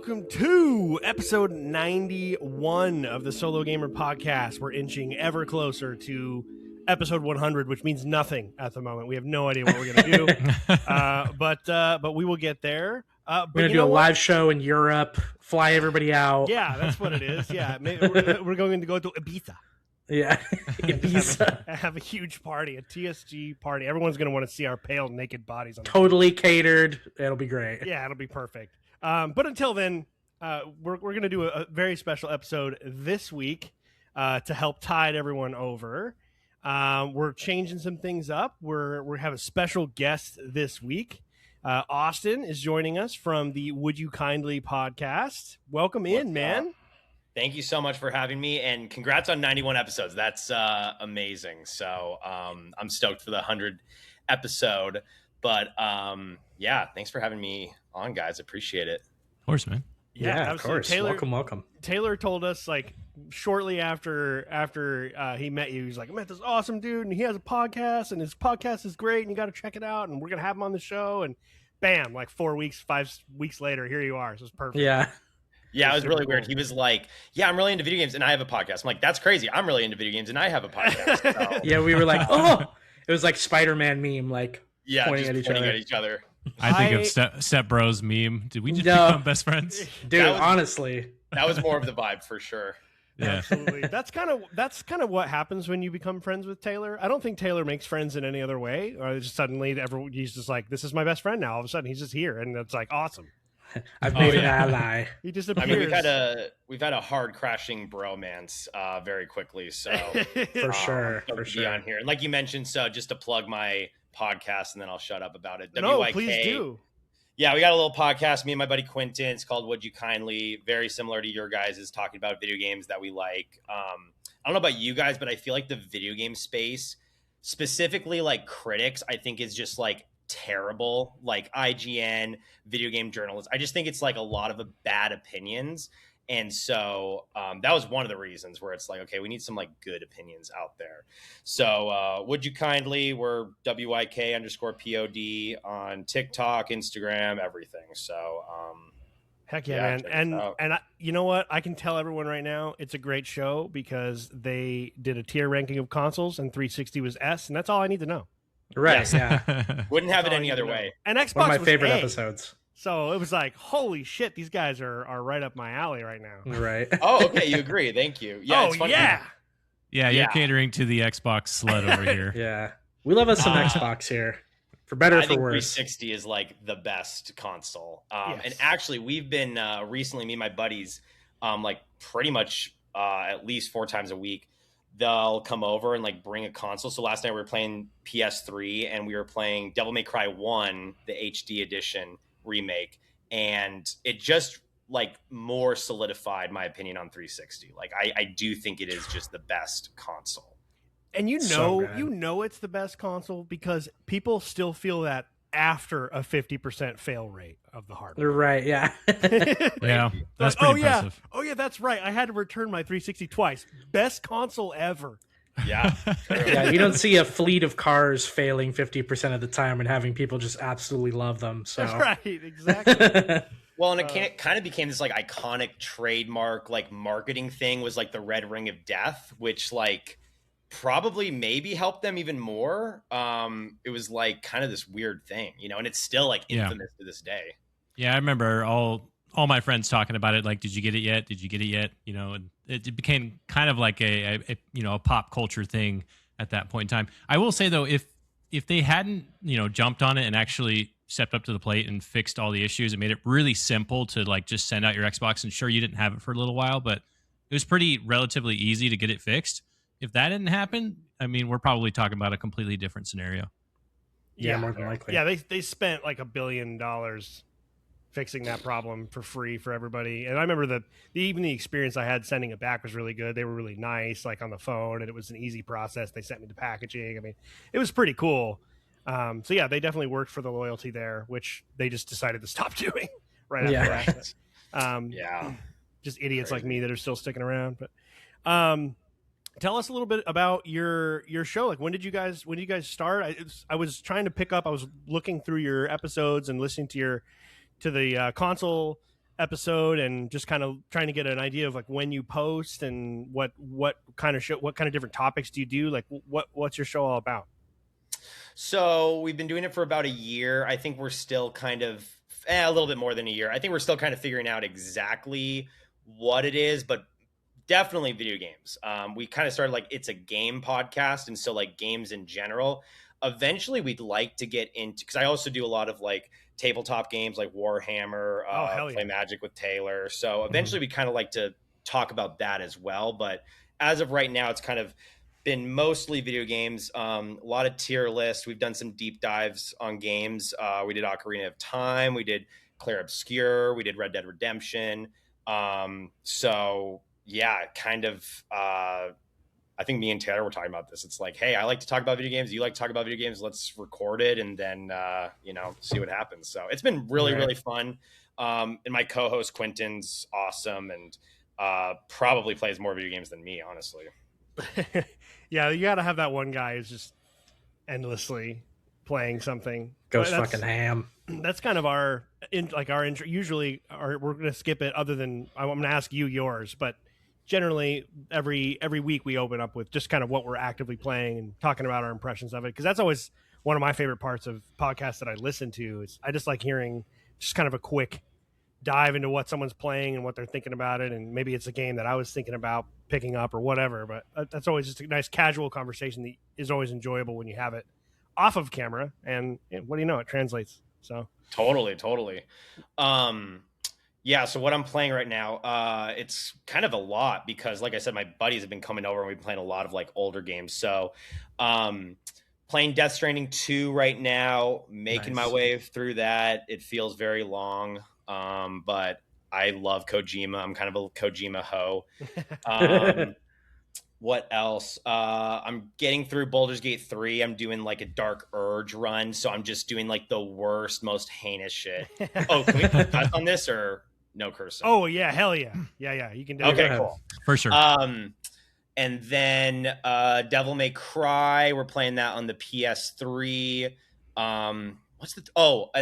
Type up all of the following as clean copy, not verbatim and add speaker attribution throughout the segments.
Speaker 1: welcome to episode 91 of the Solo Gamer Podcast. We're inching ever closer to episode 100, which means nothing at the moment. We have no idea what we're going to do, but we will get there.
Speaker 2: We're going to do a live show in Europe, fly everybody out.
Speaker 1: Yeah, that's what it is. Yeah, we're going to go to Ibiza.
Speaker 2: Yeah, Ibiza.
Speaker 1: Have a huge party, a TSG party. Everyone's going to want to see our pale, naked bodies. On
Speaker 2: totally catered. It'll be great.
Speaker 1: Yeah, it'll be perfect. But until then, we're going to do a very special episode this week to help tide everyone over. We're changing some things up. We have a special guest this week. Austin is joining us from the Would You Kindly podcast. Welcome in, man.
Speaker 3: Thank you so much for having me, and congrats on 91 episodes. That's amazing. So I'm stoked for the 100 episode. But yeah, thanks for having me on, guys. Appreciate it.
Speaker 4: Of course, man.
Speaker 2: Yeah, of course. Taylor, welcome.
Speaker 1: Taylor told us like shortly after he met you, he's like, I met this awesome dude, and he has a podcast, and his podcast is great, and you got to check it out, and we're gonna have him on the show. And bam, like 5 weeks later, here you are. So it's perfect.
Speaker 3: Yeah, it was really weird. He was like, yeah, I'm really into video games and I have a podcast. I'm like, that's crazy. I'm really into video games and I have a podcast. So.
Speaker 2: Yeah, we were like, oh, it was like Spider-Man meme, like pointing at
Speaker 3: each other.
Speaker 4: I think of Step Bros meme. Did we just become best friends?
Speaker 2: Dude, honestly.
Speaker 3: That was more of the vibe for sure.
Speaker 4: Yeah.
Speaker 1: Absolutely. That's kind of what happens when you become friends with Taylor. I don't think Taylor makes friends in any other way. Or just suddenly he's just like, this is my best friend now. All of a sudden he's just here, and it's like awesome.
Speaker 2: I've made an ally.
Speaker 1: He disappears.
Speaker 3: I mean, we've had a hard crashing bromance very quickly. So
Speaker 2: for sure.
Speaker 3: Be on here. And like you mentioned, so just to plug my podcast, and then I'll shut up about it.
Speaker 1: No,
Speaker 3: WYK,
Speaker 1: please do.
Speaker 3: Yeah, we got a little podcast, me and my buddy Quentin. It's called Would You Kindly, very similar to your guys' talking about video games that we like. I don't know about you guys, but I feel like the video game space, specifically like critics, I think is just like terrible. Like IGN, video game journalists. I just think it's like a lot of bad opinions. And so that was one of the reasons where it's like, okay, we need some like good opinions out there. So Would You Kindly, we're WYK_POD on TikTok, Instagram, everything. So
Speaker 1: heck yeah, man. And you know what? I can tell everyone right now, it's a great show because they did a tier ranking of consoles and 360 was S, and that's all I need to know.
Speaker 2: Right,
Speaker 3: yes.
Speaker 2: Yeah.
Speaker 3: Wouldn't have it any other way.
Speaker 1: And Xbox
Speaker 2: one of my
Speaker 1: was
Speaker 2: favorite
Speaker 1: A.
Speaker 2: episodes.
Speaker 1: So it was like, holy shit, these guys are right up my alley right now.
Speaker 2: Right.
Speaker 3: Oh, okay, you agree. Thank you. Yeah, it's funny.
Speaker 4: Yeah, you're catering to the Xbox slut over here.
Speaker 2: Yeah. We love us some Xbox here. For better or for worse.
Speaker 3: 360 is like the best console.
Speaker 1: Yes.
Speaker 3: And actually, we've been recently, me and my buddies, like pretty much at least 4 times a week, they'll come over and like bring a console. So last night we were playing PS3 and we were playing Devil May Cry 1, the HD edition remake. And it just like more solidified my opinion on 360. Like I do think it is just the best console.
Speaker 1: And you know it's the best console because people still feel that after a 50% fail rate of the hardware.
Speaker 2: Right, yeah.
Speaker 4: Yeah, that's pretty impressive.
Speaker 1: Oh yeah, that's right. I had to return my 360 twice. Best console ever.
Speaker 3: Yeah.
Speaker 2: Yeah, you don't see a fleet of cars failing 50% of the time and having people just absolutely love them. So
Speaker 1: that's right, exactly.
Speaker 3: Well, and it kind of became this like iconic trademark, like marketing thing was like the red ring of death, which like probably maybe helped them even more. It was like kind of this weird thing, you know, and it's still like infamous to this day.
Speaker 4: Yeah, I remember all my friends talking about it. Like, did you get it yet? Did you get it yet? You know, and it became kind of like a pop culture thing at that point in time. I will say though, if they hadn't, jumped on it and actually stepped up to the plate and fixed all the issues, it made it really simple to like just send out your Xbox. And sure, you didn't have it for a little while, but it was pretty relatively easy to get it fixed. If that didn't happen, I mean, we're probably talking about a completely different scenario.
Speaker 2: Yeah, more than likely.
Speaker 1: Yeah, they spent like $1 billion fixing that problem for free for everybody. And I remember even the experience I had sending it back was really good. They were really nice, like on the phone, and it was an easy process. They sent me the packaging. I mean, it was pretty cool. So yeah, they definitely worked for the loyalty there, which they just decided to stop doing right after that.
Speaker 3: Yeah.
Speaker 1: Just idiots like me that are still sticking around. But tell us a little bit about your show. Like, when did you guys start? I was trying to pick up. I was looking through your episodes and listening to the console episode and just kind of trying to get an idea of like when you post and what kind of show, what kind of different topics do you do? Like what's your show all about?
Speaker 3: So we've been doing it for about a year. I think we're still kind of a little bit more than a year. I think we're still kind of figuring out exactly what it is, but definitely video games. We kind of started like it's a game podcast, and so like games in general. Eventually, we'd like to get into, because I also do a lot of like tabletop games like Warhammer, play Magic with Taylor. So eventually, we kind of like to talk about that as well. But as of right now, it's kind of been mostly video games. A lot of tier lists. We've done some deep dives on games. We did Ocarina of Time. We did Clair Obscur. We did Red Dead Redemption. So yeah, kind of. I think me and Taylor were talking about this. It's like, hey, I like to talk about video games. You like to talk about video games. Let's record it and then, see what happens. So it's been really, really fun. And my co-host Quentin's awesome and probably plays more video games than me, honestly.
Speaker 1: Yeah, you got to have that one guy who's just endlessly playing something.
Speaker 2: Goes fucking ham.
Speaker 1: That's kind of our intro. Usually, we're going to skip it. Other than I'm going to ask you yours, but generally every week we open up with just kind of what we're actively playing and talking about our impressions of it, because that's always one of my favorite parts of podcasts that I listen to. Is I just like hearing just kind of a quick dive into what someone's playing and what they're thinking about it, and maybe it's a game that I was thinking about picking up or whatever. But that's always just a nice casual conversation that is always enjoyable when you have it off of camera, and what do you know, it translates. So
Speaker 3: totally. Yeah, so what I'm playing right now, it's kind of a lot because, like I said, my buddies have been coming over and we've been playing a lot of like older games. So playing Death Stranding 2 right now, making my way through that. It feels very long, but I love Kojima. I'm kind of a Kojima hoe. What else? I'm getting through Baldur's Gate 3. I'm doing like a Dark Urge run, so I'm just doing like the worst, most heinous shit. Oh, can we cut on this or no cursing?
Speaker 1: Oh yeah, hell yeah, yeah. You can do
Speaker 3: okay, cool,
Speaker 4: for sure.
Speaker 3: And then Devil May Cry. We're playing that on the PS3. And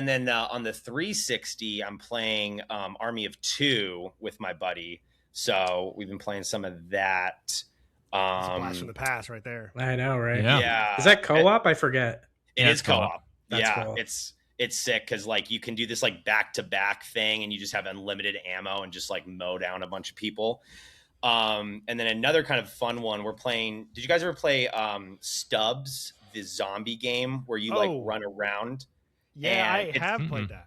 Speaker 3: then on the 360, I'm playing Army of Two with my buddy. So we've been playing some of that.
Speaker 1: It's a blast from the past right there.
Speaker 2: I know, right?
Speaker 3: Yeah.
Speaker 2: Is that co-op? I forget.
Speaker 3: It is co-op.
Speaker 2: That's
Speaker 3: yeah,
Speaker 2: cool.
Speaker 3: It's sick because like you can do this like back-to-back thing and you just have unlimited ammo and just like mow down a bunch of people. And then another kind of fun one we're playing. Did you guys ever play Stubbs, the zombie game where you like run around?
Speaker 1: Yeah, I have played that.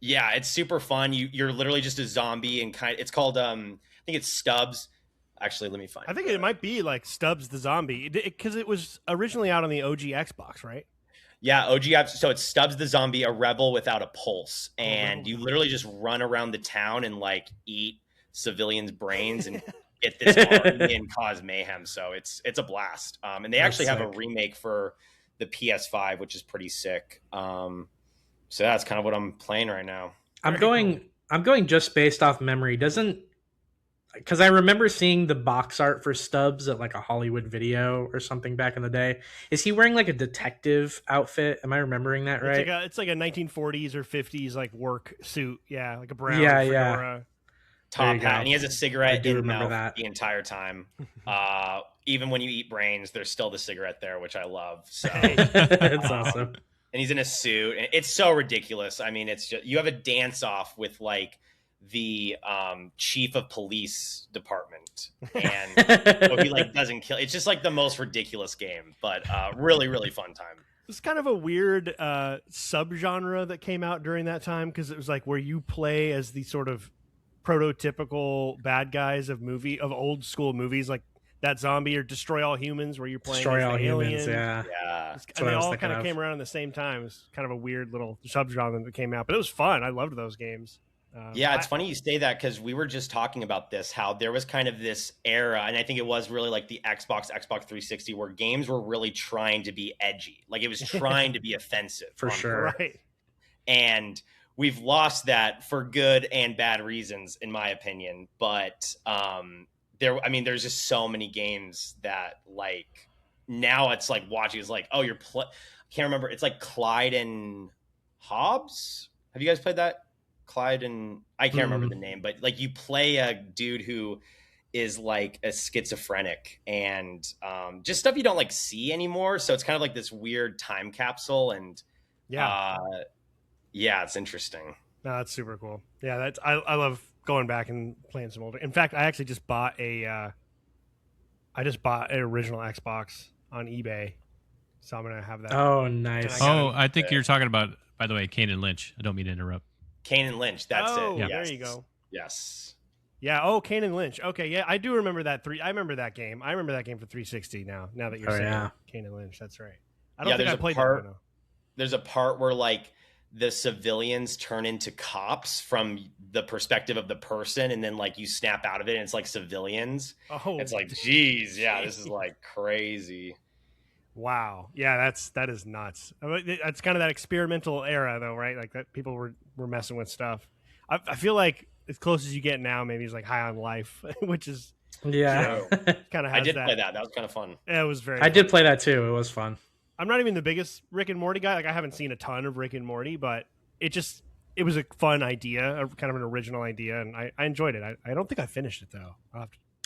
Speaker 3: Yeah, it's super fun. You're literally just a zombie and it's called I think it's Stubbs. Actually, let me find.
Speaker 1: I think it might be like Stubbs the zombie because it was originally out on the OG Xbox, right?
Speaker 3: Yeah, OG apps. So it's Stubbs the zombie, a rebel without a pulse, and you literally just run around the town and like eat civilians' brains and get this army and cause mayhem. So it's a blast. And they actually have a remake for the PS5, which is pretty sick. So that's kind of what I'm playing right now.
Speaker 2: I'm going just based off memory. Because I remember seeing the box art for Stubbs at like a Hollywood Video or something back in the day. Is he wearing like a detective outfit? Am I remembering that right?
Speaker 1: It's like a 1940s or 50s like work suit. Yeah, like a brown fedora.
Speaker 3: Top hat. And he has a cigarette in mouth the entire time. Even when you eat brains, there's still the cigarette there, which I love. So
Speaker 2: that's awesome.
Speaker 3: And he's in a suit. And it's so ridiculous. I mean, it's just, you have a dance off with like the chief of police department, and he like doesn't kill. It's just like the most ridiculous game, but really, really fun time.
Speaker 1: It's kind of a weird subgenre that came out during that time because it was like where you play as the sort of prototypical bad guys of old school movies, like that Zombie or Destroy All Humans, where you're playing
Speaker 2: Destroy
Speaker 1: as
Speaker 2: All
Speaker 1: the
Speaker 2: Humans.
Speaker 1: alien.
Speaker 2: Yeah.
Speaker 1: And they all kind of came around at the same time. It's kind of a weird little subgenre that came out, but it was fun. I loved those games.
Speaker 3: It's funny you say that because we were just talking about this, how there was kind of this era, and I think it was really like the Xbox 360, where games were really trying to be edgy. Like it was trying to be offensive.
Speaker 2: For sure.
Speaker 1: Right.
Speaker 3: And we've lost that for good and bad reasons, in my opinion. But there's just so many games that like now it's like watching is like, oh, I can't remember. It's like Clyde and Hobbs. Have you guys played that? Clyde and I can't remember the name, but like you play a dude who is like a schizophrenic and just stuff you don't like see anymore. So it's kind of like this weird time capsule, and
Speaker 1: Yeah.
Speaker 3: yeah, it's interesting.
Speaker 1: No, that's super cool. Yeah, that's I love going back and playing some older. In fact, I actually just bought an original Xbox on eBay, so I'm gonna have that.
Speaker 2: Oh, nice.
Speaker 4: I think you're talking about, by the way, Kane and Lynch. I don't mean to interrupt.
Speaker 3: Kane and Lynch. That's
Speaker 1: Oh,
Speaker 3: it.
Speaker 1: yeah.
Speaker 3: Yes.
Speaker 1: There you go.
Speaker 3: Yes.
Speaker 1: Yeah. Oh, Kane and Lynch. Okay. Yeah, I do remember that I remember that game. I remember that game for 360. Now that you're saying Kane and Lynch, that's right. I don't think I played that one though.
Speaker 3: There's a part where like the civilians turn into cops from the perspective of the person, and then like you snap out of it and it's like civilians.
Speaker 1: Oh,
Speaker 3: it's like, geez, yeah, this is like crazy.
Speaker 1: Wow. Yeah, that is nuts. That's kind of that experimental era though, right? Like that people were messing with stuff. I feel like as close as you get now, maybe it's like High on Life, which is
Speaker 2: yeah.
Speaker 1: Kind of.
Speaker 3: I did play that. That was kind of fun.
Speaker 1: Yeah, it was very.
Speaker 2: I did play that too. It was fun.
Speaker 1: I'm not even the biggest Rick and Morty guy. Like I haven't seen a ton of Rick and Morty, but it was a fun idea, kind of an original idea, and I enjoyed it. I don't think I finished it though.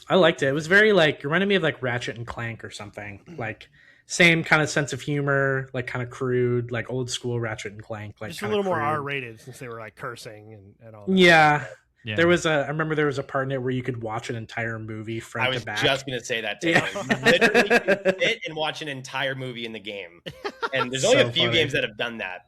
Speaker 2: I liked it. It was very like, it reminded me of like Ratchet and Clank or something. Like same kind of sense of humor, like kind of crude, like old school Ratchet and Clank. Like
Speaker 1: just a little more R-rated since they were like cursing and all that.
Speaker 2: Yeah. I remember there was a part in it where you could watch an entire movie front to back.
Speaker 3: I was just going to say that, Taylor. You literally can sit and watch an entire movie in the game. And there's only a few games that have done that.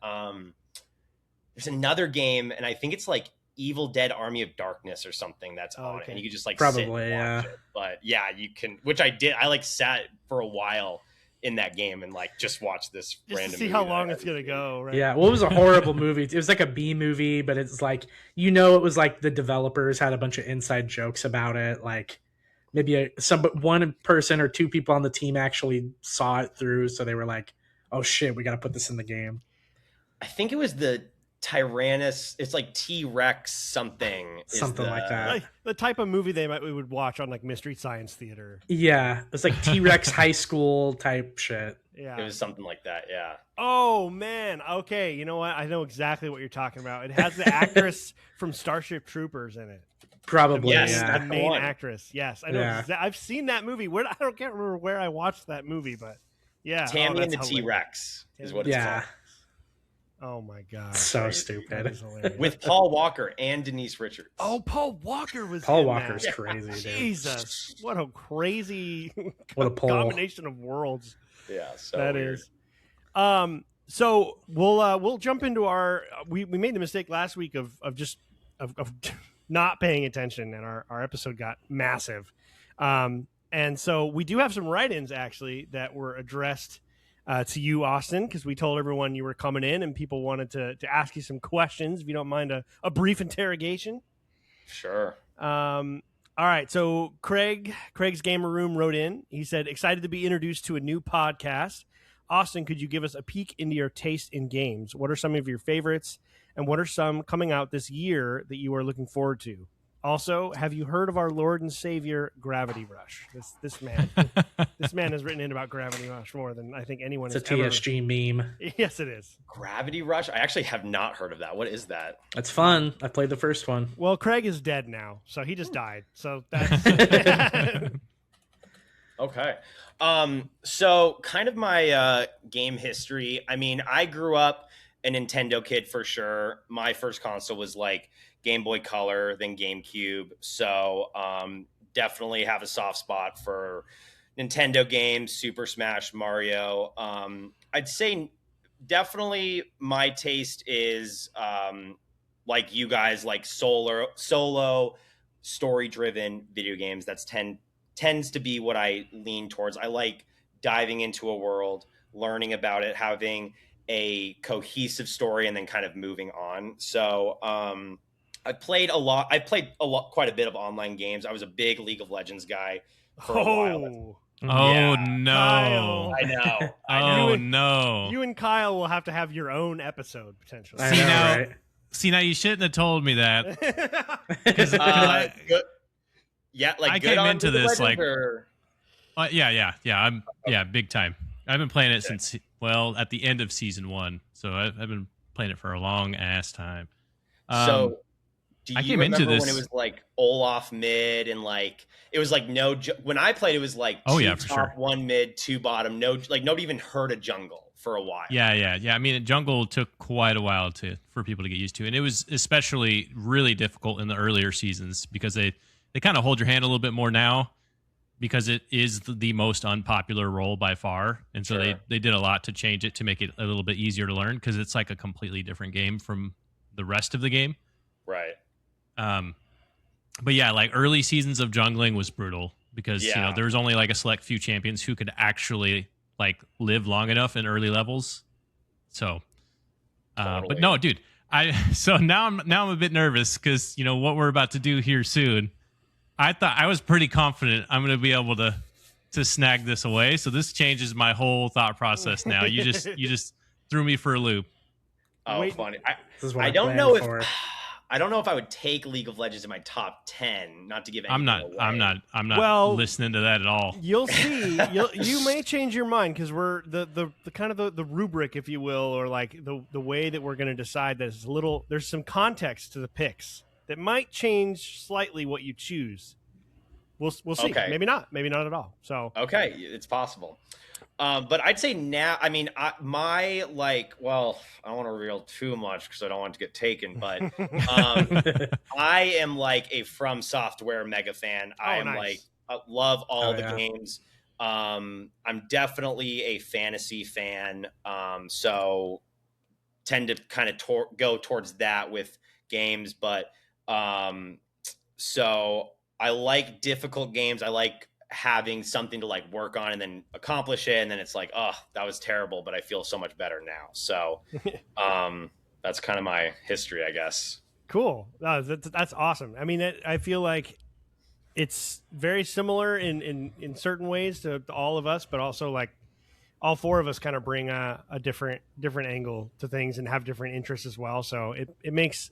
Speaker 3: There's another game, and I think it's like Evil Dead Army of Darkness or something that's on it. And you can just like sit and watch it. But yeah, you can, which I did. I like sat for a while in that game and like just watch this random
Speaker 1: to see how long it's gonna go, right?
Speaker 2: Yeah, well, it was a horrible movie. It was like a B movie, but it's like, it was like the developers had a bunch of inside jokes about it. Like maybe one person or two people on the team actually saw it through, so they were like, "Oh shit, we got to put this in the game."
Speaker 3: I think it was the Tyrannus. It's like T-Rex something
Speaker 2: like that.
Speaker 1: Like the type of movie we would watch on like Mystery Science Theater.
Speaker 2: Yeah, it's like T-Rex high school type shit.
Speaker 3: Yeah, it was something like that. Yeah.
Speaker 1: Oh man. Okay, you know what? I know exactly what you're talking about. It has the actress from Starship Troopers in it.
Speaker 2: Probably,
Speaker 1: the main actress. Yes, I know. Yeah. I've seen that movie. I can't remember where I watched that movie, but yeah,
Speaker 3: Tammy and the T-Rex is what it's called.
Speaker 1: Oh my god!
Speaker 2: So stupid.
Speaker 3: With Paul Walker and Denise Richards.
Speaker 1: Oh, Paul Walker was.
Speaker 2: Paul Walker's crazy. Dude.
Speaker 1: Jesus, what a crazy
Speaker 2: combination
Speaker 1: of worlds.
Speaker 3: Yeah, so
Speaker 1: that
Speaker 3: weird.
Speaker 1: is. So we'll jump into our. We made the mistake last week of not paying attention, and our episode got massive. And so we do have some write-ins actually that were addressed to you, Austin, because we told everyone you were coming in and people wanted to ask you some questions. If you don't mind a brief interrogation.
Speaker 3: Sure.
Speaker 1: All right. So Craig's Gamer Room wrote in. He said, excited to be introduced to a new podcast. Austin, could you give us a peek into your taste in games? What are some of your favorites? And what are some coming out this year that you are looking forward to? Also, have you heard of our Lord and Savior Gravity Rush? This man has written in about Gravity Rush more than I think anyone.
Speaker 2: It's a TSG meme.
Speaker 1: Yes, it is.
Speaker 3: Gravity Rush. I actually have not heard of that. What is that?
Speaker 2: It's fun. I played the first one.
Speaker 1: Well, Craig is dead now, so he just died. So that's
Speaker 3: okay. So kind of my game history. I mean, I grew up a Nintendo kid for sure. My first console was like Game Boy Color, then GameCube. So definitely have a soft spot for Nintendo games, Super Smash, Mario. I'd say definitely my taste is like you guys, like solo story-driven video games. That's tends to be what I lean towards. I like diving into a world, learning about it, having a cohesive story, and then kind of moving on. So I played quite a bit of online games. I was a big League of Legends guy for a while.
Speaker 4: Oh no!
Speaker 1: Kyle.
Speaker 3: I know.
Speaker 4: Oh no!
Speaker 1: You and Kyle will have to have your own episode potentially.
Speaker 4: See now, you shouldn't have told me that.
Speaker 3: Yeah, like
Speaker 4: I came into this like,
Speaker 3: or...
Speaker 4: I'm big time. I've been playing it since at the end of season 1, so I've been playing it for a long ass time.
Speaker 3: So Do
Speaker 4: I
Speaker 3: you
Speaker 4: came into
Speaker 3: remember when it
Speaker 4: this.
Speaker 3: was like Olaf mid and like it was like when I played it was like
Speaker 4: Oh
Speaker 3: two
Speaker 4: yeah, for
Speaker 3: top,
Speaker 4: sure.
Speaker 3: one mid, two bottom. No, like nobody even heard of jungle for a while.
Speaker 4: Yeah. I mean, jungle took quite a while for people to get used to, and it was especially really difficult in the earlier seasons because they kind of hold your hand a little bit more now because it is the most unpopular role by far, and so
Speaker 3: Sure.
Speaker 4: they did a lot to change it to make it a little bit easier to learn because it's like a completely different game from the rest of the game.
Speaker 3: Right.
Speaker 4: Um, but yeah, like early seasons of jungling was brutal because
Speaker 3: Yeah.
Speaker 4: there was only like a select few champions who could actually like live long enough in early levels. So, but
Speaker 3: Totally.
Speaker 4: no, dude, so now I'm a bit nervous because what we're about to do here soon. I thought I was pretty confident I'm going to be able to snag this away. So this changes my whole thought process now. You just threw me for a loop.
Speaker 3: Oh,
Speaker 1: Wait.
Speaker 3: funny.
Speaker 2: This is what
Speaker 3: I
Speaker 2: I'm
Speaker 3: don't
Speaker 2: planning
Speaker 3: know if
Speaker 2: for.
Speaker 3: I don't know if I would take League of Legends in my top 10. Not to give anything away.
Speaker 4: I'm not
Speaker 1: Well,
Speaker 4: listening to that at all.
Speaker 1: You'll see. You may change your mind because we're the kind of the rubric, if you will, or like the way that we're going to decide. There's some context to the picks that might change slightly what you choose. We'll see.
Speaker 3: Okay.
Speaker 1: Maybe not at all. So
Speaker 3: Okay, it's possible. But I'd say now, I mean, I don't want to reveal too much because I don't want it to get taken, but I am like a From Software mega fan. I am
Speaker 1: nice.
Speaker 3: like, love all the
Speaker 2: yeah.
Speaker 3: games. I'm definitely a fantasy fan. So tend to kind of go towards that with games, but so I like difficult games. I like having something to like work on and then accomplish it, and then it's like, oh, that was terrible, but I feel so much better now. So that's kind of my history, I guess.
Speaker 1: cool. No, that's awesome. I mean, I feel like it's very similar in certain ways to all of us, but also like all four of us kind of bring a different angle to things and have different interests as well. So it makes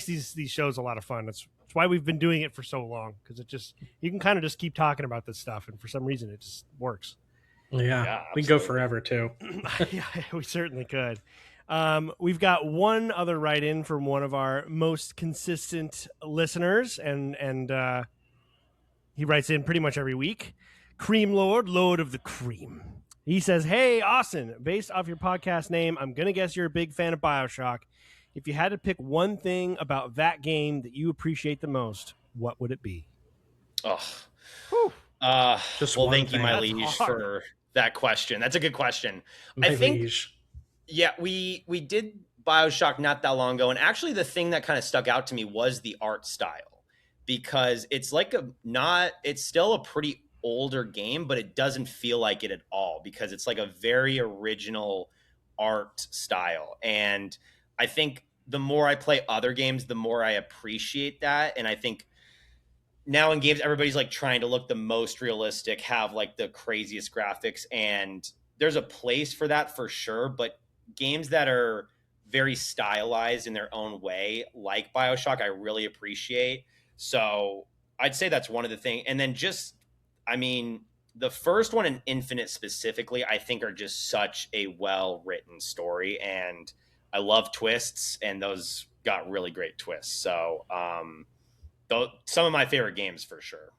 Speaker 1: these shows a lot of fun. That's why we've been doing it for so long, because you can kind of just keep talking about this stuff, and for some reason it just works.
Speaker 2: Yeah, we can go forever too.
Speaker 1: Yeah, we certainly could. We've got one other write-in from one of our most consistent listeners, and he writes in pretty much every week. Cream Lord of the Cream. He says, "Hey, Austin, based off your podcast name, I'm going to guess you're a big fan of BioShock. If you had to pick one thing about that game that you appreciate the most, what would it be?"
Speaker 3: Oh,
Speaker 2: Just
Speaker 3: well,
Speaker 2: one
Speaker 3: thank you,
Speaker 2: thing.
Speaker 3: my
Speaker 1: That's
Speaker 3: liege,
Speaker 1: hard.
Speaker 3: for that question. That's a good question.
Speaker 2: My
Speaker 3: I think,
Speaker 2: liege.
Speaker 3: yeah, we did BioShock not that long ago, and actually, the thing that kind of stuck out to me was the art style, because it's like it's still a pretty older game, but it doesn't feel like it at all, because it's like a very original art style. And I think the more I play other games, the more I appreciate that. And I think now in games, everybody's like trying to look the most realistic, have like the craziest graphics, and there's a place for that for sure. But games that are very stylized in their own way, like BioShock, I really appreciate. So I'd say that's one of the things. And then the first one and Infinite specifically, I think are just such a well-written story, and I love twists, and those got really great twists. So some of my favorite games for sure.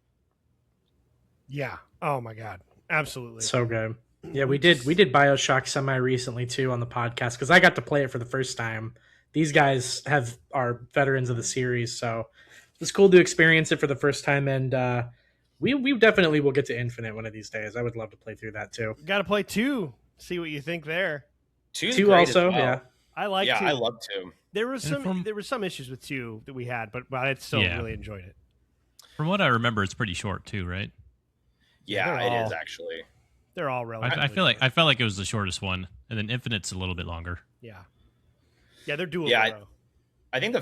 Speaker 1: Yeah. Oh my God. Absolutely.
Speaker 2: So good. Yeah, we did BioShock semi recently too on the podcast, because I got to play it for the first time. These guys are veterans of the series, so it's cool to experience it for the first time, and we definitely will get to Infinite one of these days. I would love to play through that too.
Speaker 1: Got to play 2. See what you think there.
Speaker 3: Two
Speaker 2: also, yeah.
Speaker 1: I like 2.
Speaker 3: I love 2.
Speaker 1: There was some issues with 2 that we had, but I still really enjoyed it.
Speaker 4: From what I remember, it's pretty short too, right?
Speaker 3: Yeah,
Speaker 1: They're
Speaker 3: it
Speaker 1: all-
Speaker 3: is actually.
Speaker 1: They're all relatively.
Speaker 4: I felt like it was the shortest one, and then Infinite's a little bit longer.
Speaker 1: Yeah, they're doable.
Speaker 3: Yeah,
Speaker 1: though.
Speaker 3: I think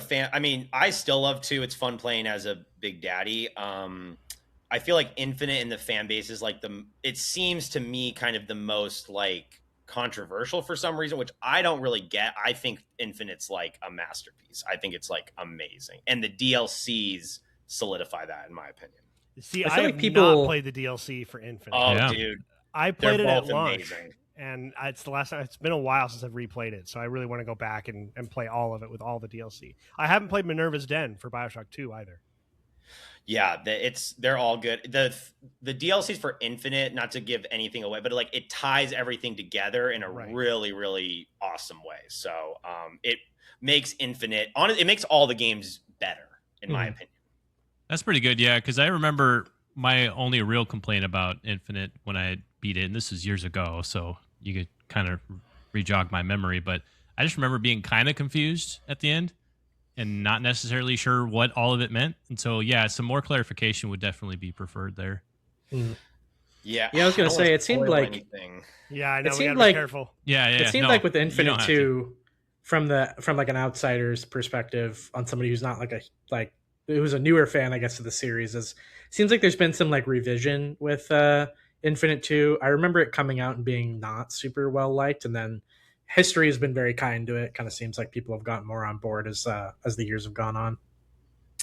Speaker 3: I still love 2. It's fun playing as a big daddy. I feel like Infinite in the fan base is like it seems to me kind of the most like controversial for some reason, which I don't really get. I think Infinite's like a masterpiece. I think it's like amazing, and the DLCs solidify that in my opinion.
Speaker 1: See,
Speaker 2: I
Speaker 1: I
Speaker 2: feel
Speaker 1: have
Speaker 2: like people
Speaker 1: not played the DLC for Infinite.
Speaker 3: Oh,
Speaker 4: Yeah.
Speaker 3: dude,
Speaker 1: I
Speaker 3: they're
Speaker 1: played it at
Speaker 3: both
Speaker 1: launch.
Speaker 3: amazing.
Speaker 1: and it's the last time. It's been a while since I've replayed it, so I really want to go back and play all of it with all the DLC. I haven't played Minerva's Den for Bioshock 2 either.
Speaker 3: Yeah, they're all good. The DLCs for Infinite, not to give anything away, but like it ties everything together in a really, really awesome way. So it makes Infinite it makes all the games better, in my opinion. That's
Speaker 4: pretty good, yeah. Because I remember my only real complaint about Infinite when I beat it, and this is years ago, so you could kind of re-jog my memory, but I just remember being kind of confused at the end and not necessarily sure what all of it meant. And so, yeah, some more clarification would definitely be preferred there.
Speaker 3: Yeah.
Speaker 2: I was going to say, it seemed like...
Speaker 3: anything.
Speaker 1: Yeah, I know.
Speaker 2: It seemed like...
Speaker 1: Careful.
Speaker 4: Yeah.
Speaker 2: It seemed like with Infinite 2, from like an outsider's perspective, on somebody who's not who's a newer fan, I guess, of the series, seems like there's been some like revision with Infinite 2. I remember it coming out and being not super well liked, and then history has been very kind to it. Kind of seems like people have gotten more on board as the years have gone on.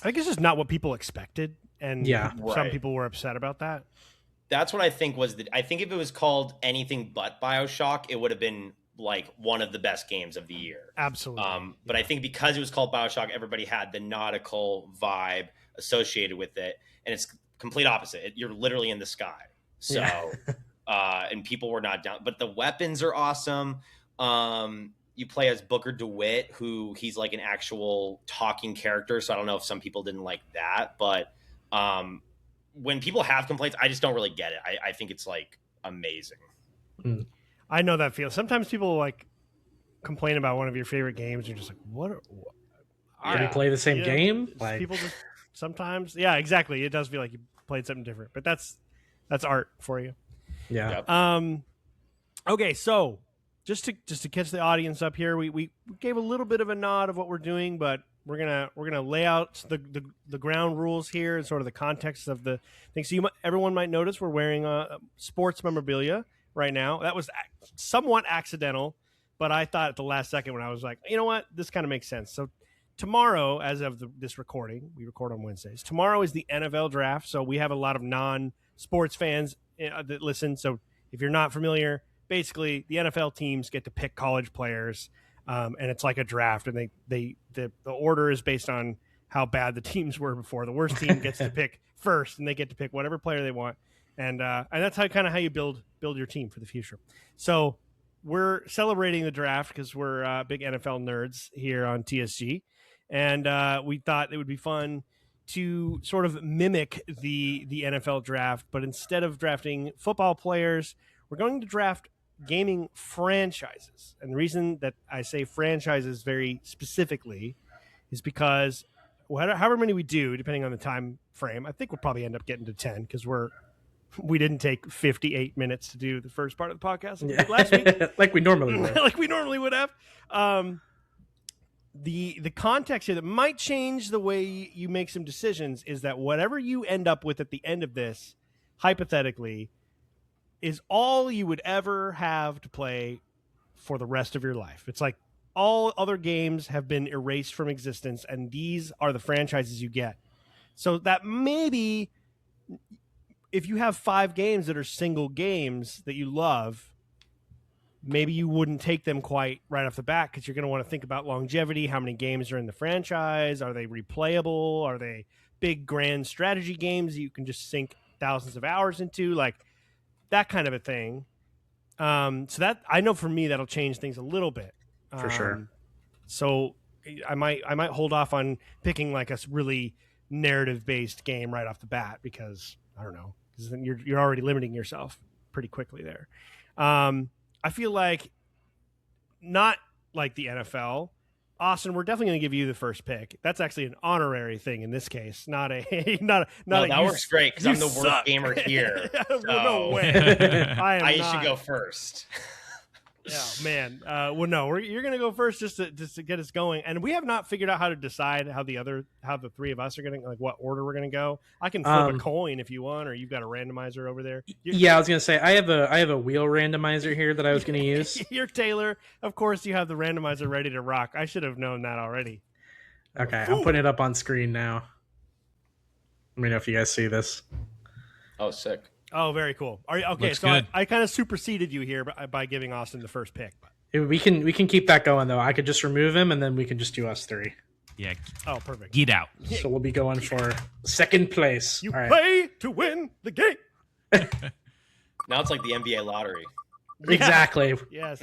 Speaker 1: I think it's just not what people expected, and some people were upset about that.
Speaker 3: That's what I think I think if it was called anything but BioShock, it would have been like one of the best games of the year.
Speaker 1: Absolutely.
Speaker 3: But I think because it was called BioShock, everybody had the nautical vibe associated with it, and it's complete opposite. You're literally in the sky. So, and people were not down, but the weapons are awesome. You play as Booker DeWitt, who he's like an actual talking character. So I don't know if some people didn't like that, but when people have complaints, I just don't really get it. I think it's like amazing.
Speaker 1: I know that feeling. Sometimes people like complain about one of your favorite games. You're just like, what?
Speaker 2: Did we play the same game?
Speaker 1: Like, people just sometimes, exactly. It does feel like you played something different, but that's art for you.
Speaker 2: Yeah.
Speaker 1: Yep. Okay, so just to catch the audience up here, we gave a little bit of a nod of what we're doing, but we're gonna lay out the ground rules here and sort of the context of the thing. So everyone might notice we're wearing sports memorabilia right now. That was somewhat accidental, but I thought at the last second when I was like, you know what, this kind of makes sense. So tomorrow, as of this recording, we record on Wednesdays. Tomorrow is the NFL draft, so we have a lot of non-sports fans that listen. So if you're not familiar, basically the NFL teams get to pick college players, and it's like a draft, and the order is based on how bad the teams were before. The worst team gets to pick first, and they get to pick whatever player they want, and that's how you build your team for the future. So we're celebrating the draft because we're big NFL nerds here on TSG, and we thought it would be fun to sort of mimic the NFL draft, but instead of drafting football players, we're going to draft gaming franchises. And the reason that I say franchises very specifically is because however many we do, depending on the time frame, I think we'll probably end up getting to 10 because we didn't take 58 minutes to do the first part of the podcast last week.
Speaker 2: like we normally would.
Speaker 1: Like we normally would have. The context here that might change the way you make some decisions is that whatever you end up with at the end of this, hypothetically, is all you would ever have to play for the rest of your life. It's like all other games have been erased from existence, and these are the franchises you get. So that maybe if you have 5 games that are single games that you love, maybe you wouldn't take them quite right off the bat because you're going to want to think about longevity. How many games are in the franchise? Are they replayable? Are they big, grand strategy games that you can just sink thousands of hours into? Like that kind of a thing. So that, I know for me, that'll change things a little bit.
Speaker 2: For sure.
Speaker 1: So I might hold off on picking like a really narrative-based game right off the bat because, I don't know, because then you're already limiting yourself pretty quickly there. I feel like not like the NFL. Austin, we're definitely going to give you the first pick. That's actually an honorary thing in this case, not a not.
Speaker 3: No, that works great because I'm the worst gamer here. So.
Speaker 1: No way. I
Speaker 3: should go first.
Speaker 1: Oh man. Well, no, you're going to go first just to get us going, and we have not figured out how to decide how the 3 of us are going to, like, what order we're going to go. I can flip a coin if you want, or you've got a randomizer over there.
Speaker 2: I was going to say I have a wheel randomizer here that I was going to use.
Speaker 1: You're Taylor, of course. You have the randomizer ready to rock. I should have known that already.
Speaker 2: Okay, I'm putting it up on screen now. Let me know if you guys see this.
Speaker 3: Oh, sick.
Speaker 1: Oh, very cool. Are you, okay,
Speaker 4: Looks
Speaker 1: so
Speaker 4: good.
Speaker 1: I kind of superseded you here by giving Austin the first pick.
Speaker 2: We can keep that going though. I could just remove him, and then we can just do us three.
Speaker 4: Yeah,
Speaker 1: Oh, perfect.
Speaker 4: get out.
Speaker 2: So we'll be going for second place.
Speaker 1: You
Speaker 2: All right.
Speaker 1: play to win the game.
Speaker 3: Now it's like the NBA lottery.
Speaker 2: Exactly.
Speaker 1: Yes.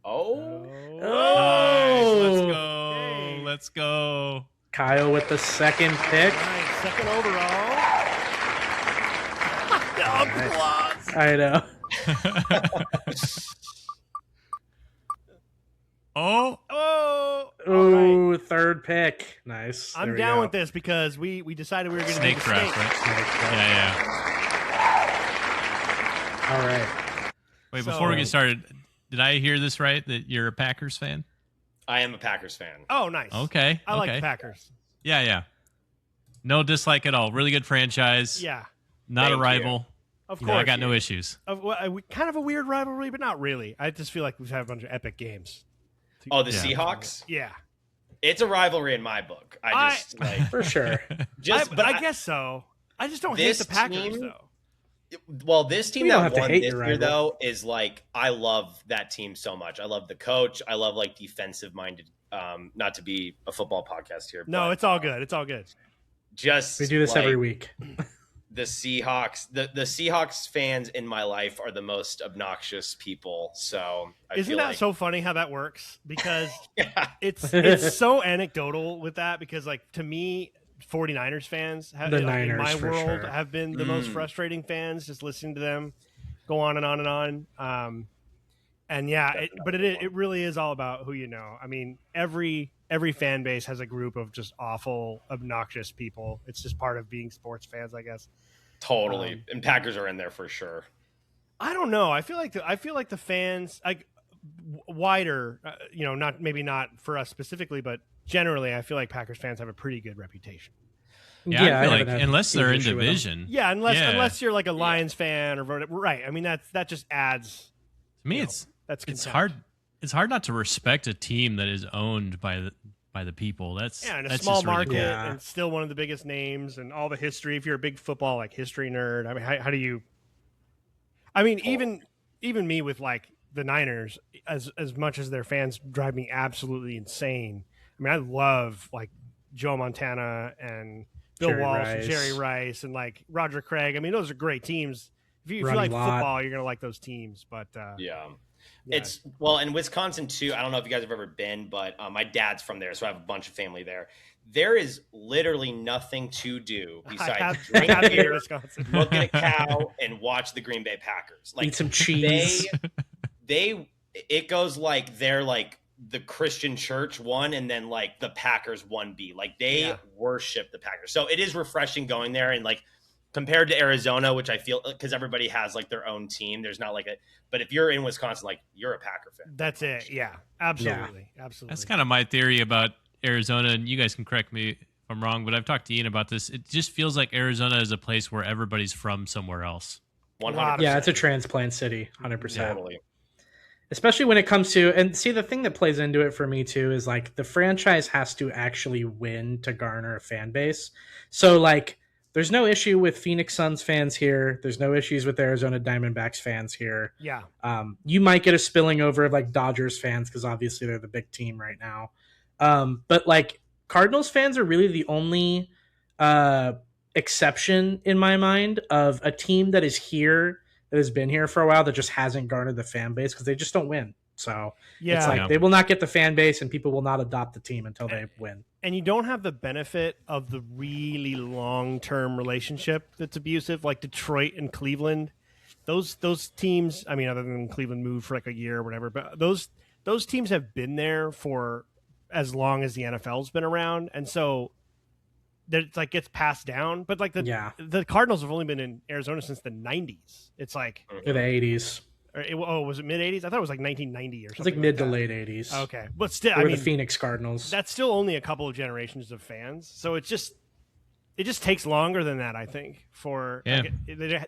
Speaker 3: Oh,
Speaker 4: Nice.
Speaker 2: Oh,
Speaker 4: Let's go.
Speaker 1: Okay.
Speaker 4: Let's go.
Speaker 2: Kyle with the second pick.
Speaker 1: Nice. Second overall. Applause.
Speaker 2: I know.
Speaker 4: Oh,
Speaker 1: Oh. All right.
Speaker 2: Ooh, third pick. Nice. There
Speaker 1: I'm
Speaker 2: we
Speaker 1: down
Speaker 2: go.
Speaker 1: with this because we decided we were going to do
Speaker 4: snake
Speaker 1: the
Speaker 4: draft,
Speaker 1: snake.
Speaker 4: right?
Speaker 2: Snake draft.
Speaker 4: Yeah, yeah.
Speaker 2: All right.
Speaker 4: Wait,
Speaker 1: So-
Speaker 4: before we get started, did I hear this right? That you're a Packers fan?
Speaker 3: I am a Packers fan.
Speaker 1: Oh, nice.
Speaker 4: Okay.
Speaker 1: I like
Speaker 4: okay.
Speaker 1: the Packers.
Speaker 4: Yeah, yeah. No dislike at all. Really good franchise.
Speaker 1: Yeah.
Speaker 4: Not
Speaker 3: Thank
Speaker 4: a rival.
Speaker 1: Of
Speaker 4: You
Speaker 1: course.
Speaker 4: know, I got no issues.
Speaker 1: Kind of a weird rivalry, but not really. I just feel like we've had a bunch of epic games.
Speaker 3: Oh, the
Speaker 4: Yeah.
Speaker 3: Seahawks?
Speaker 1: Yeah.
Speaker 3: It's a rivalry in my book. I just like
Speaker 2: For sure.
Speaker 3: just
Speaker 1: but I guess so. I just don't hate
Speaker 3: this
Speaker 1: the Packers,
Speaker 3: team-
Speaker 1: though.
Speaker 3: well, this team
Speaker 2: We don't
Speaker 3: that
Speaker 2: have to
Speaker 3: won
Speaker 2: hate
Speaker 3: this
Speaker 2: your
Speaker 3: year
Speaker 2: rival.
Speaker 3: though is like I love that team so much. I love the coach. I love like defensive minded. Not to be a football podcast here.
Speaker 1: No,
Speaker 3: but,
Speaker 1: it's all good. It's all good.
Speaker 3: just
Speaker 2: We do this
Speaker 3: like,
Speaker 2: every week.
Speaker 3: The Seahawks, the Seahawks fans in my life are the most obnoxious people. So I
Speaker 1: Isn't
Speaker 3: feel
Speaker 1: that
Speaker 3: like,
Speaker 1: so funny how that works? Because
Speaker 3: yeah,
Speaker 1: it's so anecdotal with that because like to me 49ers fans have,
Speaker 2: The
Speaker 1: like, in
Speaker 2: Niners,
Speaker 1: my
Speaker 2: for
Speaker 1: world
Speaker 2: sure.
Speaker 1: have been the most
Speaker 3: Mm.
Speaker 1: frustrating fans just listening to them go on and on and on. And yeah, but it really is all about who you know. I mean, every fan base has a group of just awful, obnoxious people. It's just part of being sports fans, I guess.
Speaker 3: totally. And Packers are in there for sure.
Speaker 1: I don't know. I feel like the fans like wider, not for us specifically, but generally, I feel like Packers fans have a pretty good reputation.
Speaker 4: Yeah, I feel
Speaker 2: haven't
Speaker 4: like
Speaker 2: had
Speaker 4: unless
Speaker 2: huge
Speaker 4: they're in
Speaker 2: issue with them.
Speaker 4: division.
Speaker 1: Yeah, unless
Speaker 4: Yeah.
Speaker 1: you're like a Lions fan or right. I mean, that just adds.
Speaker 4: To me,
Speaker 1: you know,
Speaker 4: it's
Speaker 1: that's
Speaker 4: it's
Speaker 1: contempt.
Speaker 4: hard. It's hard not to respect a team that is owned by the people. That's
Speaker 1: Yeah, in a
Speaker 4: that's
Speaker 1: small
Speaker 4: just really
Speaker 1: market
Speaker 4: cool.
Speaker 2: Yeah.
Speaker 1: and still one of the biggest names and all the history. If you're a big football like history nerd, I mean, how do you? I mean, even me with like the Niners, as much as their fans drive me absolutely insane. I mean, I love like Joe Montana and Bill
Speaker 2: Jerry
Speaker 1: Walsh
Speaker 2: Rice.
Speaker 1: and Jerry Rice and like Roger Craig. I mean, those are great teams. If you
Speaker 2: Ronnie
Speaker 1: like
Speaker 2: Lott.
Speaker 1: football, you're gonna like those teams. But
Speaker 3: Yeah.
Speaker 1: yeah.
Speaker 3: It's well in Wisconsin too. I don't know if you guys have ever been, but my dad's from there, so I have a bunch of family there. There is literally nothing to do
Speaker 1: I
Speaker 3: besides
Speaker 1: have
Speaker 3: drink
Speaker 1: been to
Speaker 3: beer,
Speaker 1: Wisconsin.
Speaker 3: look at a cow, and watch the Green Bay Packers. Like
Speaker 2: Eat some cheese.
Speaker 3: it goes like they're like the Christian church one, and then like the Packers 1B. Like they
Speaker 1: Yeah.
Speaker 3: worship the Packers. So it is refreshing going there and like compared to Arizona, which I feel because everybody has like their own team. There's not like a, but if you're in Wisconsin, like you're a Packer fan.
Speaker 1: That's it. Yeah, absolutely, absolutely.
Speaker 4: That's kind of my theory about Arizona, and you guys can correct me if I'm wrong, but I've talked to Ian about this. It just feels like Arizona is a place where everybody's from somewhere else.
Speaker 3: 100%.
Speaker 2: Yeah, it's a transplant city, 100%.
Speaker 3: Totally.
Speaker 2: Especially when it comes to, and see, the thing that plays into it for me too is like the franchise has to actually win to garner a fan base. So like there's no issue with Phoenix Suns fans here. There's no issues with Arizona Diamondbacks fans here.
Speaker 1: Yeah,
Speaker 2: You might get a spilling over of like Dodgers fans because obviously they're the big team right now. But like Cardinals fans are really the only exception in my mind of a team that is here, that has been here for a while, that just hasn't garnered the fan base because they just don't win. So
Speaker 1: yeah.
Speaker 2: it's like
Speaker 4: Yeah.
Speaker 2: they will not get the fan base and people will not adopt the team until they win.
Speaker 1: And you don't have the benefit of the really long-term relationship that's abusive, like Detroit and Cleveland. Those teams, I mean, other than Cleveland moved for like a year or whatever, but those teams have been there for as long as the NFL's been around, and so that it's like gets passed down. But like the Cardinals have only been in Arizona since the '90s. It's like,
Speaker 2: In the 80s.
Speaker 1: was it mid '80s? I thought it was like 1990 or
Speaker 2: It's
Speaker 1: something.
Speaker 2: like mid to
Speaker 1: that.
Speaker 2: late 80s.
Speaker 1: Okay, but still,
Speaker 2: They
Speaker 1: I
Speaker 2: were
Speaker 1: mean,
Speaker 2: the Phoenix Cardinals.
Speaker 1: that's still only a couple of generations of fans, so it just takes longer than that, I think. For
Speaker 4: Yeah.
Speaker 1: like,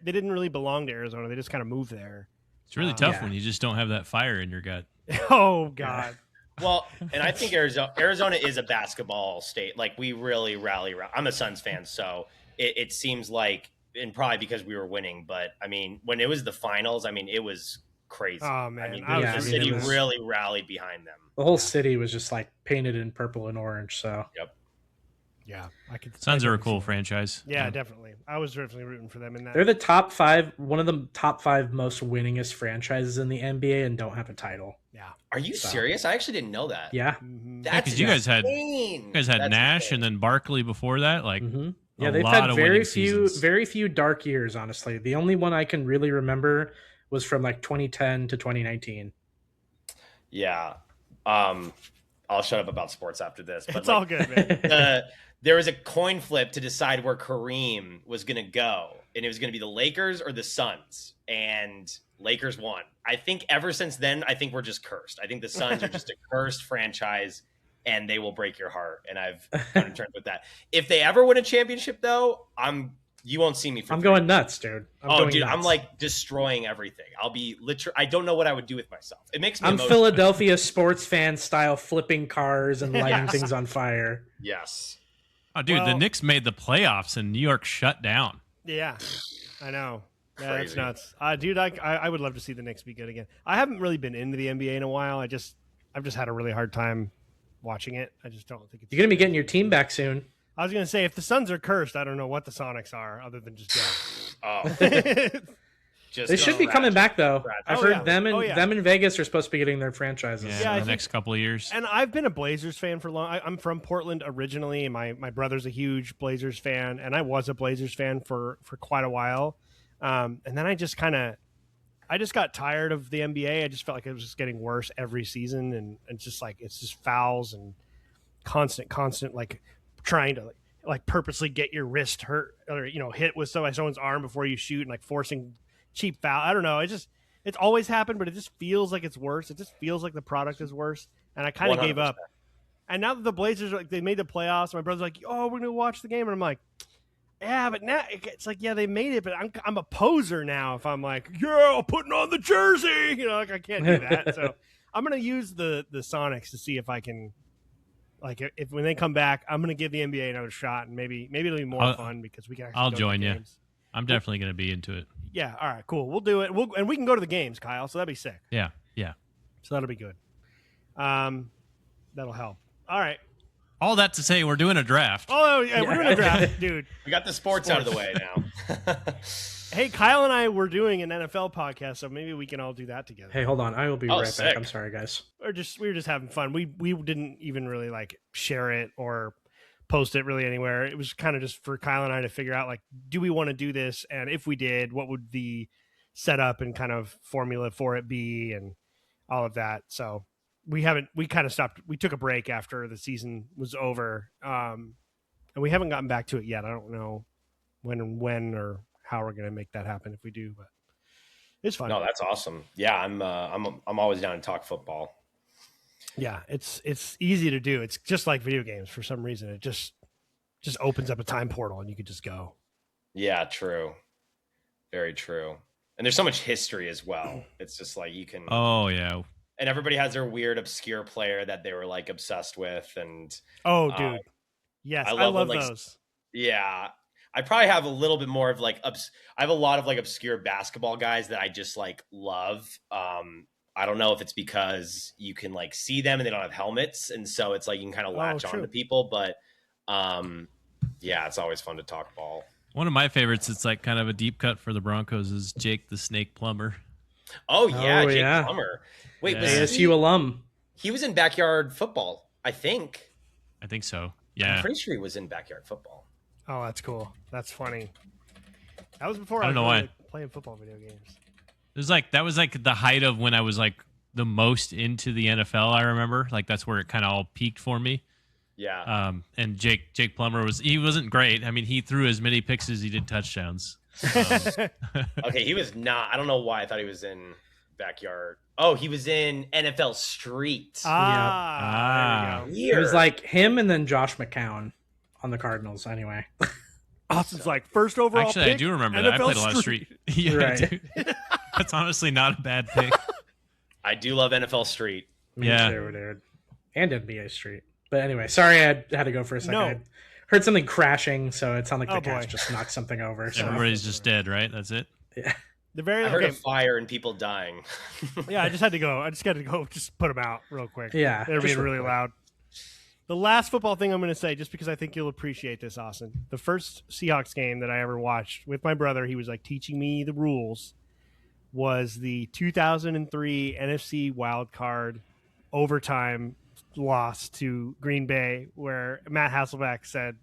Speaker 1: they didn't really belong to Arizona; they just kind of moved there.
Speaker 4: It's really tough
Speaker 2: Yeah.
Speaker 4: when you just don't have that fire in your gut.
Speaker 1: Oh God,
Speaker 3: Well, and I think Arizona is a basketball state. Like we really rally around. I'm a Suns fan, so it seems like and probably because we were winning. But I mean, when it was the finals, I mean, it was crazy.
Speaker 1: Oh man,
Speaker 3: I mean,
Speaker 2: Yeah,
Speaker 3: the
Speaker 2: I mean,
Speaker 3: city
Speaker 2: it was-
Speaker 3: really rallied behind them.
Speaker 2: The whole city was just like painted in purple and orange. So
Speaker 3: Yep.
Speaker 1: yeah, I could.
Speaker 4: Suns
Speaker 1: I
Speaker 4: are a
Speaker 1: definitely
Speaker 4: cool
Speaker 1: see that.
Speaker 4: franchise.
Speaker 1: Yeah, definitely. I was definitely rooting for them in that.
Speaker 2: they're the top 5, one of the top 5 most winningest franchises in the NBA, and don't have a title.
Speaker 1: yeah.
Speaker 3: Are you
Speaker 2: So-
Speaker 3: serious? I actually didn't know that.
Speaker 2: Yeah.
Speaker 1: Mhm.
Speaker 3: That's
Speaker 4: 'cause you guys had-
Speaker 3: insane.
Speaker 4: You guys had
Speaker 3: That's
Speaker 4: Nash
Speaker 3: insane.
Speaker 4: and then Barkley before that. Like,
Speaker 2: hmm Yeah,
Speaker 4: a
Speaker 2: they've
Speaker 4: lot
Speaker 2: had
Speaker 4: of
Speaker 2: very
Speaker 4: winning
Speaker 2: few,
Speaker 4: seasons.
Speaker 2: very few dark years. Honestly, the only one I can really remember was from like 2010 to 2019.
Speaker 3: Yeah. I'll shut up about sports after this. But
Speaker 1: It's all good, man.
Speaker 3: there was a coin flip to decide where Kareem was going to go, and it was going to be the Lakers or the Suns, and Lakers won. I think ever since then, I think we're just cursed. I think the Suns are just a cursed franchise, and they will break your heart. And I've come to terms with that. If they ever win a championship, though, you won't see me for
Speaker 2: I'm
Speaker 3: 3
Speaker 2: going nuts, dude. I'm
Speaker 3: I'm like destroying everything. I'll be literally. I don't know what I would do with myself. It makes me.
Speaker 2: I'm
Speaker 3: emotional.
Speaker 2: Philadelphia sports fan style, flipping cars and lighting
Speaker 3: Yes.
Speaker 2: things on fire.
Speaker 3: Yes.
Speaker 4: oh, dude, the
Speaker 1: Well-
Speaker 4: Knicks made the playoffs and New York shut down.
Speaker 1: Yeah, I know. Yeah, that's
Speaker 3: Crazy.
Speaker 1: nuts, dude. I would love to see the Knicks be good again. I haven't really been into the NBA in a while. I've just had a really hard time watching it. I just don't think it's.
Speaker 2: You're gonna be getting your team back soon.
Speaker 1: I was gonna say if the Suns are cursed, I don't know what the Sonics are other than just
Speaker 3: Oh,
Speaker 1: dead.
Speaker 3: just
Speaker 2: They should be coming back though.
Speaker 3: Ratchet.
Speaker 2: I've
Speaker 1: Oh,
Speaker 2: heard
Speaker 1: yeah.
Speaker 2: them and
Speaker 1: Oh, yeah.
Speaker 2: them in Vegas are supposed to be getting their franchises.
Speaker 4: Yeah,
Speaker 1: Yeah, I
Speaker 4: in the
Speaker 1: think-
Speaker 4: next couple of years.
Speaker 1: And I've been a Blazers fan for long. I'm from Portland originally, and my brother's a huge Blazers fan, and I was a Blazers fan for quite a while. And then I just got tired of the NBA. I just felt like it was just getting worse every season, and it's just like it's just fouls and constant like trying to like purposely get your wrist hurt or hit with someone's arm before you shoot and like forcing cheap foul. I don't know. It's always happened, but it just feels like it's worse. It just feels like the product is worse, and I kind of gave up. And now that the Blazers they made the playoffs, my brother's like, "Oh, we're gonna watch the game," and I'm like, "Yeah, but now it's like, yeah, they made it, but I'm a poser now. If I'm like, yeah, I'm putting on the jersey, like I can't do that. So I'm gonna use the Sonics to see if I can, like, if when they come back, I'm gonna give the NBA another shot, and maybe it'll be more fun because we can. Actually
Speaker 4: I'll
Speaker 1: go to the
Speaker 4: join you.
Speaker 1: games.
Speaker 4: I'm definitely going to be into it.
Speaker 1: Yeah, all right, cool. We'll do it. And we can go to the games, Kyle. So that'd be sick.
Speaker 4: Yeah, yeah.
Speaker 1: So that'll be good. That'll help. All right.
Speaker 4: All that to say, we're doing a draft.
Speaker 1: Oh yeah, we're doing a draft, dude.
Speaker 3: We got the sports out of the way now.
Speaker 1: Hey, Kyle and I were doing an NFL podcast, so maybe we can all do that together.
Speaker 2: Hey, hold on. I will be
Speaker 3: Oh,
Speaker 2: right
Speaker 3: sick.
Speaker 2: back. I'm sorry, guys.
Speaker 1: We were just having fun. We didn't even really like share it or post it really anywhere. It was kind of just for Kyle and I to figure out, like, do we want to do this, and if we did, what would the setup and kind of formula for it be, and all of that. So we kind of stopped. We took a break after the season was over, and we haven't gotten back to it yet. I don't know when or how we're going to make that happen if we do, but it's fun.
Speaker 3: No, that's awesome. Yeah, I'm always down to talk football.
Speaker 1: Yeah, it's easy to do. It's just like video games for some reason. It just opens up a time portal and you could just go.
Speaker 3: Yeah, true. Very true. And there's so much history as well. It's just like you can
Speaker 4: Oh, yeah.
Speaker 3: and everybody has their weird obscure player that they were like obsessed with, and
Speaker 1: Oh, dude. Yes,
Speaker 3: I
Speaker 1: I
Speaker 3: love
Speaker 1: love
Speaker 3: when, like,
Speaker 1: those.
Speaker 3: yeah. I probably have a little bit more of like I have a lot of like obscure basketball guys that I just like love. I don't know if it's because you can like see them and they don't have helmets, and so it's like you can kind of latch on
Speaker 1: true.
Speaker 3: to people. But yeah, it's always fun to talk ball.
Speaker 4: One of my favorites, it's like kind of a deep cut for the Broncos, is Jake the Snake Plumber.
Speaker 3: Oh yeah,
Speaker 2: Oh,
Speaker 3: Jake
Speaker 2: yeah.
Speaker 3: Plummer. Wait,
Speaker 4: Yeah.
Speaker 3: was
Speaker 2: ASU alum.
Speaker 3: he was in backyard football? I think.
Speaker 4: I think so.
Speaker 3: I'm
Speaker 4: Yeah.
Speaker 3: pretty sure he was in backyard football.
Speaker 1: Oh, that's cool. That's funny. That was before
Speaker 4: I
Speaker 1: I,
Speaker 4: don't know
Speaker 1: was
Speaker 4: why.
Speaker 1: really playing football video games.
Speaker 4: It was like, that was like the height of when I was like the most into the NFL, I remember. Like that's where it kind of all peaked for me.
Speaker 3: Yeah.
Speaker 4: And Jake Plummer he wasn't great. I mean, he threw as many picks as he did touchdowns.
Speaker 3: Okay, he was not. I don't know why I thought he was in backyard. Oh, he was in NFL Street.
Speaker 1: Ah, there we go.
Speaker 2: It was like him and then Josh McCown on the Cardinals. Anyway,
Speaker 1: Austin's like first overall.
Speaker 4: Actually,
Speaker 1: pick,
Speaker 4: I do remember that. I
Speaker 1: NFL
Speaker 4: played a lot of street. Yeah,
Speaker 2: Right.
Speaker 4: dude. That's honestly not a bad pick.
Speaker 3: I do love NFL Street.
Speaker 2: Me
Speaker 4: Yeah.
Speaker 2: too, dude. And NBA Street. But anyway, sorry I had to go for a second.
Speaker 1: No.
Speaker 2: I heard something crashing, so it sounded like
Speaker 1: Oh,
Speaker 2: the cats
Speaker 1: boy.
Speaker 2: just knocked something over. So
Speaker 4: Everybody's just dead, right? That's it.
Speaker 2: yeah.
Speaker 1: The very
Speaker 3: I heard
Speaker 1: okay.
Speaker 3: a fire and people dying.
Speaker 1: Yeah, I just had to go. I just got to go. Just put them out real quick.
Speaker 2: Yeah,
Speaker 1: They're
Speaker 2: just
Speaker 1: being
Speaker 2: real
Speaker 1: really
Speaker 2: quick.
Speaker 1: loud. The last football thing I'm going to say, just because I think you'll appreciate this, Austin. The first Seahawks game that I ever watched with my brother, he was like teaching me the rules, was the 2003 NFC wild card overtime loss to Green Bay, where Matt Hasselbeck said,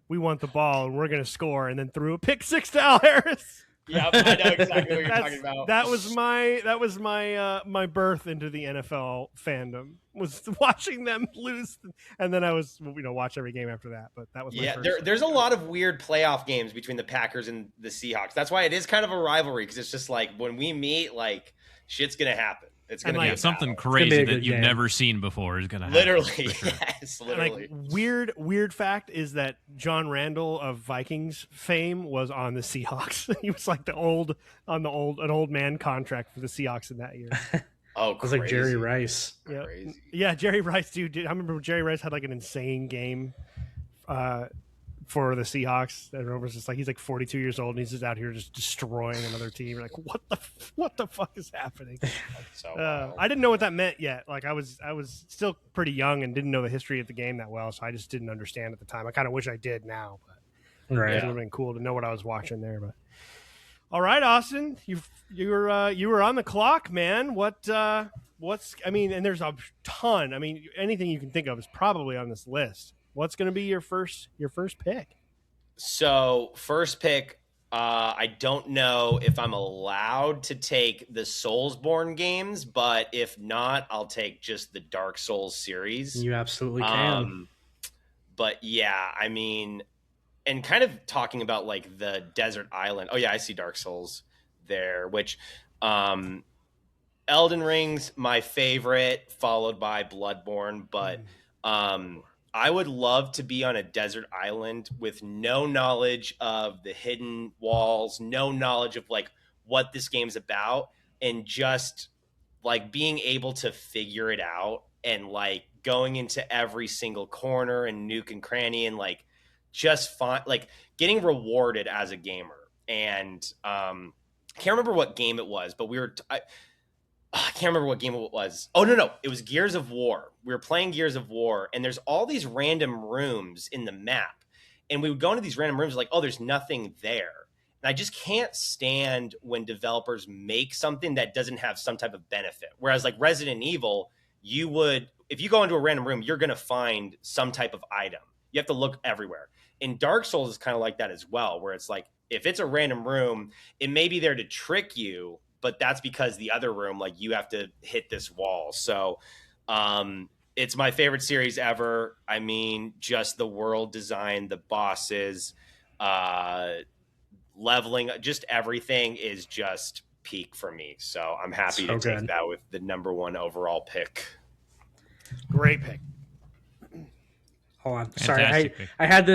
Speaker 1: "We want the ball and we're going to score," and then threw a pick six to Al Harris.
Speaker 3: Yep, I know exactly what you're talking about.
Speaker 1: That was my birth into the NFL fandom, was watching them lose, and then I was watch every game after that. But that was my first.
Speaker 3: There's a lot of weird playoff games between the Packers and the Seahawks. That's why it is kind of a rivalry, because it's just like when we meet, like shit's gonna happen. It's gonna
Speaker 1: And,
Speaker 3: be
Speaker 1: like,
Speaker 3: a
Speaker 4: Something
Speaker 3: battle.
Speaker 4: crazy
Speaker 2: be a
Speaker 4: that
Speaker 2: good
Speaker 4: you've
Speaker 2: game.
Speaker 4: never seen before is gonna happen.
Speaker 3: Literally,
Speaker 4: for sure.
Speaker 3: yes,
Speaker 1: And,
Speaker 3: literally.
Speaker 1: like weird fact is that John Randall of Vikings fame was on the Seahawks. He was like an old man contract for the Seahawks in that year.
Speaker 3: Oh,
Speaker 2: It was like Jerry Rice.
Speaker 1: Yeah,
Speaker 3: Crazy.
Speaker 1: yeah. Jerry Rice, dude. I remember when Jerry Rice had like an insane game for the Seahawks. Everyone was just like, he's like 42 years old and he's just out here just destroying another team. You're like, what the fuck is happening?
Speaker 3: So wild.
Speaker 1: I didn't know what that meant yet. Like I was still pretty young and didn't know the history of the game that well, so I just didn't understand at the time. I kind of wish I did now, but
Speaker 2: Right.
Speaker 1: it would have been cool to know what I was watching there. But all right, Austin, you were on the clock, man. What's I mean, and there's a ton. I mean, anything you can think of is probably on this list. What's going to be your first pick?
Speaker 3: So first pick, I don't know if I'm allowed to take the Soulsborne games, but if not, I'll take just the Dark Souls series.
Speaker 2: You absolutely can.
Speaker 3: But yeah, I mean, and kind of talking about like the desert island. Oh yeah, I see Dark Souls there, which Elden Ring's my favorite, followed by Bloodborne, but I would love to be on a desert island with no knowledge of the hidden walls, no knowledge of like what this game's about, and just like being able to figure it out and like going into every single corner and nook and cranny and like just like getting rewarded as a gamer. And I can't remember what game it was, but I can't remember what game it was. Oh, no. It was Gears of War. We were playing Gears of War, and there's all these random rooms in the map. And we would go into these random rooms like, oh, there's nothing there. And I just can't stand when developers make something that doesn't have some type of benefit. Whereas like Resident Evil, if you go into a random room, you're going to find some type of item. You have to look everywhere. And Dark Souls is kind of like that as well, where it's like, if it's a random room, it may be there to trick you, but that's because the other room, like you have to hit this wall. So it's my favorite series ever. I mean, just the world design, the bosses, leveling, just everything is just peak for me. So I'm happy to take that with the number one overall pick.
Speaker 1: Great pick.
Speaker 2: Hold on.
Speaker 4: Fantastic
Speaker 2: Sorry,
Speaker 4: pick.
Speaker 2: I had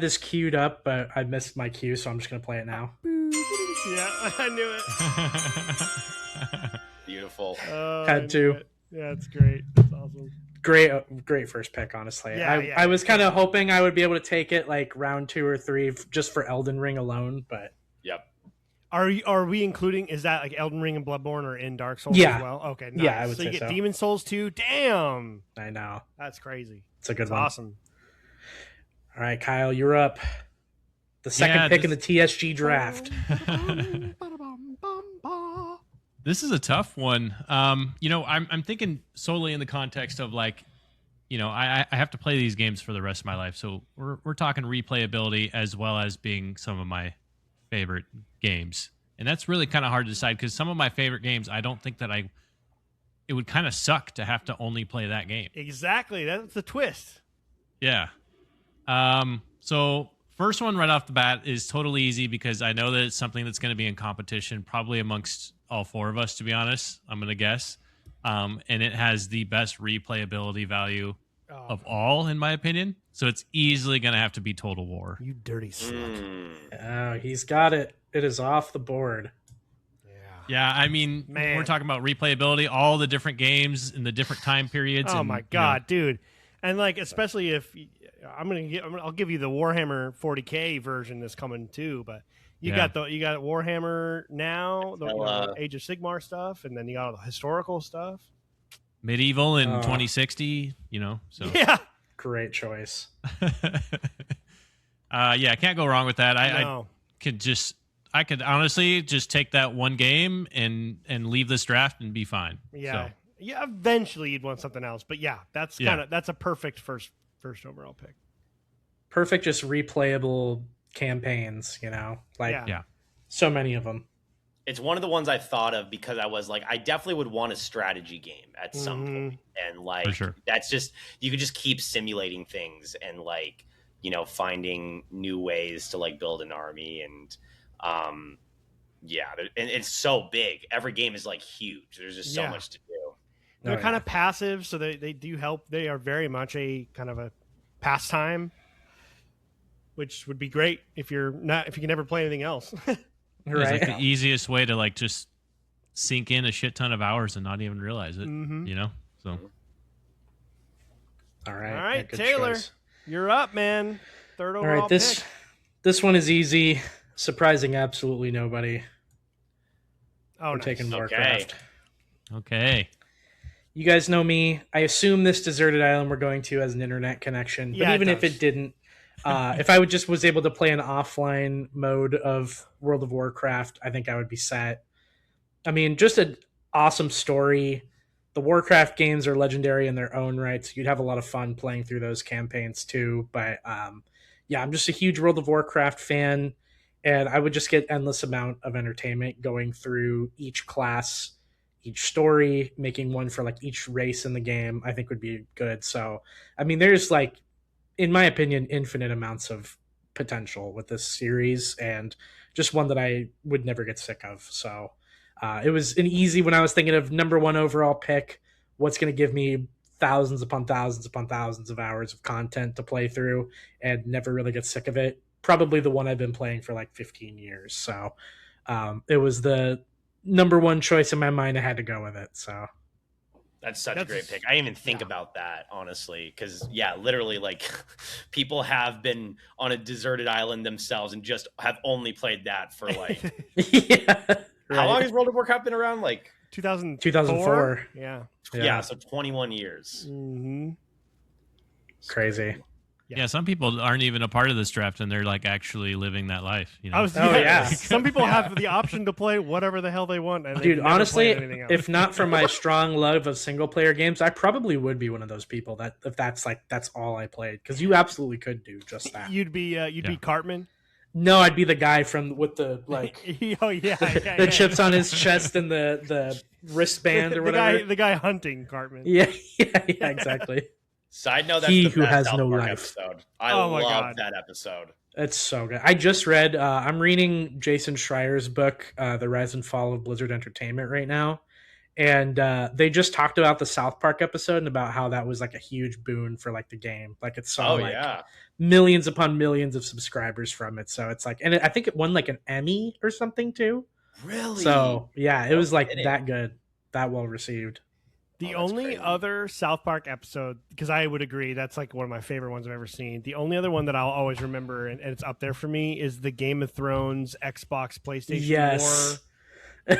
Speaker 2: this queued up, but I missed my cue, so I'm just gonna play it now.
Speaker 1: Yeah, I knew it.
Speaker 3: Beautiful.
Speaker 2: Had to.
Speaker 1: Yeah, it's great. That's awesome.
Speaker 2: Great first pick, honestly. I was kind of hoping I would be able to take it like round 2 or 3 just for Elden Ring alone, but
Speaker 3: Yep.
Speaker 1: Are we including? Is that like Elden Ring and Bloodborne are in Dark Souls
Speaker 2: Yeah.
Speaker 1: as well? Okay, nice.
Speaker 2: Yeah, I would
Speaker 1: so you
Speaker 2: say
Speaker 1: get
Speaker 2: so.
Speaker 1: Demon Souls 2. Damn,
Speaker 2: I know
Speaker 1: that's crazy.
Speaker 2: it's a good
Speaker 1: That's
Speaker 2: one.
Speaker 1: awesome.
Speaker 2: All right, Kyle, you're up. The second pick in the TSG draft.
Speaker 4: This is a tough one. I'm thinking solely in the context of like, I have to play these games for the rest of my life. So we're talking replayability as well as being some of my favorite games. And that's really kind of hard to decide because some of my favorite games, I don't think that it would kind of suck to have to only play that game.
Speaker 1: Exactly. That's the twist.
Speaker 4: Yeah. So first one right off the bat is totally easy because I know that it's something that's going to be in competition probably amongst all 4 of us, to be honest, I'm going to guess. And it has the best replayability value of all, in my opinion. So it's easily going to have to be Total War.
Speaker 1: You dirty slut.
Speaker 2: Oh, he's got it. It is off the board.
Speaker 4: Yeah, I mean,
Speaker 1: Man.
Speaker 4: we're talking about replayability, all the different games in the different time periods.
Speaker 1: Oh
Speaker 4: and,
Speaker 1: my god, dude. And like, especially if I'll give you the Warhammer 40K version that's coming too. But you got Warhammer now, the Age of Sigmar stuff, and then you got all the historical stuff.
Speaker 4: Medieval in 2060, so
Speaker 1: yeah,
Speaker 2: great choice.
Speaker 4: I can't go wrong with that.
Speaker 1: No.
Speaker 4: I could honestly just take that one game and leave this draft and be fine.
Speaker 1: Yeah. So. Yeah, eventually you'd want something else, but yeah, that's a perfect first overall pick.
Speaker 2: Perfect, just replayable campaigns, so many of them.
Speaker 3: It's one of the ones I thought of because I was like, I definitely would want a strategy game at some point, and like,
Speaker 4: sure.
Speaker 3: That's just, you could just keep simulating things and like, finding new ways to like build an army and and it's so big. Every game is like huge. There's just so much to do.
Speaker 1: They're kind of passive, so they do help. They are very much a kind of a pastime, which would be great if you can never play anything else.
Speaker 4: Right. It's like the easiest way to like just sink in a shit ton of hours and not even realize it. So.
Speaker 2: All right.
Speaker 1: All right, Taylor, you're up, man. Third overall.
Speaker 2: All right, this one is easy. Surprising absolutely nobody. We're taking Warcraft.
Speaker 4: Okay.
Speaker 2: You guys know me. I assume this deserted island we're going to has an internet connection. But even if it didn't, if I was able to play an offline mode of World of Warcraft, I think I would be set. I mean, just an awesome story. The Warcraft games are legendary in their own right, so you'd have a lot of fun playing through those campaigns too. But I'm just a huge World of Warcraft fan, and I would just get endless amount of entertainment going through each class, each story, making one for like each race in the game, I think would be good. So, I mean, there's like, in my opinion, infinite amounts of potential with this series, and just one that I would never get sick of. So it was an easy, when I was thinking of number one overall pick, what's going to give me thousands upon thousands upon thousands of hours of content to play through and never really get sick of it. Probably the one I've been playing for like 15 years. So it was the number one choice in my mind. I had to go with it. So
Speaker 3: that's a great pick. I didn't even think about that, honestly, because literally, like, people have been on a deserted island themselves and just have only played that for like how long has World of Warcraft been around? Like
Speaker 2: 2004.
Speaker 3: Yeah, so 21 years.
Speaker 1: Mm-hmm.
Speaker 2: Crazy.
Speaker 4: Yeah, some people aren't even a part of this draft, and they're like actually living that life.
Speaker 1: Some people have the option to play whatever the hell they want. And
Speaker 2: dude, honestly, if not for my strong love of single player games, I probably would be one of those people that if that's all I played, because you absolutely could do just that.
Speaker 1: You'd be Cartman.
Speaker 2: No, I'd be the guy with the like the chips on his chest and the wristband or whatever.
Speaker 1: The guy hunting Cartman.
Speaker 2: Yeah, exactly.
Speaker 3: Side note, that's
Speaker 2: he
Speaker 3: the
Speaker 2: who
Speaker 3: best
Speaker 2: has
Speaker 3: South
Speaker 2: no
Speaker 3: Park
Speaker 2: life.
Speaker 3: episode. I love that episode.
Speaker 2: It's so good. I just read. I'm reading Jason Schreier's book, "The Rise and Fall of Blizzard Entertainment," right now, and they just talked about the South Park episode and about how that was like a huge boon for like the game. Like it saw millions upon millions of subscribers from it. So it's like, and I think it won like an Emmy or something too.
Speaker 3: Really?
Speaker 2: So yeah, it was like that good, that well received.
Speaker 1: The only other South Park episode, because I would agree, that's like one of my favorite ones I've ever seen. The only other one that I'll always remember, and it's up there for me, is the Game of Thrones Xbox PlayStation War.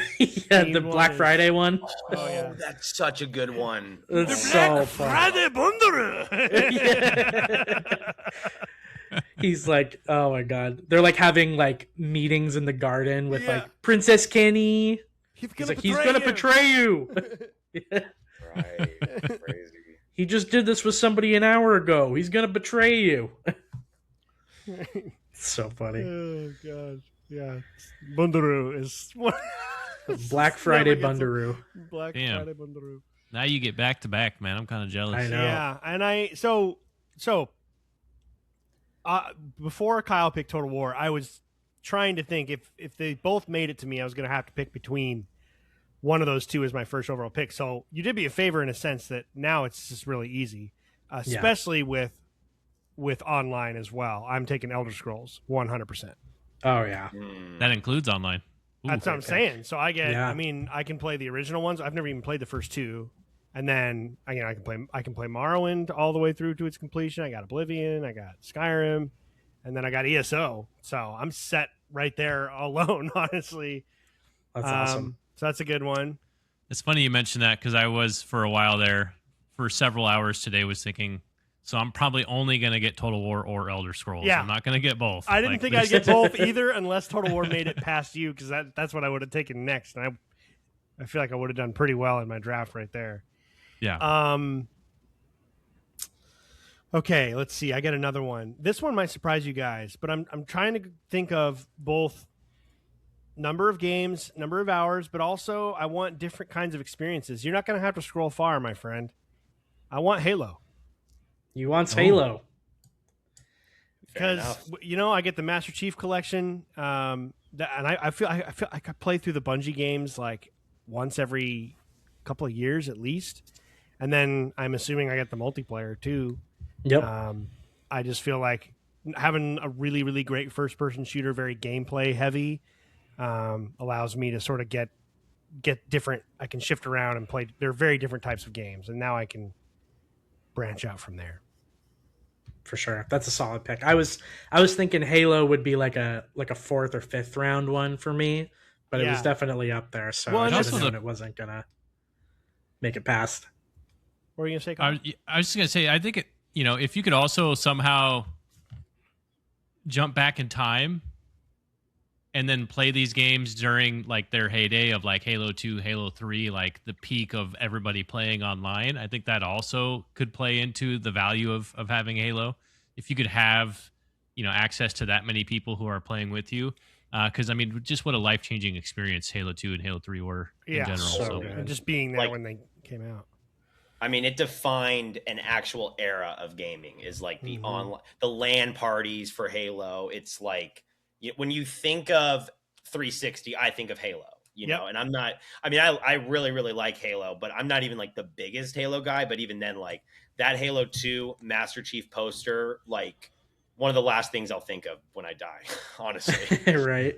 Speaker 2: The Black Friday one.
Speaker 3: Oh, yeah. That's such a good one.
Speaker 2: It's so Friday Bundle. He's like, oh my god. They're like having like meetings in the garden with like Princess Kenny. He's gonna betray you.
Speaker 3: Right. Crazy.
Speaker 2: He just did this with somebody an hour ago. He's gonna betray you. So funny.
Speaker 1: Oh god. Yeah. Bundaroo is
Speaker 2: Black Friday Bundaroo.
Speaker 1: Friday Bundaroo.
Speaker 4: Now you get back to back, man. I'm kind of jealous.
Speaker 2: I know.
Speaker 1: Yeah, and before Kyle picked Total War, I was trying to think if they both made it to me, I was going to have to pick between one of those two as my first overall pick. So you did me a favor in a sense that now it's just really easy, especially with online as well. I'm taking Elder Scrolls 100%.
Speaker 2: Oh yeah,
Speaker 4: that includes online.
Speaker 1: That's what I'm saying. So I get. I mean, I can play the original ones. I've never even played the first two. And then I can play Morrowind all the way through to its completion. I got Oblivion, I got Skyrim, and then I got ESO. So I'm set right there alone, honestly.
Speaker 2: That's awesome.
Speaker 1: So that's a good one.
Speaker 4: It's funny you mentioned that because I was for a while there for several hours today was thinking, so I'm probably only going to get Total War or Elder Scrolls.
Speaker 1: Yeah.
Speaker 4: I'm not going to get both.
Speaker 1: I didn't think I'd get both either unless Total War made it past you, because that's what I would have taken next. And I feel like I would have done pretty well in my draft right there.
Speaker 4: Yeah.
Speaker 1: Okay, let's see. I got another one. This one might surprise you guys, but I'm trying to think of both number of games, number of hours, but also I want different kinds of experiences. You're not going to have to scroll far, my friend. I want Halo.
Speaker 2: You want Halo?
Speaker 1: Because I get the Master Chief Collection, and I feel I could play through the Bungie games like once every couple of years at least, and then I'm assuming I get the multiplayer too.
Speaker 2: Yep.
Speaker 1: I just feel like having a really, really great first-person shooter, very gameplay heavy, allows me to sort of get different. I can shift around and play. They're very different types of games, and now I can branch out from there.
Speaker 2: For sure, that's a solid pick. I was thinking Halo would be like a fourth or fifth round one for me, but it was definitely up there. So I should have known it wasn't gonna make it past.
Speaker 1: What were you gonna say, Colin?
Speaker 4: I was just gonna say, I think it. If you could also somehow jump back in time and then play these games during like their heyday of like Halo 2, Halo 3, like the peak of everybody playing online, I think that also could play into the value of having Halo. If you could have, access to that many people who are playing with you. Because, just what a life-changing experience Halo 2 and Halo 3 were in general.
Speaker 2: So
Speaker 1: and just being there when they came out.
Speaker 3: It defined an actual era of gaming. Is like the online, the LAN parties for Halo. It's like when you think of 360, I think of Halo. And I'm not. I really really like Halo, but I'm not even like the biggest Halo guy. But even then, like that Halo 2 Master Chief poster, like one of the last things I'll think of when I die. Honestly,
Speaker 2: right.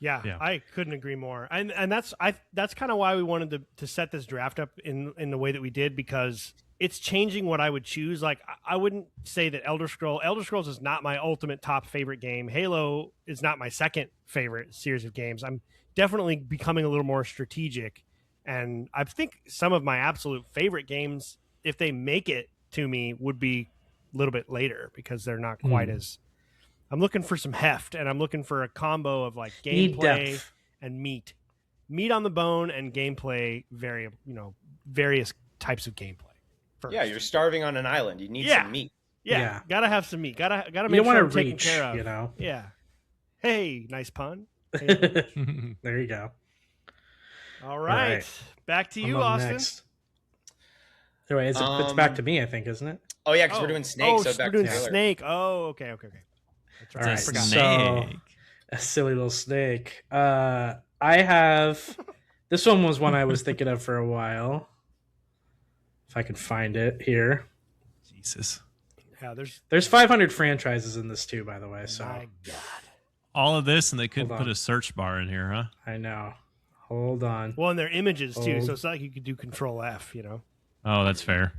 Speaker 1: Yeah, I couldn't agree more, and that's kind of why we wanted to set this draft up in the way that we did, because it's changing what I would choose. Like I wouldn't say that Elder Scrolls is not my ultimate top favorite game. Halo is not my second favorite series of games. I'm definitely becoming a little more strategic, and I think some of my absolute favorite games, if they make it to me, would be a little bit later because they're not quite as. I'm looking for some heft, and I'm looking for a combo of like gameplay and meat on the bone, and gameplay various types of gameplay. First.
Speaker 3: Yeah, you're starving on an island. You need some meat.
Speaker 1: Yeah, gotta have some meat. Gotta make
Speaker 2: sure
Speaker 1: I'm taken care of. Yeah. Hey, nice pun.
Speaker 2: There you go.
Speaker 1: All right. Back to you, Austin.
Speaker 2: Next. Anyway, it's back to me, I think, isn't it?
Speaker 3: Oh yeah, because we're doing Snake. So back
Speaker 1: we're doing
Speaker 3: to
Speaker 1: Snake. Oh, okay.
Speaker 2: All right,
Speaker 4: Snake.
Speaker 2: So a silly little snake. I have this one was one I was thinking of for a while. If I can find it here.
Speaker 4: Jesus.
Speaker 1: Yeah,
Speaker 2: there's 500 franchises in this too, by the way. So
Speaker 1: my God.
Speaker 4: All of this, and they couldn't put a search bar in here, huh?
Speaker 2: I know. Hold on.
Speaker 1: Well, and they're images too, so it's not like you could do Control F,
Speaker 4: Oh, that's fair.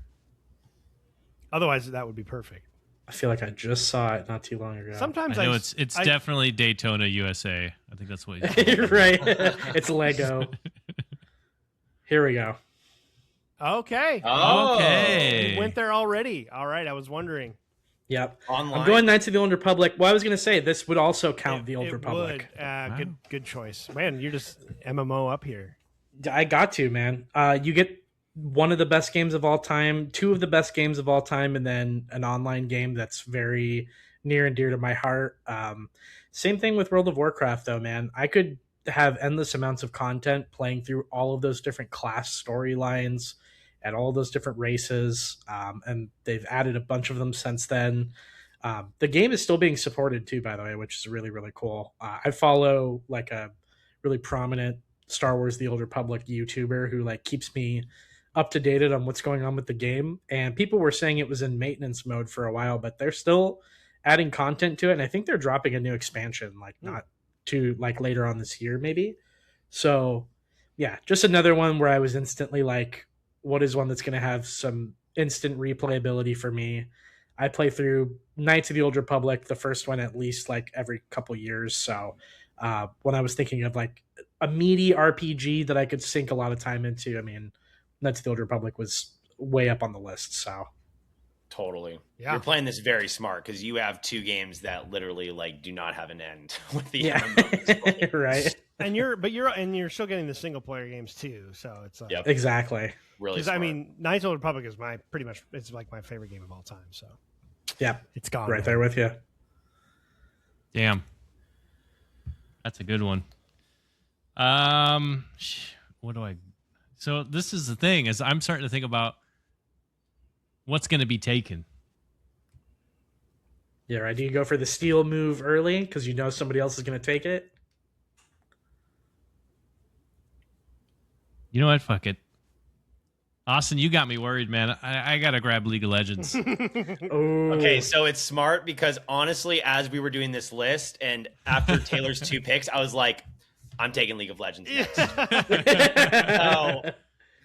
Speaker 1: Otherwise, that would be perfect.
Speaker 2: I feel like I just saw it not too long ago.
Speaker 1: Sometimes
Speaker 4: I know it's definitely Daytona, USA. I think that's what
Speaker 2: you're right. It's Lego. Here we go.
Speaker 1: Okay.
Speaker 4: Okay.
Speaker 1: We went there already. All right. I was wondering.
Speaker 2: Yep.
Speaker 3: Online.
Speaker 2: I'm going Knights of the Old Republic. Well, I was going to say this would also count the Old Republic.
Speaker 1: Good choice. Man, you're just MMO up here.
Speaker 2: I got to, man. You get one of the best games of all time, two of the best games of all time, and then an online game that's very near and dear to my heart. Same thing with World of Warcraft, though, man. I could have endless amounts of content playing through all of those different class storylines and all those different races, and they've added a bunch of them since then. The game is still being supported, too, by the way, which is really, really cool. I follow like a really prominent Star Wars The Old Republic YouTuber who like keeps me up to date on what's going on with the game, and people were saying it was in maintenance mode for a while, but they're still adding content to it, and I think they're dropping a new expansion not too like later on this year maybe. So yeah, just another one where I was instantly like what is one that's going to have some instant replayability for me. I play through Knights of the Old Republic, the first one, at least like every couple years. So when I was thinking of like a meaty RPG that I could sink a lot of time into, I mean, Knights of the Old Republic was way up on the list. So
Speaker 3: Totally.
Speaker 1: Yeah.
Speaker 3: You're playing this very smart because you have 2 games that literally like do not have an end with the
Speaker 2: yeah,
Speaker 3: MMOs.
Speaker 2: right.
Speaker 1: And you're still getting the single player games too. So it's
Speaker 3: Yep.
Speaker 2: Exactly.
Speaker 3: Really
Speaker 1: because
Speaker 3: smart.
Speaker 1: I mean, Knights of the Old Republic is it's like my favorite game of all time. So
Speaker 2: Yeah,
Speaker 1: it's gone
Speaker 2: right there with you.
Speaker 4: Damn. That's a good one. What do I? So this is the thing is I'm starting to think about what's going to be taken.
Speaker 2: Yeah, right. Do you go for the steal move early because you know somebody else is going to take it?
Speaker 4: You know what? Fuck it. Austin, you got me worried, man. I got to grab League of Legends.
Speaker 2: Oh,
Speaker 3: Okay, so it's smart because honestly, as we were doing this list and after Taylor's 2 picks, I was like, I'm taking League of Legends next. So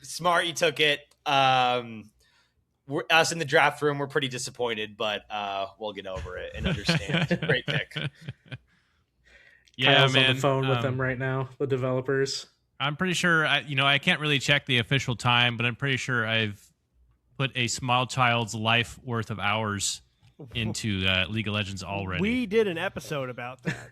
Speaker 3: smart, you took it. Us in the draft room, we're pretty disappointed, but we'll get over it and understand. Great pick.
Speaker 4: Yeah,
Speaker 2: Kyle's
Speaker 4: man.
Speaker 2: on the phone with them right now, the developers.
Speaker 4: I'm pretty sure. I can't really check the official time, but I'm pretty sure I've put a small child's life worth of hours into League of Legends already.
Speaker 1: We did an episode about that.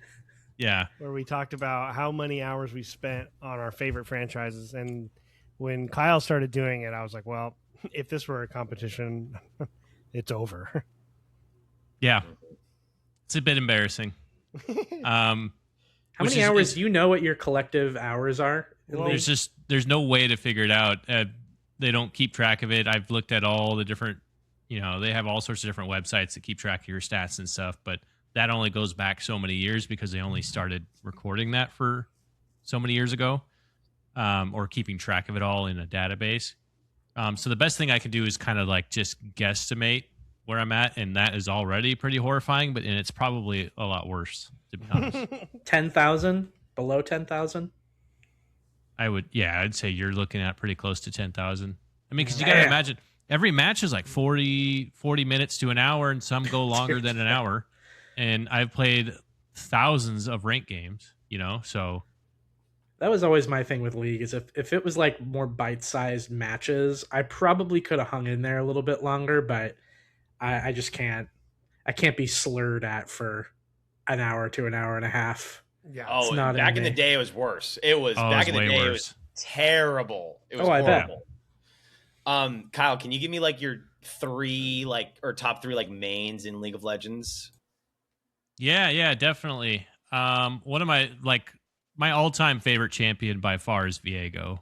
Speaker 4: Yeah.
Speaker 1: Where we talked about how many hours we spent on our favorite franchises. And when Kyle started doing it, I was like, well, if this were a competition, it's over.
Speaker 4: Yeah. It's a bit embarrassing.
Speaker 2: How many hours do you know what your collective hours are?
Speaker 1: Well,
Speaker 4: there's no way to figure it out. They don't keep track of it. I've looked at all the different, they have all sorts of different websites that keep track of your stats and stuff, but that only goes back so many years because they only started recording that for so many years ago, or keeping track of it all in a database. So the best thing I can do is kind of like just guesstimate where I'm at, and that is already pretty horrifying, and it's probably a lot worse, to be honest.
Speaker 2: 10,000? Below 10,000?
Speaker 4: I'd say you're looking at pretty close to 10,000. I mean, because you got to imagine every match is like 40 minutes to an hour, and some go longer than an hour. And I've played thousands of ranked games, so.
Speaker 2: That was always my thing with League, is if it was like more bite-sized matches, I probably could have hung in there a little bit longer, but I just can't. I can't be slurred at for an hour to an hour and a half.
Speaker 1: Yeah.
Speaker 3: Oh, back in the day, it was worse. It was back in the day, it was terrible. It was horrible. Kyle, can you give me like your 3 or top 3 like mains in League of Legends?
Speaker 4: Yeah, definitely. One of my all-time favorite champion by far is Viego.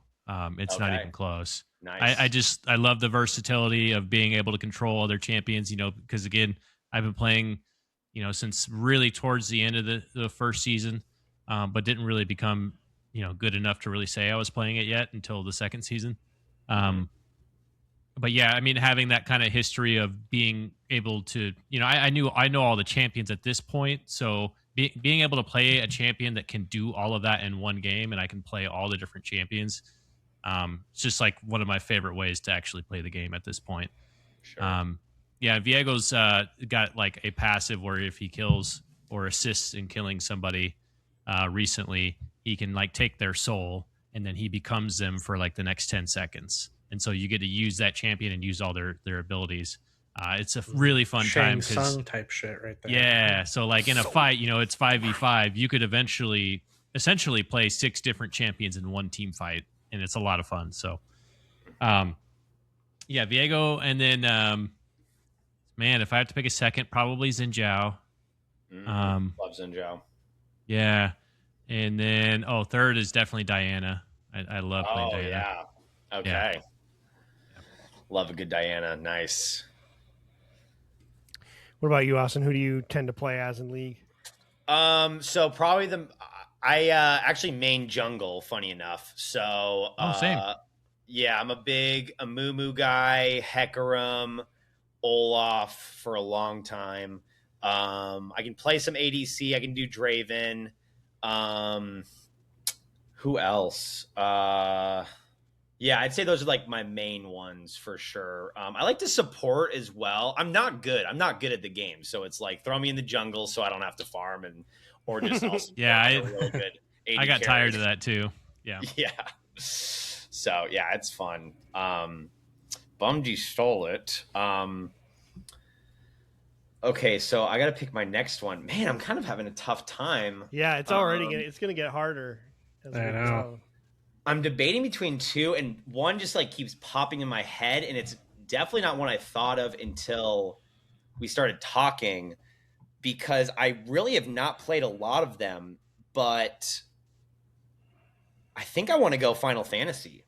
Speaker 4: It's not even close.
Speaker 3: Nice.
Speaker 4: I love the versatility of being able to control other champions, because again, I've been playing, since really towards the end of the first season, but didn't really become, good enough to really say I was playing it yet until the second season. But yeah, I mean, having that kind of history of being able to, I know all the champions at this point. So being able to play a champion that can do all of that in one game, and I can play all the different champions. It's just like one of my favorite ways to actually play the game at this point.
Speaker 3: Sure.
Speaker 4: Viego's got like a passive where if he kills or assists in killing somebody recently, he can like take their soul and then he becomes them for like the next 10 seconds. And so you get to use that champion and use all their abilities. It's a really fun time.
Speaker 2: Shang Tsung type shit right there.
Speaker 4: Yeah. So like in a fight, it's 5v5. You could essentially play 6 different champions in one team fight. And it's a lot of fun. So, Viego. And then, man, if I have to pick a second, probably Xin Zhao.
Speaker 3: Love Xin Zhao.
Speaker 4: Yeah. And then, third is definitely Diana. I love playing Diana.
Speaker 3: Yeah. Okay.
Speaker 4: Yeah.
Speaker 3: Love a good Diana. Nice.
Speaker 1: What about you, Austin? Who do you tend to play as in League?
Speaker 3: So probably I actually main jungle, funny enough. So
Speaker 4: same.
Speaker 3: Yeah, I'm a big Amumu guy, Hecarim, Olaf for a long time. I can play some ADC, I can do Draven. Who else? Yeah, I'd say those are like my main ones for sure. I like to support as well. I'm not good. I'm not good at the game, so it's like throw me in the jungle so I don't have to farm, and or just I'll support
Speaker 4: Yeah,
Speaker 3: like a really good 80
Speaker 4: I got
Speaker 3: carry.
Speaker 4: tired of that too. Yeah.
Speaker 3: Yeah. So yeah, it's fun. Bumgy stole it. Okay, so I got to pick my next one. Man, I'm kind of having a tough time.
Speaker 1: Yeah, it's already it's gonna get harder as
Speaker 2: I
Speaker 1: we
Speaker 2: know.
Speaker 1: go.
Speaker 3: I'm debating between two, and one just like keeps popping in my head, and it's definitely not one I thought of until we started talking, because I really have not played a lot of them, but I think I want to go Final Fantasy.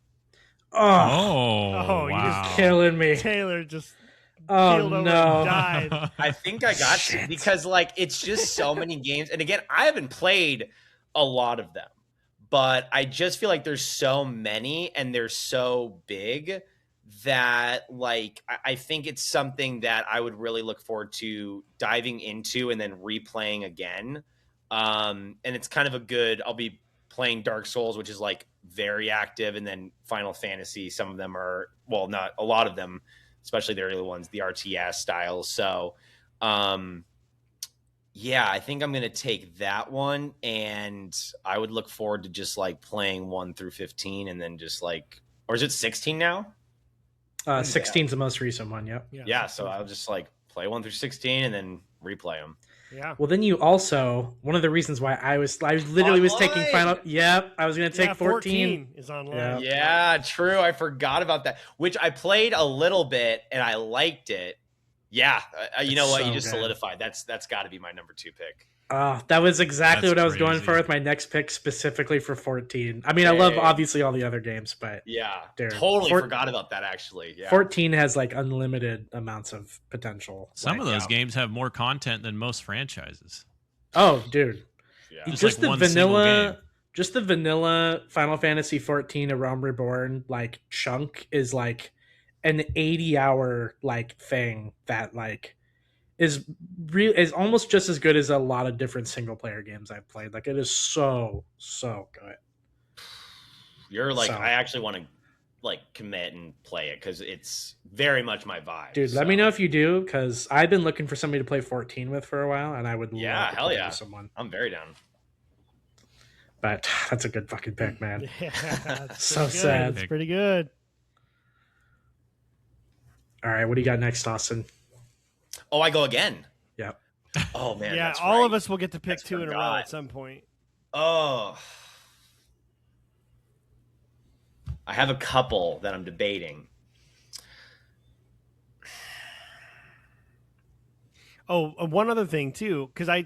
Speaker 2: Oh,
Speaker 1: you
Speaker 4: wow.
Speaker 1: just
Speaker 2: killing me.
Speaker 1: Taylor just
Speaker 2: Oh
Speaker 1: keeled over
Speaker 2: no.
Speaker 1: and died.
Speaker 3: I think I got to, because like it's just so many games, and again, I haven't played a lot of them, but I just feel like there's so many and they're so big that like I think it's something that I would really look forward to diving into and then replaying again. And it's kind of a good, I'll be playing Dark Souls, which is like very active, and then Final Fantasy, some of them are, well, not a lot of them, especially the early ones, the RTS styles. So yeah, I think I'm going to take that one, and I would look forward to just like playing 1 through 15 and then just like, or is it 16 now?
Speaker 2: 16 is the most recent one. Yep.
Speaker 3: Yeah, so I'll just like play 1 through 16 and then replay them.
Speaker 1: Yeah.
Speaker 2: Well, then you also, one of the reasons why I literally was taking
Speaker 3: Online!
Speaker 2: Final. Yep, I was gonna take
Speaker 1: Yeah,
Speaker 2: 14.
Speaker 1: is online.
Speaker 3: Yeah, true. I forgot about that, which I played a little bit and I liked it. Yeah, you know
Speaker 2: It's
Speaker 3: what?
Speaker 2: so
Speaker 3: You just
Speaker 2: good.
Speaker 3: solidified. That's got to be my number 2 pick.
Speaker 2: That was exactly
Speaker 4: That's
Speaker 2: what I was going
Speaker 4: crazy.
Speaker 2: for with my next pick, specifically for 14. I mean, I love
Speaker 3: Dang.
Speaker 2: obviously all the other games, but
Speaker 3: Yeah,
Speaker 2: Dude,
Speaker 3: totally
Speaker 2: four-
Speaker 3: forgot about that actually. Yeah.
Speaker 2: 14 has like unlimited amounts of potential.
Speaker 4: Some
Speaker 2: Like,
Speaker 4: of those games have more content than most franchises.
Speaker 2: Oh, dude.
Speaker 3: Yeah.
Speaker 4: Just
Speaker 2: Just
Speaker 4: like
Speaker 2: the
Speaker 4: one single
Speaker 2: vanilla,
Speaker 4: game.
Speaker 2: just the vanilla Final Fantasy 14 A Realm Reborn like chunk is like an 80-hour like thing that like is almost just as good as a lot of different single player games I've played. Like it is so good.
Speaker 3: You're like,
Speaker 2: So-
Speaker 3: I actually want to like commit and play it because it's very much my vibe.
Speaker 2: Dude, let me know if you do, because I've been looking for somebody to play 14 with for a while, and I would
Speaker 3: Yeah,
Speaker 2: love to
Speaker 3: hell
Speaker 2: play
Speaker 3: yeah.
Speaker 2: with someone.
Speaker 3: I'm very down.
Speaker 2: But that's a good fucking pick, man.
Speaker 1: Yeah, that's
Speaker 2: So
Speaker 1: pretty good.
Speaker 2: sad.
Speaker 1: It's pretty good.
Speaker 2: All right, what do you got next, Austin?
Speaker 3: Oh, I go again.
Speaker 2: Yep.
Speaker 3: Oh man.
Speaker 1: Yeah,
Speaker 3: that's
Speaker 1: all
Speaker 3: right.
Speaker 1: of us will get to pick
Speaker 3: That's
Speaker 1: 2 in a row
Speaker 3: forgot.
Speaker 1: at some point.
Speaker 3: Oh. I have a couple that I'm debating.
Speaker 1: Oh, one other thing too, because I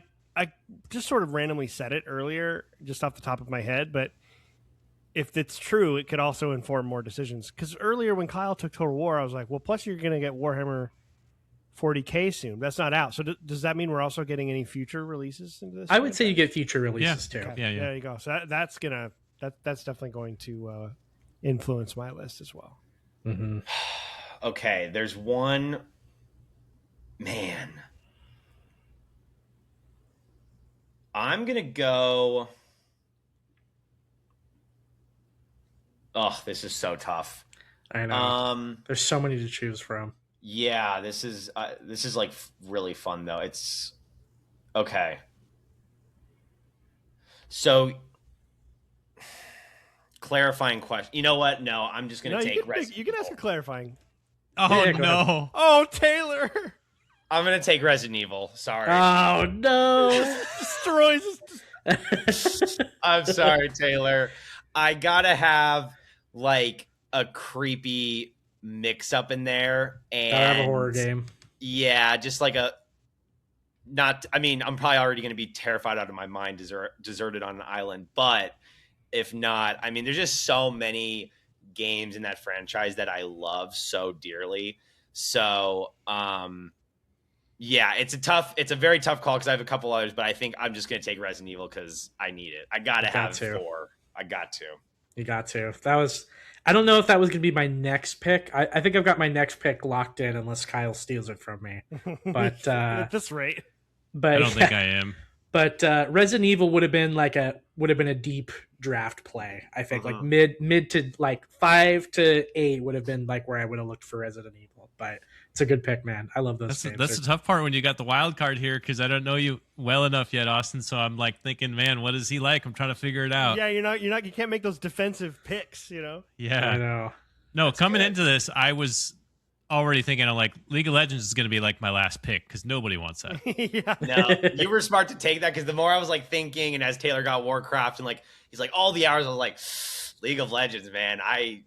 Speaker 1: just sort of randomly said it earlier, just off the top of my head, but if it's true, it could also inform more decisions. Because earlier when Kyle took Total War, I was like, well, plus you're going to get Warhammer 40K soon. That's not out. So does that mean we're also getting any future releases into this?
Speaker 2: I would say you
Speaker 1: franchise?
Speaker 2: get future releases too.
Speaker 1: Okay,
Speaker 4: Yeah, yeah.
Speaker 1: There you go. So that's definitely going to influence my list as well.
Speaker 2: Mm-hmm.
Speaker 3: Okay, there's one. Man. I'm going to go. Oh, this is so tough.
Speaker 2: I know. There's so many to choose from.
Speaker 3: Yeah, this is like really fun though. It's okay. So clarifying question. You know what? No, I'm just gonna take Resident
Speaker 1: you can ask a
Speaker 3: Evil.
Speaker 1: clarifying.
Speaker 4: Oh
Speaker 2: Yeah, go
Speaker 4: no.
Speaker 1: Oh, Taylor
Speaker 3: I'm gonna take Resident Evil. Sorry.
Speaker 2: Oh no!
Speaker 1: destroys us.
Speaker 3: I'm sorry, Taylor. I gotta have like a creepy mix up in there, and
Speaker 2: Gotta have a horror game.
Speaker 3: Yeah, just like a not. I mean, I'm probably already gonna be terrified out of my mind, deserted on an island. But if not, I mean, there's just so many games in that franchise that I love so dearly. So, yeah, it's a very tough call because I have a couple others, but I think I'm just gonna take Resident Evil because I need it. I gotta have
Speaker 2: to.
Speaker 3: 4. I got to.
Speaker 2: You got to. I don't know if that was going to be my next pick. I think I've got my next pick locked in unless Kyle steals it from me. But
Speaker 1: at this rate,
Speaker 2: but
Speaker 4: I don't think I am.
Speaker 2: But Resident Evil would have been a deep draft play. I think like mid to like 5 to 8 would have been like where I would have looked for Resident Evil. But it's a good pick, man. I love those games.
Speaker 4: That's the tough part when you got the wild card here, because I don't know you well enough yet, Austin. So I'm like thinking, man, what is he like? I'm trying to figure it out.
Speaker 1: Yeah, you can't make those defensive picks, you know.
Speaker 4: Yeah,
Speaker 2: I know.
Speaker 4: No, that's coming good. Into this, I was already thinking of like League of Legends is going to be like my last pick because nobody wants that.
Speaker 1: Yeah.
Speaker 3: No, you were smart to take that, because the more I was like thinking, and as Taylor got Warcraft and like he's like all the hours, I was like, League of Legends, man. I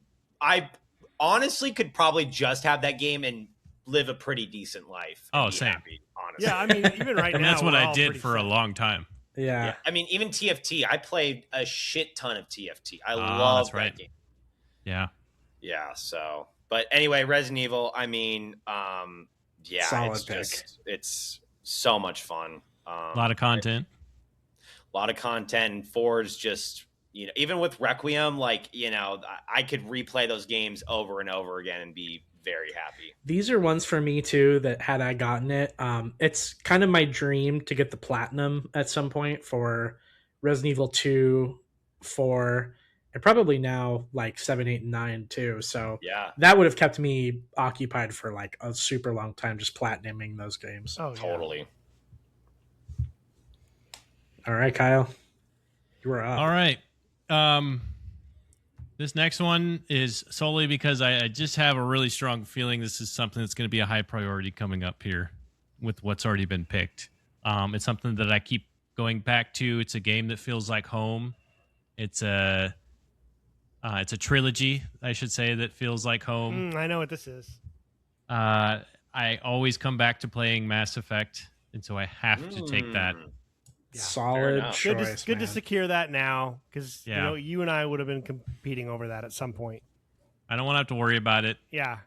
Speaker 3: honestly could probably just have that game and live a pretty decent life.
Speaker 4: Oh, same.
Speaker 3: Happy, honestly.
Speaker 1: Yeah, I mean, even right now,
Speaker 4: that's what I did for a long time.
Speaker 2: Yeah.
Speaker 3: I mean, even TFT, I played a shit ton of TFT. I love that game.
Speaker 4: Yeah.
Speaker 3: Yeah. So, but anyway, Resident Evil. I mean,
Speaker 2: solid
Speaker 3: it's
Speaker 2: pick.
Speaker 3: It's so much fun.
Speaker 4: A lot of content.
Speaker 3: A lot of content. And 4 is just, even with Requiem, like, I could replay those games over and over again and be very happy.
Speaker 2: These are ones for me too that had I gotten it, it's kind of my dream to get the platinum at some point for Resident Evil 2, 4, and probably now like 7, 8, and 9 too. So
Speaker 3: yeah,
Speaker 2: that would have kept me occupied for like a super long time, just platinuming those games.
Speaker 1: Oh,
Speaker 3: totally.
Speaker 2: All right, Kyle, you were up.
Speaker 4: All right. This next one is solely because I just have a really strong feeling this is something that's going to be a high priority coming up here with what's already been picked. It's something that I keep going back to. It's a game that feels like home. It's a trilogy, I should say, that feels like home.
Speaker 1: I know what this is.
Speaker 4: I always come back to playing Mass Effect, and so I have to take that.
Speaker 1: Yeah,
Speaker 2: solid choice.
Speaker 1: Good to secure that now, because you and I would have been competing over that at some point.
Speaker 4: I don't want to have to worry about it.
Speaker 1: Yeah,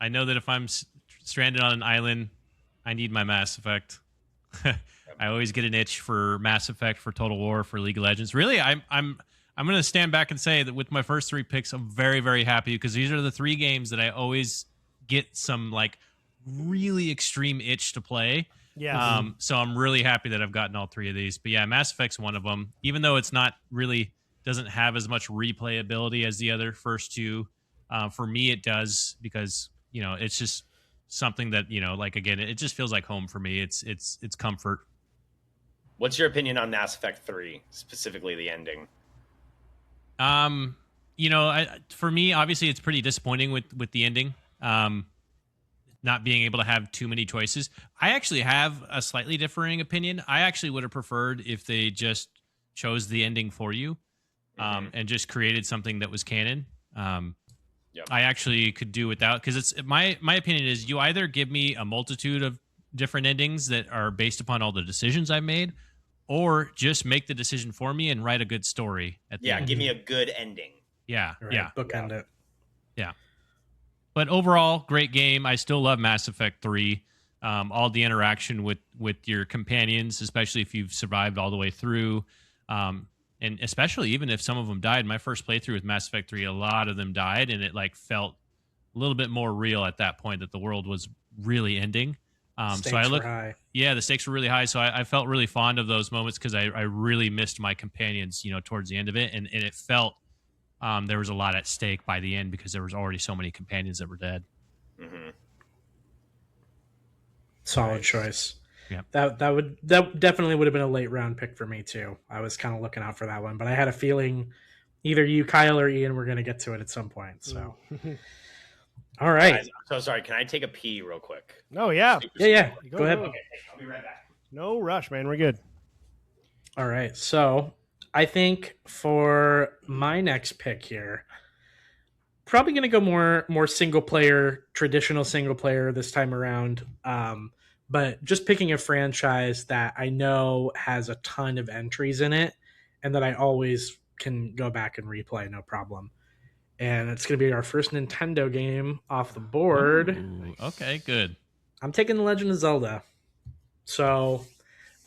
Speaker 4: I know that if I'm stranded on an island, I need my Mass Effect. I always get an itch for Mass Effect, for Total War, for League of Legends. Really, I'm going to stand back and say that with my first 3 picks, I'm very, very happy, because these are the 3 games that I always get some like really extreme itch to play.
Speaker 1: Yeah.
Speaker 4: So I'm really happy that I've gotten all 3 of these. But yeah, Mass Effect's one of them. Even though it's not really doesn't have as much replayability as the other first 2, for me it does, because it's just something that like again it just feels like home for me. It's comfort.
Speaker 3: What's your opinion on Mass Effect 3, specifically the ending?
Speaker 4: For me, obviously, it's pretty disappointing with the ending. Not being able to have too many choices. I actually have a slightly differing opinion. I actually would have preferred if they just chose the ending for you, and just created something that was canon. I actually could do without, because it's my opinion is you either give me a multitude of different endings that are based upon all the decisions I've made, or just make the decision for me and write a good story at the end.
Speaker 3: Give me a good ending.
Speaker 4: Yeah,
Speaker 2: right, bookend it.
Speaker 4: Yeah. But overall, great game. I still love Mass Effect 3. All the interaction with your companions, especially if you've survived all the way through, and especially even if some of them died. My first playthrough with Mass Effect 3, a lot of them died, and it like felt a little bit more real at that point that the world was really ending.
Speaker 2: Stakes
Speaker 4: so I look,
Speaker 2: were high.
Speaker 4: Yeah, the stakes were really high. So I felt really fond of those moments, because I really missed my companions, towards the end of it, and it felt. There was a lot at stake by the end, because there was already so many companions that were dead.
Speaker 3: Mm-hmm.
Speaker 2: Solid choice.
Speaker 4: Yeah,
Speaker 2: that definitely would have been a late round pick for me too. I was kind of looking out for that one, but I had a feeling either you, Kyle, or Ian were going to get to it at some point. So, all right.
Speaker 3: Guys, I'm so sorry. Can I take a pee real quick?
Speaker 1: Oh yeah.
Speaker 2: Yeah. Go ahead.
Speaker 3: Okay, I'll be right back.
Speaker 1: No rush, man. We're good.
Speaker 2: All right. So I think for my next pick here, probably going to go more single player, traditional single player this time around. But just picking a franchise that I know has a ton of entries in it and that I always can go back and replay, no problem. And it's going to be our first Nintendo game off the board.
Speaker 4: Ooh, okay, good.
Speaker 2: I'm taking The Legend of Zelda. So,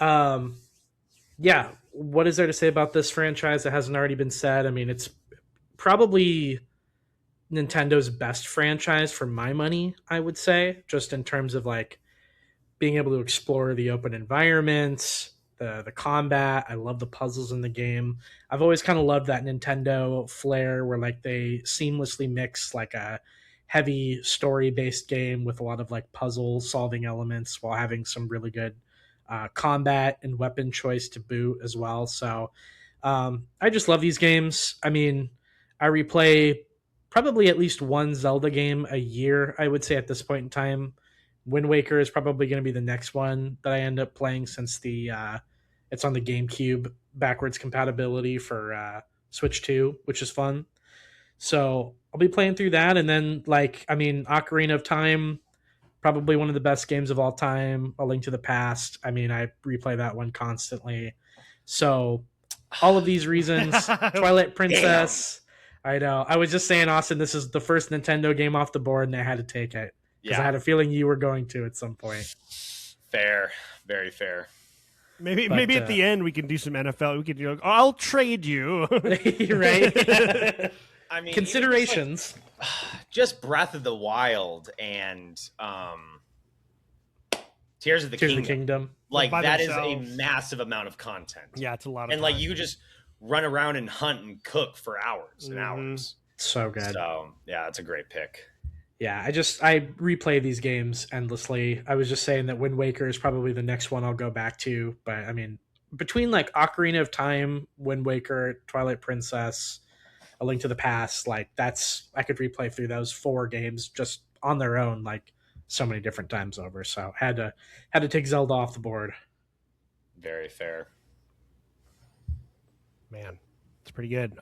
Speaker 2: yeah, what is there to say about this franchise that hasn't already been said? I mean, it's probably Nintendo's best franchise for my money, I would say, just in terms of like being able to explore the open environments, the combat. I love the puzzles in the game. I've always kind of loved that Nintendo flair where like they seamlessly mix like a heavy story based game with a lot of like puzzle solving elements while having some really good combat and weapon choice to boot as well. So I just love these games. I mean, I replay probably at least one Zelda game a year, I would say at this point in time. Wind Waker is probably going to be the next one that I end up playing since it's on the GameCube backwards compatibility for Switch 2, which is fun. So I'll be playing through that, and then Ocarina of Time, probably one of the best games of all time. A Link to the Past. I mean, I replay that one constantly. So all of these reasons, Twilight Princess. Damn. I know. I was just saying, Austin, this is the first Nintendo game off the board, and I had to take it. Because I had a feeling you were going to at some point.
Speaker 3: Fair. Very fair.
Speaker 1: Maybe at the end we can do some NFL. We could do. I'll trade you.
Speaker 2: Right?
Speaker 3: I mean,
Speaker 2: considerations.
Speaker 3: Just Breath of the Wild and Tears of the Kingdom. Like that themselves. Is a massive amount of content.
Speaker 1: Yeah, it's a lot of
Speaker 3: and
Speaker 1: time.
Speaker 3: Like you just run around and hunt and cook for hours and hours.
Speaker 2: So good.
Speaker 3: So yeah, it's a great pick.
Speaker 2: Yeah, I replay these games endlessly. I was just saying that Wind Waker is probably the next one I'll go back to. But I mean, between like Ocarina of Time, Wind Waker, Twilight Princess, A Link to the Past, like I could replay through those 4 games just on their own, like so many different times over. So had to take Zelda off the board.
Speaker 3: Very fair.
Speaker 1: Man, it's pretty good.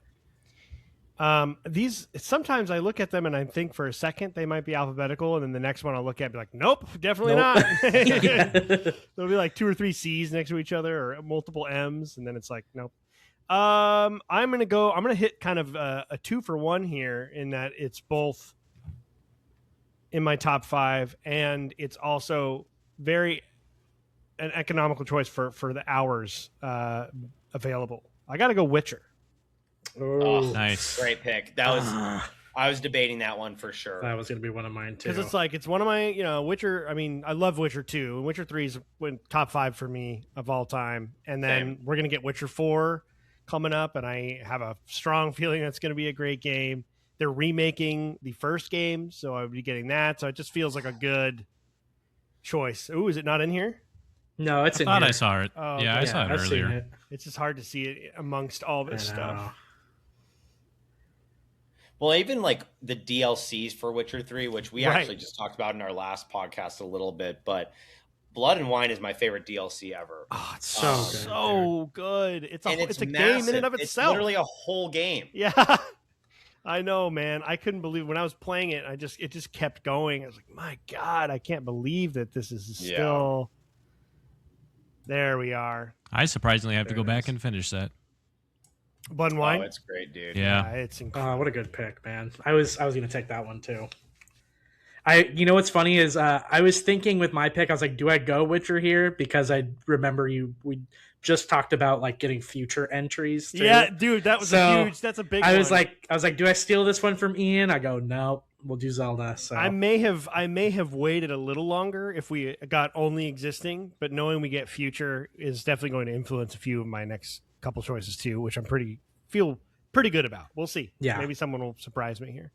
Speaker 1: These sometimes I look at them and I think for a second they might be alphabetical, and then the next one I'll look at and be like, nope, definitely not. There'll be like 2 or 3 C's next to each other or multiple M's, and then it's like, nope. I'm gonna hit kind of a 2-for-1 here in that it's both in my top 5 and it's also very an economical choice for the hours available. I gotta go Witcher.
Speaker 3: Oh,
Speaker 4: nice.
Speaker 3: Great pick. That was I was debating that one for sure.
Speaker 2: That was going to be one of mine too.
Speaker 1: Because it's one of my, Witcher. I mean, I love Witcher 2. And Witcher 3 is top 5 for me of all time. And then we're going to get Witcher 4 coming up. And I have a strong feeling that's going to be a great game. They're remaking the first game, so I would be getting that. So it just feels like a good choice. Ooh, is it not in here?
Speaker 2: No, it's in here.
Speaker 4: I thought I saw it.
Speaker 1: Oh,
Speaker 4: yeah, I saw it earlier.
Speaker 1: It's just hard to see it amongst all this stuff.
Speaker 3: Well, even like the DLCs for Witcher 3, which we actually just talked about in our last podcast a little bit, but Blood and Wine is my favorite DLC ever.
Speaker 1: Oh, it's so good. It's a game in and of itself.
Speaker 3: It's literally a whole game.
Speaker 1: Yeah. I know, man. I couldn't believe when I was playing it. It just kept going. I was like, my God, I can't believe that this is still. There we are.
Speaker 4: I surprisingly have to go back and finish that.
Speaker 1: Blood and Wine.
Speaker 3: Oh, it's great, dude.
Speaker 4: Yeah,
Speaker 1: it's incredible.
Speaker 2: What a good pick, man. I was going to take that one too. You know what's funny is I was thinking with my pick, I was like, do I go Witcher here? Because I remember we just talked about like getting future entries too.
Speaker 1: Yeah, dude, that's a big one.
Speaker 2: I was like, do I steal this one from Ian? I go, no, we'll do Zelda. So
Speaker 1: I may have waited a little longer if we got only existing, but knowing we get future is definitely going to influence a few of my next couple choices too, which feel pretty good about. We'll see.
Speaker 2: Yeah,
Speaker 1: maybe someone will surprise me here.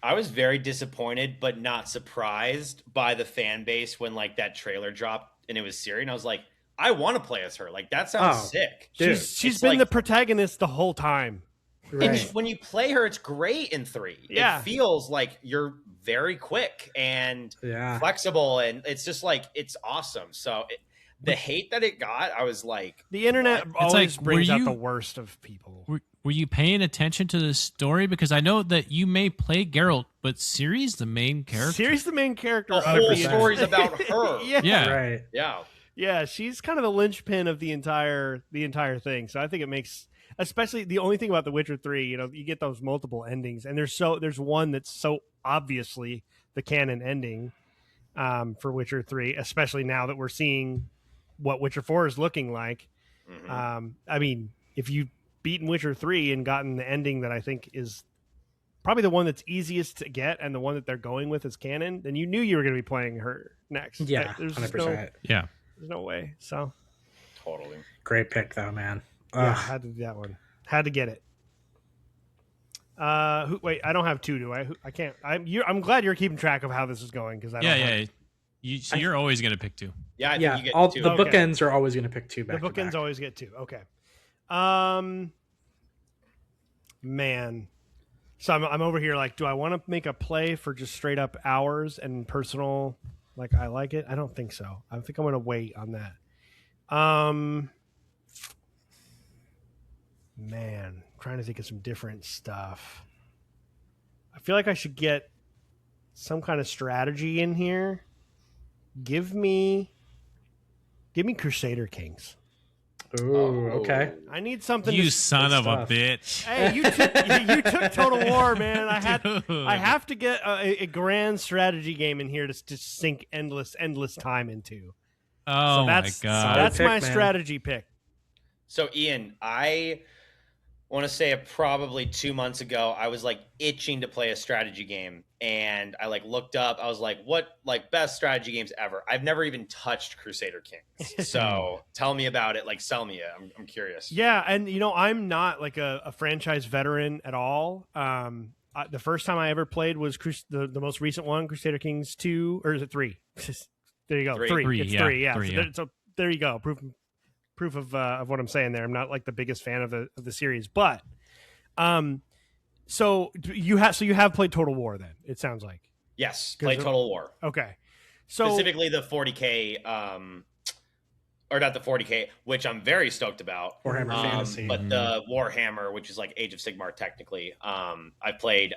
Speaker 3: I was very disappointed, but not surprised by the fan base when like that trailer dropped and it was Ciri, and I was like, I want to play as her. Like that sounds sick.
Speaker 1: Dude, she's been the protagonist the whole time.
Speaker 3: Right. And when you play her, it's great in 3.
Speaker 1: Yeah.
Speaker 3: It feels like you're very quick and flexible, and it's just like it's awesome. So the hate that it got, I was like,
Speaker 1: the internet always brings out the worst of people.
Speaker 4: Were you paying attention to the story? Because I know that you may play Geralt, but Ciri's the main character.
Speaker 1: Ciri's the main character.
Speaker 3: The whole story's about her.
Speaker 1: Yeah.
Speaker 2: Right.
Speaker 3: Yeah.
Speaker 1: Yeah, she's kind of the linchpin of the entire thing. So I think it makes, especially the only thing about The Witcher 3, you get those multiple endings, and there's one that's so obviously the canon ending for Witcher 3, especially now that we're seeing what Witcher 4 is looking like. Mm-hmm. I mean, if you've beaten Witcher 3 and gotten the ending that I think is probably the one that's easiest to get and the one that they're going with as canon, then you knew you were going to be playing her next.
Speaker 2: Yeah,
Speaker 1: there's
Speaker 2: 100%.
Speaker 4: Yeah.
Speaker 1: There's no way. So
Speaker 3: Totally.
Speaker 2: Great pick though, man.
Speaker 1: Yeah,
Speaker 2: Ugh.
Speaker 1: had to do that one. Had to get it. Wait, I don't have two, do I? I can't. I'm glad you're keeping track of how this is going because I don't.
Speaker 4: Yeah. You're always gonna pick two.
Speaker 3: Yeah, I think
Speaker 2: Yeah,
Speaker 3: you get
Speaker 2: all
Speaker 3: two.
Speaker 2: the
Speaker 1: Okay.
Speaker 2: bookends are always going to pick two
Speaker 1: The
Speaker 2: back to
Speaker 1: bookends
Speaker 2: back.
Speaker 1: always get two. Okay. Man. So I'm over here like, do I want to make a play for just straight up hours and personal? Like I like it. I don't think so. I think I'm going to wait on that. Man, trying to think of some different stuff. I feel like I should get some kind of strategy in here. Give me Crusader Kings.
Speaker 2: Ooh, okay.
Speaker 1: I need something.
Speaker 4: You
Speaker 1: to,
Speaker 4: son
Speaker 2: good
Speaker 4: of a
Speaker 2: stuff.
Speaker 4: bitch.
Speaker 1: Hey, you took Total War, man.
Speaker 4: Dude.
Speaker 1: I have to get a grand strategy game in here to sink endless time into.
Speaker 4: Oh
Speaker 1: So
Speaker 4: my
Speaker 1: that's
Speaker 4: god.
Speaker 1: that's
Speaker 2: Pick,
Speaker 1: my
Speaker 2: man.
Speaker 1: strategy pick.
Speaker 3: So Ian, I want to say probably 2 months ago, I was like itching to play a strategy game, and I like looked up. I was like, "What like best strategy games ever?" I've never even touched Crusader Kings, so tell me about it. Like, sell me it. I'm curious.
Speaker 1: Yeah, and I'm not like a franchise veteran at all. The first time I ever played was the most recent one, Crusader Kings 2, or is it 3? There you go,
Speaker 3: Three.
Speaker 4: Three,
Speaker 1: It's
Speaker 4: yeah.
Speaker 1: 3, yeah.
Speaker 4: Three,
Speaker 1: So,
Speaker 4: yeah.
Speaker 1: so there you go. Proof of what I'm saying there. I'm not like the biggest fan of the series, but so you have played Total War then. It sounds like.
Speaker 3: Yes, play Total War.
Speaker 1: Okay. So
Speaker 3: Specifically the 40K, or not the 40K, which I'm very stoked about.
Speaker 2: Warhammer Fantasy.
Speaker 3: But the Warhammer, which is like Age of Sigmar technically. I played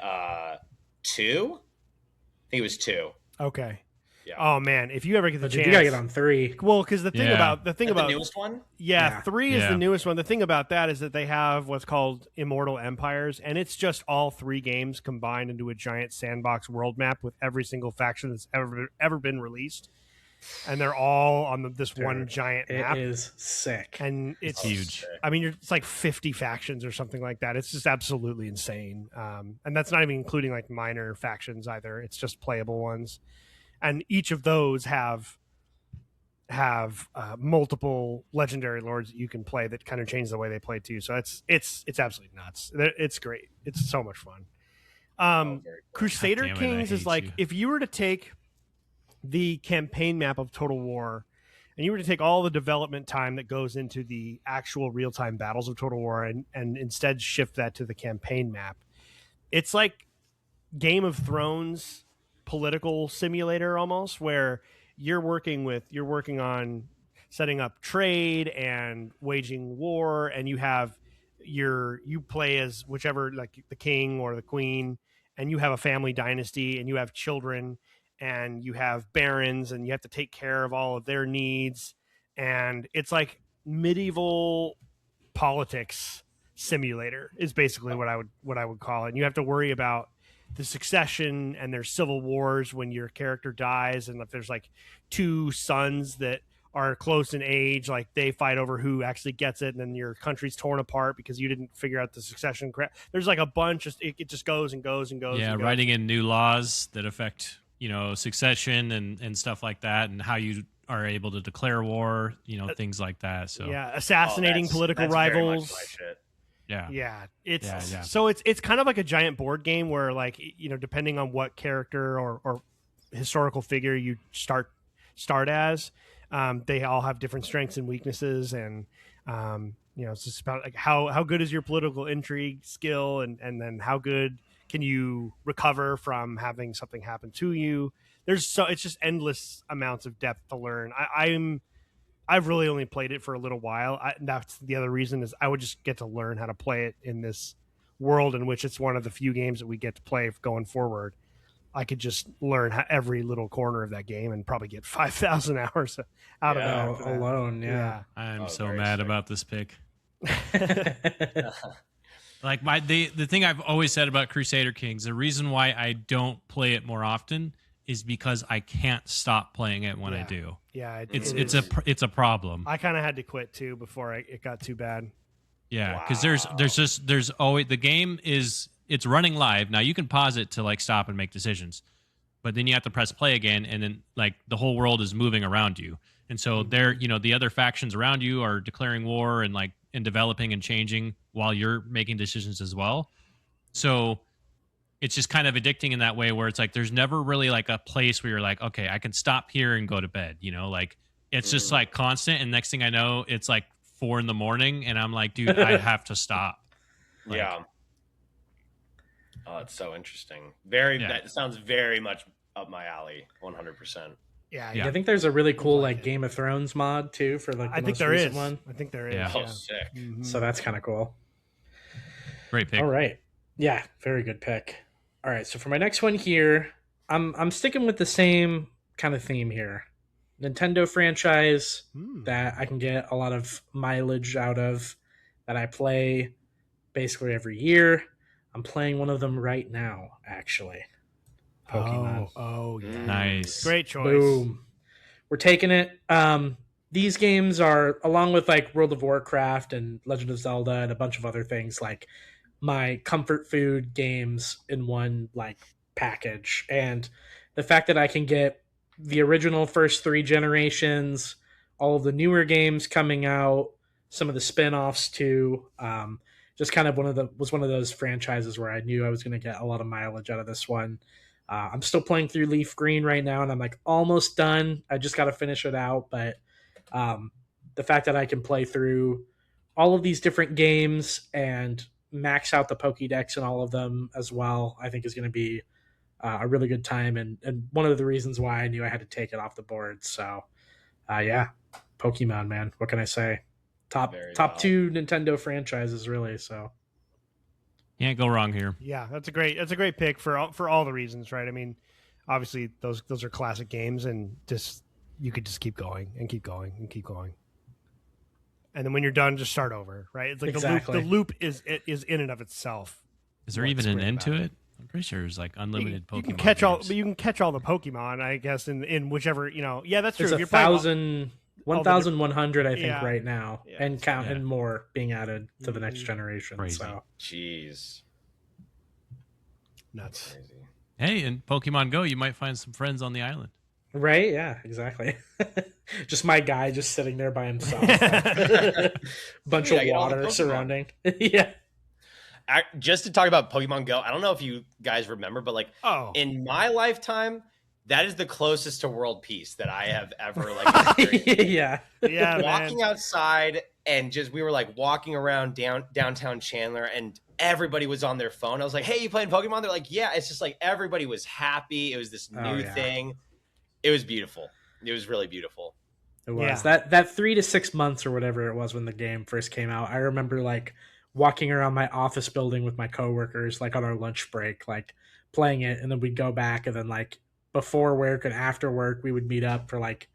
Speaker 3: 2. I think it was 2.
Speaker 1: okay.
Speaker 3: Yeah.
Speaker 1: Oh man, if you ever get the
Speaker 2: But
Speaker 1: chance,
Speaker 2: you gotta get on 3.
Speaker 1: well, because the thing
Speaker 4: Yeah.
Speaker 1: about
Speaker 3: the newest one?
Speaker 1: yeah,
Speaker 2: Yeah.
Speaker 1: 3 is
Speaker 4: Yeah.
Speaker 1: the newest one. The thing about that is that they have what's called Immortal Empires, and it's just all 3 games combined into a giant sandbox world map with every single faction that's ever been released, and they're all on this one
Speaker 2: Dude,
Speaker 1: giant
Speaker 2: It
Speaker 1: map.
Speaker 2: is sick.
Speaker 1: And it's
Speaker 4: huge.
Speaker 1: I mean, it's like 50 factions or something like that. It's just absolutely insane. And that's not even including like minor factions either. It's just playable ones. And each of those have multiple legendary lords that you can play that kind of change the way they play too. So it's absolutely nuts. It's great. It's so much fun.
Speaker 3: Very cool.
Speaker 1: Crusader
Speaker 4: God damn it, I
Speaker 1: Kings is
Speaker 4: hate
Speaker 1: like
Speaker 4: you.
Speaker 1: if you were to take the campaign map of Total War and you were to take all the development time that goes into the actual real-time battles of Total War and instead shift that to the campaign map, it's like Game of Thrones political simulator almost, where you're working on setting up trade and waging war, and you play as whichever, like the king or the queen, and you have a family dynasty and you have children and you have barons and you have to take care of all of their needs, and it's like medieval politics simulator is basically what I would call it. And you have to worry about the succession, and there's civil wars when your character dies, and if there's like 2 sons that are close in age, like they fight over who actually gets it, and then your country's torn apart because you didn't figure out the succession crap. There's like a bunch of it just goes and goes and goes.
Speaker 4: Yeah,
Speaker 1: and goes.
Speaker 4: writing in new laws that affect, succession and stuff like that, and how you are able to declare war, things like that. So
Speaker 1: Yeah, assassinating political
Speaker 3: that's very much
Speaker 1: rivals.
Speaker 3: my shit.
Speaker 4: yeah.
Speaker 1: It's
Speaker 4: Yeah.
Speaker 1: so it's kind of like a giant board game where, like, depending on what character or historical figure you start as, they all have different strengths and weaknesses, and it's just about like how good is your political intrigue skill, and then how good can you recover from having something happen to you. It's just endless amounts of depth to learn. I've really only played it for a little while. That's the other reason, is I would just get to learn how to play it in this world in which it's one of the few games that we get to play going forward. I could just learn every little corner of that game and probably get 5,000 hours out of that
Speaker 2: alone. Yeah.
Speaker 4: I'm
Speaker 3: Oh,
Speaker 4: so
Speaker 3: very
Speaker 4: mad
Speaker 3: sick.
Speaker 4: about this pick. Like the thing I've always said about Crusader Kings, the reason why I don't play it more often is because I can't stop playing it when I
Speaker 1: Yeah.
Speaker 4: do.
Speaker 1: Yeah,
Speaker 4: It's a problem.
Speaker 1: I kind of had to quit too before it got too bad.
Speaker 4: Yeah, because there's always the game is it's running live now. You can pause it to like stop and make decisions, but then you have to press play again, and then like the whole world is moving around you. And so they're, the other factions around you are declaring war and developing and changing while you're making decisions as well. So it's just kind of addicting in that way where it's like there's never really like a place where you're like, okay, I can stop here and go to bed, like it's just like constant. And next thing I know, it's like 4 a.m, and I'm like, dude, I have to stop. Like,
Speaker 3: yeah. Oh, it's so interesting. That sounds very much up my alley. 100%.
Speaker 1: Yeah,
Speaker 2: I think there's a really cool like Game of Thrones mod too for like the most recent one.
Speaker 1: I think there is.
Speaker 4: Yeah.
Speaker 3: Oh, sick.
Speaker 1: Mm-hmm.
Speaker 2: So that's kind of cool.
Speaker 4: Great pick.
Speaker 2: All right. Yeah, very good pick. All right, so for my next one here, I'm sticking with the same kind of theme here. Nintendo franchise that I can get a lot of mileage out of, that I play basically every year. I'm playing one of them right now, actually. Pokemon.
Speaker 1: Oh, yeah.
Speaker 4: Nice.
Speaker 1: Great choice.
Speaker 2: Boom. We're taking it. These games are, along with like World of Warcraft and Legend of Zelda and a bunch of other things, like my comfort food games in one like package. And the fact that I can get the original first 3 generations, all of the newer games coming out, some of the spin-offs too, just kind of was one of those franchises where I knew I was going to get a lot of mileage out of this one. I'm still playing through Leaf Green right now, and I'm like almost done. I just got to finish it out. But the fact that I can play through all of these different games and max out the Pokédex and all of them as well, I think is going to be a really good time. And one of the reasons why I knew I had to take it off the board. So, yeah, Pokemon, man. What can I say? Top 2 Nintendo franchises, really. So.
Speaker 4: Can't go wrong here.
Speaker 1: Yeah, that's a great pick for all the reasons, right? I mean, obviously those are classic games, and just you could just keep going and keep going and keep going, and then when you're done, just start over, right? It's like
Speaker 2: exactly.
Speaker 1: the loop is in and of itself.
Speaker 4: Is there even an end to it? I'm pretty sure there's like unlimited Pokemon.
Speaker 1: You can catch all the Pokemon, I guess, in whichever Yeah, that's true.
Speaker 2: It's
Speaker 1: If
Speaker 2: 1,100, I think, right now, and and more being added to the next generation.
Speaker 4: Crazy.
Speaker 2: So,
Speaker 3: jeez,
Speaker 1: nuts.
Speaker 3: Crazy.
Speaker 4: Hey, in Pokemon Go, you might find some friends on the island.
Speaker 2: Right? Yeah, exactly. Just my guy just sitting there by himself. Bunch of water surrounding. Yeah.
Speaker 3: Just to talk about Pokemon Go, I don't know if you guys remember, but like in my lifetime, that is the closest to world peace that I have ever like experienced.
Speaker 2: Yeah,
Speaker 3: walking outside and we were like walking around downtown Chandler, and everybody was on their phone. I was like, "Hey, you playing Pokemon?" They're like, "Yeah." It's just like everybody was happy. It was this new thing. It was beautiful. It was really beautiful.
Speaker 2: It was that 3 to 6 months or whatever it was when the game first came out. I remember like walking around my office building with my coworkers, like on our lunch break, like playing it, and then we'd go back, and then like before work and after work, we would meet up for like,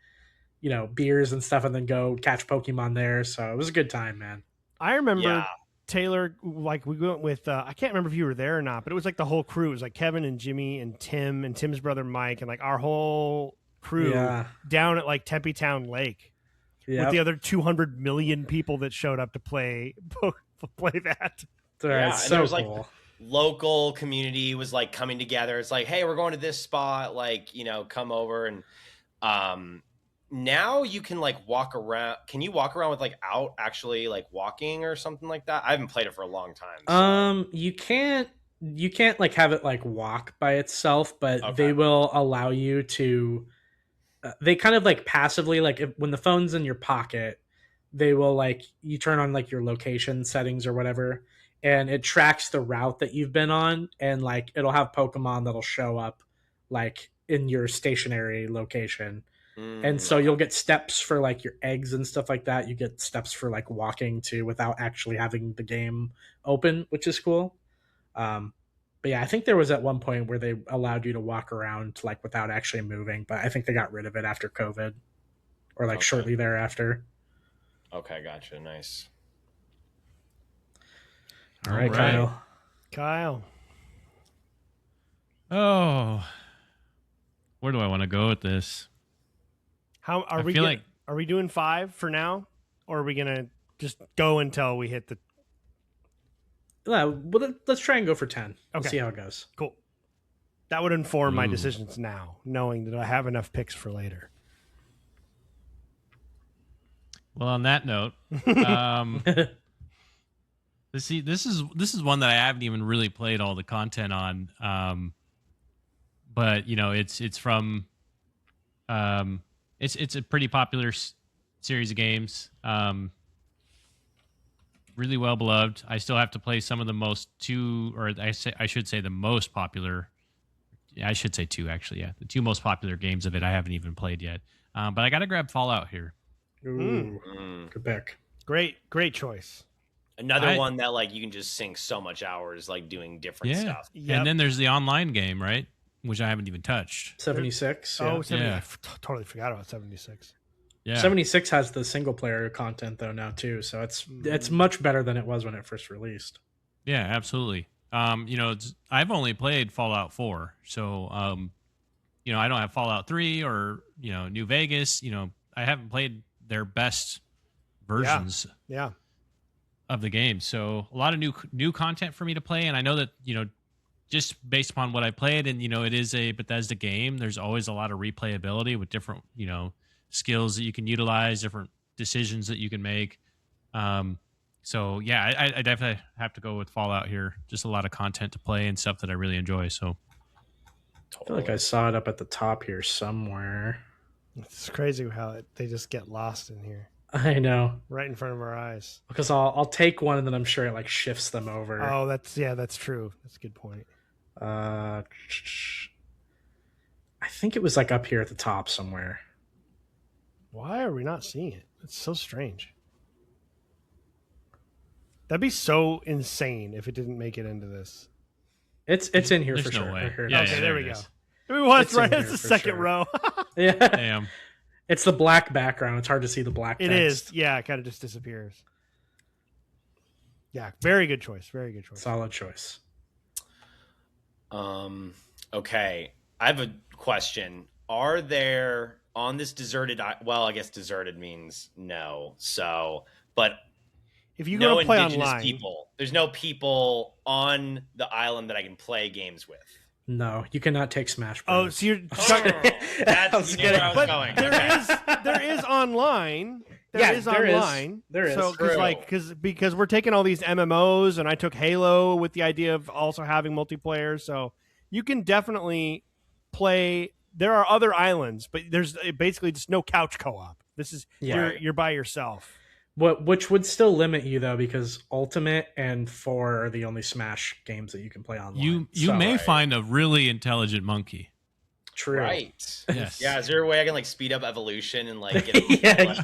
Speaker 2: beers and stuff, and then go catch Pokemon there. So it was a good time, man.
Speaker 1: I remember Taylor, like we went with, I can't remember if you were there or not, but it was like the whole crew. It was like Kevin and Jimmy and Tim and Tim's brother Mike, and like our whole crew down at like Tempe Town Lake with the other 200 million people that showed up to play that.
Speaker 2: It's so cool.
Speaker 3: Like, local community was like coming together. It's like, hey, we're going to this spot, like, come over. And now you can like walk around. Can you walk around with like out actually like walking or something like that? I haven't played it for a long time. So.
Speaker 2: You can't like have it like walk by itself, but they will allow you to they kind of like passively, like when the phone's in your pocket, they will like, you turn on like your location settings or whatever, and it tracks the route that you've been on, and like it'll have Pokemon that'll show up like in your stationary location. And so you'll get steps for like your eggs and stuff like that. You get steps for like walking too without actually having the game open, which is cool. But yeah, I think there was at one point where they allowed you to walk around like without actually moving, but I think they got rid of it after COVID or like shortly thereafter.
Speaker 3: Okay, gotcha. Nice.
Speaker 2: All right,
Speaker 1: Kyle.
Speaker 4: Oh, where do I want to go with this?
Speaker 1: How are we? Are we doing 5 for now, or are we gonna just go until we hit the?
Speaker 2: Well, let's try and go for 10. We'll see how it goes.
Speaker 1: Cool. That would inform my
Speaker 4: Ooh.
Speaker 1: decisions now, knowing that I have enough picks for later.
Speaker 4: Well, on that note, this is one that I haven't even really played all the content on. But it's from it's a pretty popular series of games. Really well beloved. I still have to play some of the I should say the most popular. I should say two, actually. Yeah, the two most popular games of it I haven't even played yet. But I got to grab Fallout here.
Speaker 2: Ooh, good pick.
Speaker 1: Great choice.
Speaker 3: Another one that like you can just sink so much hours like doing different stuff.
Speaker 1: Yep.
Speaker 4: And then there's the online game, right? Which I haven't even touched.
Speaker 2: 76.
Speaker 1: Oh,
Speaker 2: Yeah.
Speaker 1: 70,
Speaker 4: Yeah.
Speaker 1: I totally forgot about 76.
Speaker 4: Yeah.
Speaker 2: 76 has the single player content though now too, so it's much better than it was when it first released.
Speaker 4: Yeah, absolutely. I've only played Fallout 4, so I don't have Fallout 3 or New Vegas. I haven't played their best versions
Speaker 1: Yeah.
Speaker 4: of the game, so a lot of new content for me to play. And I know that just based upon what I played, and it is a Bethesda game. There's always a lot of replayability with different skills that you can utilize, different decisions that you can make. So yeah, I definitely have to go with Fallout here. Just a lot of content to play and stuff that I really enjoy. So
Speaker 2: I feel like I saw it up at the top here somewhere.
Speaker 1: It's crazy how they just get lost in here,
Speaker 2: I know,
Speaker 1: right in front of our eyes.
Speaker 2: because I'll take one and then I'm sure it like shifts them over.
Speaker 1: Oh, that's true. That's a good point.
Speaker 2: I think it was like up here at the top somewhere.
Speaker 1: Why are we not seeing it? It's so strange. That'd be so insane if it didn't make it into this.
Speaker 2: It's in here
Speaker 4: There's
Speaker 2: for
Speaker 4: no
Speaker 2: sure.
Speaker 4: way.
Speaker 2: I heard
Speaker 4: Yeah,
Speaker 2: it.
Speaker 1: Okay,
Speaker 4: yeah,
Speaker 1: there
Speaker 4: it
Speaker 1: we go.
Speaker 4: is.
Speaker 1: It was
Speaker 2: It's in
Speaker 1: right.
Speaker 2: here
Speaker 1: It's the
Speaker 2: for
Speaker 1: second
Speaker 2: sure.
Speaker 1: row.
Speaker 2: Yeah,
Speaker 4: Damn.
Speaker 2: it's the black background. It's hard to see the black
Speaker 1: It
Speaker 2: text.
Speaker 1: is. Yeah, it kind of just disappears. Yeah, very good choice. Very good choice.
Speaker 2: Solid choice.
Speaker 3: Okay, I have a question. Are there on this deserted? Well, I guess deserted means no. So, but
Speaker 1: If you
Speaker 3: no
Speaker 1: go to play
Speaker 3: indigenous
Speaker 1: online,
Speaker 3: people. There's no people on the island that I can play games with.
Speaker 2: No, you cannot take Smash
Speaker 1: oh,
Speaker 2: Bros.
Speaker 1: so you're
Speaker 3: That's
Speaker 2: I was
Speaker 3: where I was
Speaker 1: but
Speaker 3: going.
Speaker 1: there
Speaker 3: Okay.
Speaker 1: is there is online.
Speaker 2: Yeah,
Speaker 1: There is
Speaker 2: there is.
Speaker 1: online.
Speaker 2: There is.
Speaker 1: So
Speaker 3: True.
Speaker 1: because we're taking all these MMOs, and I took Halo with the idea of also having multiplayer. So you can definitely play. There are other islands, but there's basically just no couch co-op. This is
Speaker 2: Yeah.
Speaker 1: you're by yourself.
Speaker 2: Which would still limit you though, because Ultimate and 4 are the only Smash games that you can play online.
Speaker 4: You
Speaker 2: So-
Speaker 4: may
Speaker 3: Right.
Speaker 4: find a really intelligent monkey.
Speaker 2: True.
Speaker 3: Right.
Speaker 4: Yes.
Speaker 3: Yeah. Is there a way I can like speed up evolution and like get
Speaker 2: Yeah.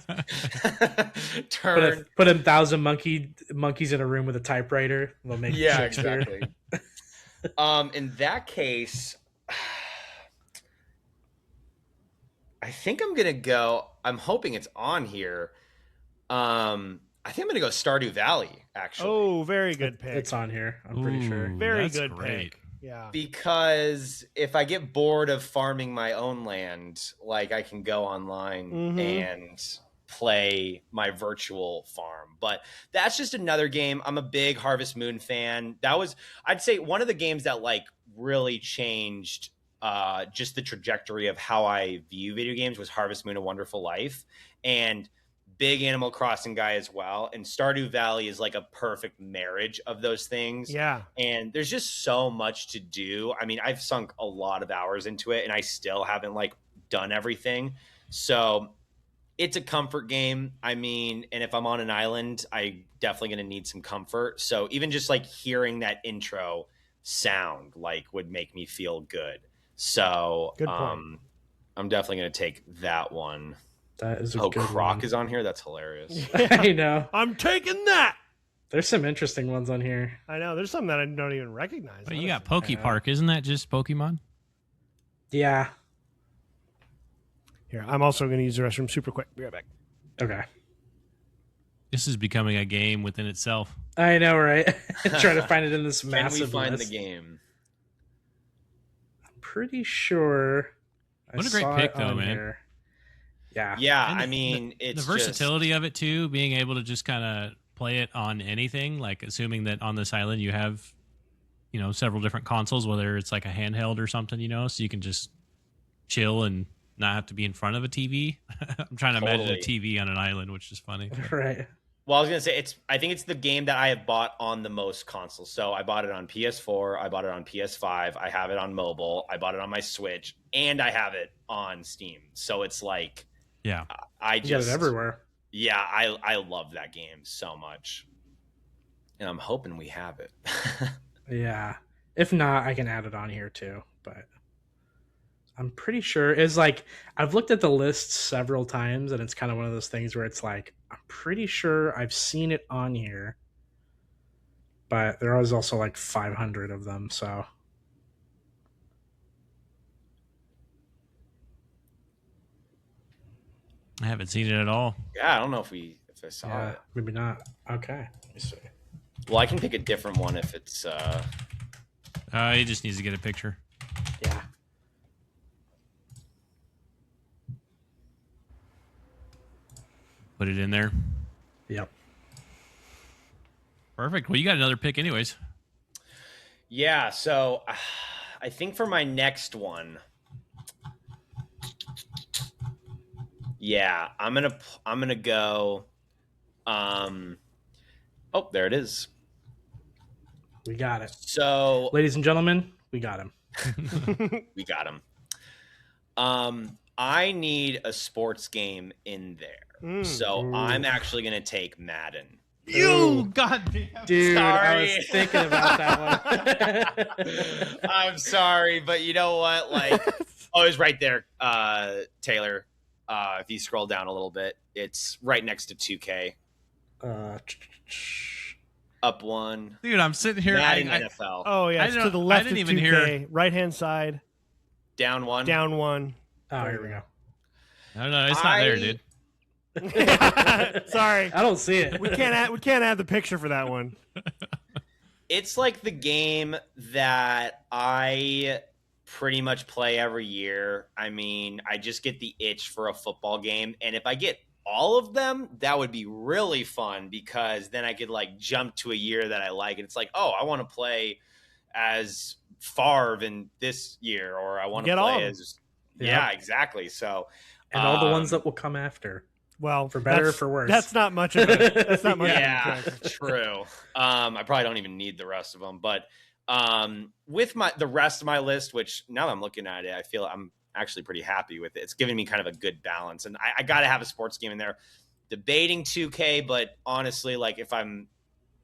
Speaker 3: turn?
Speaker 2: Put 1,000 monkeys in a room with a typewriter. They'll make
Speaker 3: Yeah,
Speaker 2: Shakespeare.
Speaker 3: exactly. In that case, I think I'm gonna go. I'm hoping it's on here. I think I'm gonna go Stardew Valley. Actually,
Speaker 1: Oh, very good pick.
Speaker 2: It's on here. I'm pretty sure.
Speaker 4: Ooh.
Speaker 1: Very
Speaker 4: That's
Speaker 1: good
Speaker 4: great.
Speaker 1: pick. Yeah.
Speaker 3: because if I get bored of farming my own land, like I can go online
Speaker 1: Mhm.
Speaker 3: and play my virtual farm. But that's just another game. I'm a big Harvest Moon fan. That was, I'd say, one of the games that like really changed just the trajectory of how I view video games was Harvest Moon: A Wonderful Life. And big Animal Crossing guy as well. And Stardew Valley is like a perfect marriage of those things.
Speaker 1: Yeah.
Speaker 3: And there's just so much to do. I mean, I've sunk a lot of hours into it and I still haven't like done everything. So it's a comfort game. I mean, and if I'm on an island, I definitely going to need some comfort. So even just like hearing that intro sound like would make me feel good. So
Speaker 1: Good point.
Speaker 3: I'm definitely going to take that one.
Speaker 2: That is a
Speaker 3: Oh,
Speaker 2: good
Speaker 3: Croc
Speaker 2: one.
Speaker 3: is on here. That's hilarious.
Speaker 2: I know.
Speaker 1: I'm taking that.
Speaker 2: There's some interesting ones on here.
Speaker 1: I know. There's some that I don't even recognize.
Speaker 4: But you got
Speaker 1: honestly.
Speaker 4: Poke Park, isn't that just Pokemon?
Speaker 2: Yeah.
Speaker 1: Here, I'm also going to use the restroom super quick. Be right back.
Speaker 2: Okay.
Speaker 4: This is becoming a game within itself.
Speaker 2: I know, right? Trying to find it in this
Speaker 3: Can
Speaker 2: massive
Speaker 3: we find
Speaker 2: list.
Speaker 3: the game?
Speaker 2: I'm pretty sure.
Speaker 4: What a great
Speaker 2: saw
Speaker 4: pick,
Speaker 2: it
Speaker 4: though,
Speaker 2: on
Speaker 4: man.
Speaker 2: here. Yeah.
Speaker 3: Yeah,
Speaker 4: And
Speaker 3: I mean,
Speaker 4: the
Speaker 3: it's
Speaker 4: versatility of it too, being able to just kind of play it on anything, like assuming that on this island you have, several different consoles, whether it's like a handheld or something, so you can just chill and not have to be in front of a TV. I'm trying to imagine a TV on an island, which is funny.
Speaker 2: Right.
Speaker 3: Well, I was gonna say I think it's the game that I have bought on the most consoles. So I bought it on PS4, I bought it on PS5, I have it on mobile, I bought it on my Switch, and I have it on Steam. So it's like,
Speaker 4: Yeah,
Speaker 3: I
Speaker 2: You got
Speaker 3: just
Speaker 2: it everywhere.
Speaker 3: Yeah, I love that game so much, and I'm hoping we have it.
Speaker 2: Yeah. If not, I can add it on here too. But I'm pretty sure it's like I've looked at the list several times, and it's kind of one of those things where it's like I'm pretty sure I've seen it on here, but there was also like 500 of them. So
Speaker 4: I haven't seen it at all.
Speaker 3: Yeah, I don't know if I saw
Speaker 2: yeah,
Speaker 3: it.
Speaker 2: maybe not. Okay, let me see.
Speaker 3: Well, I can pick a different one if it's.
Speaker 4: He just needs to get a picture.
Speaker 2: Yeah.
Speaker 4: Put it in there.
Speaker 2: Yep.
Speaker 4: Perfect. Well, you got another pick anyways.
Speaker 3: Yeah, so I think for my next one, yeah, I'm gonna go. Oh, there it is.
Speaker 2: We got it.
Speaker 3: So
Speaker 2: Ladies and gentlemen, we got him.
Speaker 3: we got him. I need a sports game in there, so I'm actually gonna take Madden.
Speaker 4: You goddamn.
Speaker 2: Dude, I
Speaker 3: Sorry.
Speaker 2: was thinking about that one.
Speaker 3: I'm sorry, but you know what? Like, oh, it's right there, Taylor. If you scroll down a little bit, it's right next to 2K. Up one.
Speaker 4: Dude, I'm sitting here.
Speaker 3: Madden NFL.
Speaker 1: Oh yeah,
Speaker 4: I
Speaker 1: it's
Speaker 4: don't-
Speaker 1: to the
Speaker 4: I
Speaker 1: left
Speaker 4: didn't
Speaker 1: of
Speaker 4: even
Speaker 1: 2K,
Speaker 4: hear-
Speaker 1: right hand side,
Speaker 3: Down one.
Speaker 1: down one.
Speaker 2: Oh, here we go.
Speaker 4: No, it's not there, dude.
Speaker 1: Sorry,
Speaker 2: I don't see it.
Speaker 1: we can't add the picture for that one.
Speaker 3: It's like the game that I pretty much play every year. I mean, I just get the itch for a football game, and if I get all of them, that would be really fun because then I could like jump to a year that I like, and it's like, oh, I want to play as Favre in this year, or I want to
Speaker 1: Get all
Speaker 3: play
Speaker 1: of
Speaker 3: as
Speaker 2: Yep.
Speaker 3: yeah, exactly. So
Speaker 2: And all the ones that will come after.
Speaker 1: Well,
Speaker 2: For better or
Speaker 1: that's-
Speaker 2: for worse.
Speaker 1: That's not much of a. That's not much.
Speaker 3: yeah,
Speaker 1: Of a choice.
Speaker 3: true. I probably don't even need the rest of them, but with the rest of my list, which now that I'm looking at it, I feel I'm actually pretty happy with it. It's giving me kind of a good balance, and I got to have a sports game in there. Debating 2K, but honestly, like if I'm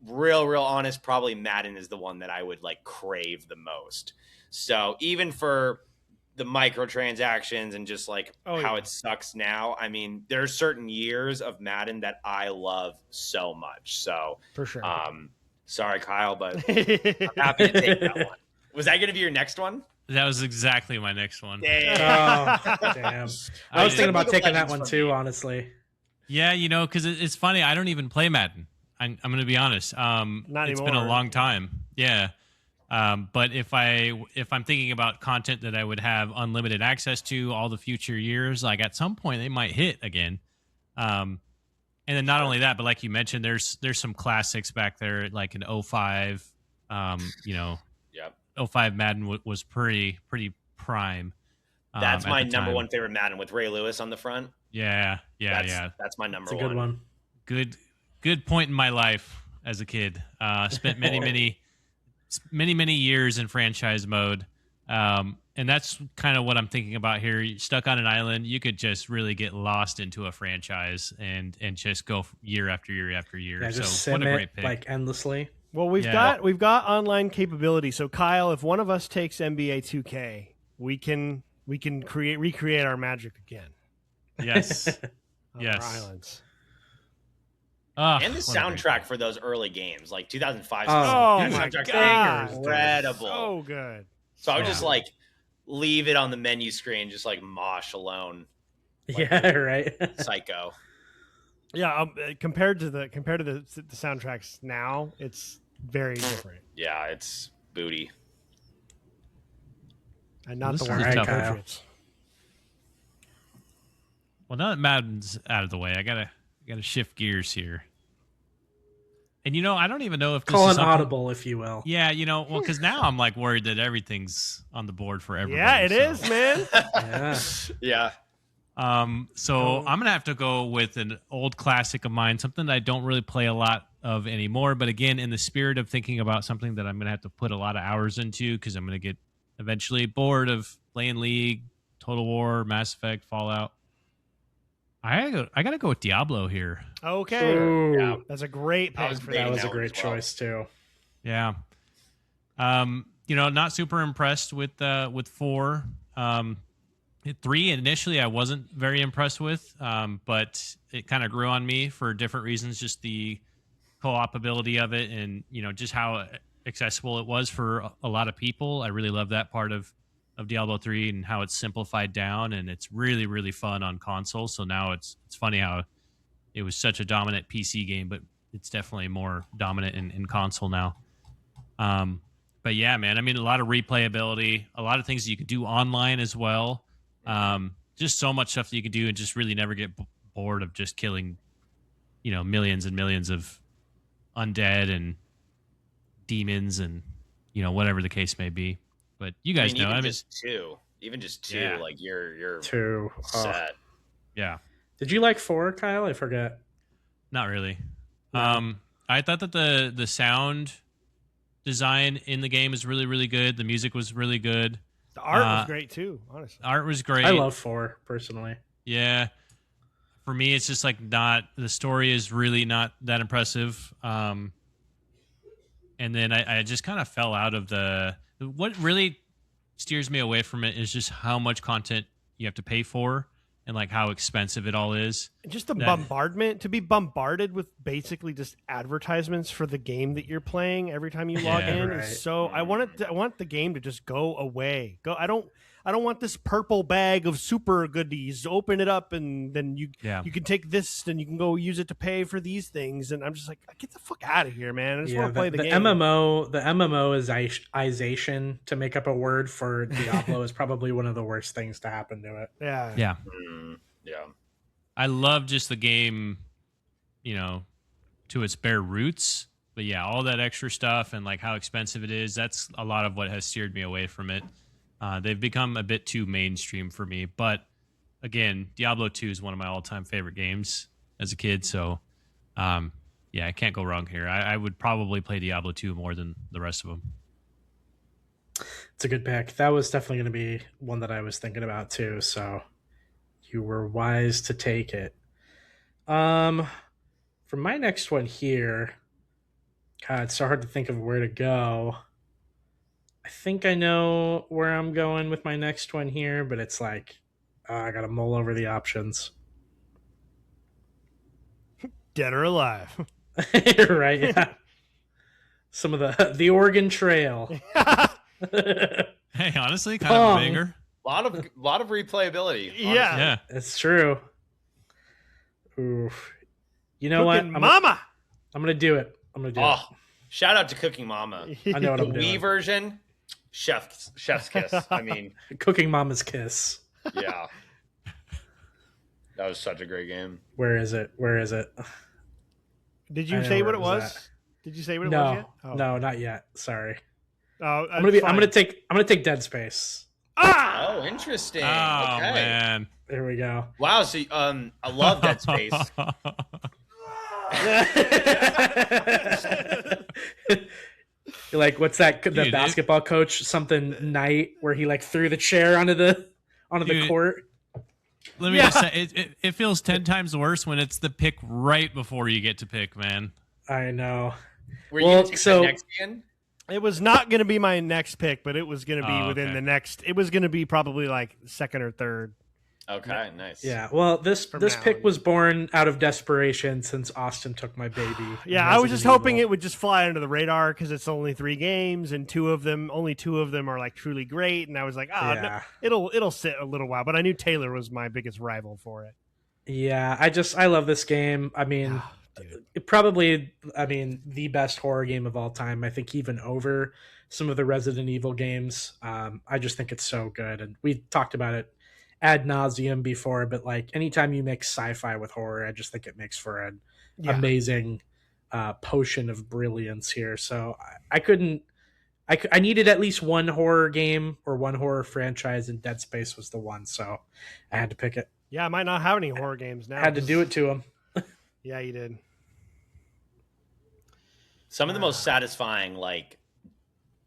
Speaker 3: real honest, probably Madden is the one that I would like crave the most. So even for the microtransactions and just like how it sucks now. I mean, there's certain years of Madden that I love so much. So
Speaker 1: For sure.
Speaker 3: sorry, Kyle, but I'm happy to take that one. Was that going to be your next one?
Speaker 4: That was exactly my next one.
Speaker 3: Damn.
Speaker 2: Oh, damn. I was thinking about
Speaker 3: League of
Speaker 2: taking that
Speaker 3: Legends
Speaker 2: one
Speaker 3: for
Speaker 2: too,
Speaker 3: me.
Speaker 2: honestly.
Speaker 4: Yeah, because it's funny. I don't even play Madden. I'm going to be honest. It's been a
Speaker 1: anymore.
Speaker 4: long time. Yeah. But if I'm thinking about content that I would have unlimited access to all the future years, like at some point they might hit again. And then not only that, but like you mentioned, there's some classics back there, like an 05.
Speaker 3: Yep.
Speaker 4: 05 Madden was pretty prime.
Speaker 3: That's
Speaker 4: at
Speaker 3: my
Speaker 4: the
Speaker 3: number
Speaker 4: time.
Speaker 3: one favorite Madden with Ray Lewis on the front.
Speaker 4: Yeah.
Speaker 3: That's my number
Speaker 2: It's a good one.
Speaker 4: Good point in my life as a kid. Spent many years in franchise mode. And that's kind of what I'm thinking about here. You're stuck on an island, you could just really get lost into a franchise and just go year after year after year.
Speaker 2: Yeah, just
Speaker 4: so what
Speaker 2: sim
Speaker 4: a
Speaker 2: it
Speaker 4: great pick.
Speaker 2: like endlessly.
Speaker 1: Well, we've
Speaker 4: Yeah.
Speaker 1: got online capability. So Kyle, if one of us takes NBA 2K, we can recreate our magic again
Speaker 4: Yes.
Speaker 1: on
Speaker 4: Yes.
Speaker 1: our islands.
Speaker 3: And the
Speaker 4: what a great
Speaker 3: soundtrack for those early games, like 2005.
Speaker 2: Oh,
Speaker 1: Oh my
Speaker 3: soundtrack's
Speaker 1: god,
Speaker 3: incredible.
Speaker 1: so good.
Speaker 3: So I would
Speaker 2: Yeah.
Speaker 3: just like leave it on the menu screen, just like mosh alone.
Speaker 2: Yeah, right.
Speaker 3: Psycho.
Speaker 1: Yeah, compared to the soundtracks now, it's very different,
Speaker 3: Yeah, it's booty.
Speaker 1: and not
Speaker 4: This
Speaker 1: the
Speaker 4: is
Speaker 1: one
Speaker 2: All right,
Speaker 1: from the
Speaker 2: Kyle.
Speaker 1: Patriots.
Speaker 4: Well, now that Madden's out of the way, I gotta shift gears here. And I don't even know if this
Speaker 2: Call
Speaker 4: is
Speaker 2: an
Speaker 4: something,
Speaker 2: audible, if you will.
Speaker 4: Yeah, well, because now I'm like worried that everything's on the board for everybody.
Speaker 1: Yeah, it is, man.
Speaker 2: Yeah.
Speaker 3: Yeah.
Speaker 4: So I'm gonna have to go with an old classic of mine, something that I don't really play a lot of anymore. But again, in the spirit of thinking about something that I'm gonna have to put a lot of hours into, because I'm gonna get eventually bored of playing League, Total War, Mass Effect, Fallout. I gotta go with Diablo here.
Speaker 1: Okay.
Speaker 2: Ooh,
Speaker 3: Yeah.
Speaker 1: That's a great pick for
Speaker 2: that
Speaker 1: that.
Speaker 2: was a
Speaker 3: one
Speaker 2: great
Speaker 3: as well.
Speaker 2: choice too.
Speaker 4: Yeah. Not super impressed with 4. 3 initially I wasn't very impressed with, but it kind of grew on me for different reasons. Just the co-op ability of it, and just how accessible it was for a lot of people. I really love that part of Diablo 3 and how it's simplified down, and it's really, really fun on console. So now it's funny how it was such a dominant PC game, but it's definitely more dominant in console now. But yeah, man, I mean, a lot of replayability, a lot of things that you can do online as well. Just so much stuff that you can do, and just really never get bored of just killing, millions and millions of undead and demons and, whatever the case may be. But you guys know,
Speaker 3: even just two,
Speaker 4: Yeah.
Speaker 3: like you're
Speaker 2: 2.
Speaker 3: set.
Speaker 4: Yeah,
Speaker 2: Did you like 4, Kyle? I forget.
Speaker 4: not really.
Speaker 2: No.
Speaker 4: I thought that the sound design in the game is really, really good. The music was really good.
Speaker 1: The art was great too, honestly.
Speaker 4: Art was great.
Speaker 2: I love 4 personally.
Speaker 4: Yeah. For me, it's just like the story is really not that impressive. And then I just kind of fell out of what really steers me away from it is just how much content you have to pay for and like how expensive it all is.
Speaker 1: Just the bombardment, to be bombarded with basically just advertisements for the game that you're playing every time you log
Speaker 4: Yeah,
Speaker 1: in
Speaker 2: right.
Speaker 1: is so. I want the game to just go away. I don't want this purple bag of super goodies. Open it up and then you can take this and you can go use it to pay for these things. And I'm just like, get the fuck out of here, man. I just want to play the game.
Speaker 2: The MMO to make up a word for Diablo is probably one of the worst things to happen to it.
Speaker 1: Yeah.
Speaker 4: Yeah.
Speaker 3: Yeah.
Speaker 4: I love just the game, to its bare roots. But yeah, all that extra stuff and like how expensive it is, that's a lot of what has steered me away from it. They've become a bit too mainstream for me. But again, Diablo 2 is one of my all-time favorite games as a kid. So, yeah, I can't go wrong here. I would probably play Diablo 2 more than the rest of them.
Speaker 2: It's a good pick. That was definitely going to be one that I was thinking about too. So you were wise to take it. For my next one here, God, it's so hard to think of where to go. I think I know where I'm going with my next one here, but it's like I got to mull over the options.
Speaker 1: Dead or alive.
Speaker 2: Right? Yeah. Some of the Oregon Trail.
Speaker 4: Hey, honestly, kind of a banger.
Speaker 3: A lot of replayability. Honestly.
Speaker 1: Yeah.
Speaker 2: It's true. Oof. You know what?
Speaker 1: Mama.
Speaker 2: I'm gonna do it.
Speaker 3: Shout out to Cooking Mama.
Speaker 2: I know what
Speaker 3: The
Speaker 2: I'm
Speaker 3: Wii
Speaker 2: doing.
Speaker 3: version, chef's kiss. I mean,
Speaker 2: Cooking Mama's Kiss.
Speaker 3: yeah. That was such a great game.
Speaker 2: Where is it?
Speaker 1: Did
Speaker 2: I
Speaker 1: you
Speaker 2: know
Speaker 1: say
Speaker 2: where
Speaker 1: what
Speaker 2: it
Speaker 1: it
Speaker 2: was
Speaker 1: was?
Speaker 2: at.
Speaker 1: Did you say what it was
Speaker 2: No,
Speaker 1: yet? Oh.
Speaker 2: no, not yet. Sorry.
Speaker 1: Oh,
Speaker 2: I'm gonna take Dead Space.
Speaker 1: Ah!
Speaker 3: Oh, interesting.
Speaker 4: Oh,
Speaker 3: Okay.
Speaker 4: man.
Speaker 2: There we go.
Speaker 3: Wow. So, I love Dead Space.
Speaker 2: You're like, what's that? The
Speaker 4: Dude,
Speaker 2: basketball coach something night where he like threw the chair onto the
Speaker 4: Dude.
Speaker 2: court.
Speaker 4: Let me just say, it feels 10 times worse when it's the pick right before you get to pick, man.
Speaker 2: I know.
Speaker 3: Were you
Speaker 2: Well,
Speaker 3: gonna take
Speaker 2: so-
Speaker 3: that next again?
Speaker 1: It was not going to be my next pick, but it was going to be within
Speaker 4: okay.
Speaker 1: the next. It was going to be probably like second or third.
Speaker 3: Okay, nice.
Speaker 2: Yeah. Well, this
Speaker 1: From now,
Speaker 2: pick
Speaker 1: yeah.
Speaker 2: was born out of desperation since Austin took my baby.
Speaker 1: Yeah, I was just hoping it would just fly under the radar because it's only 3 games and only two of them are like truly great. And I was like, no, it'll sit a little while. But I knew Taylor was my biggest rival for it.
Speaker 2: Yeah, I love this game. I mean,
Speaker 1: Dude.
Speaker 2: the best horror game of all time. I think even over some of the Resident Evil games. I just think it's so good, and we talked about it ad nauseum before. But like, anytime you mix sci-fi with horror, I just think it makes for an amazing potion of brilliance here. So I couldn't. I needed at least one horror game or one horror franchise, and Dead Space was the one. So I had to pick it.
Speaker 1: Yeah, I might not have any horror games now.
Speaker 2: I had to do it to him.
Speaker 1: Yeah, you did.
Speaker 3: Some of the most satisfying like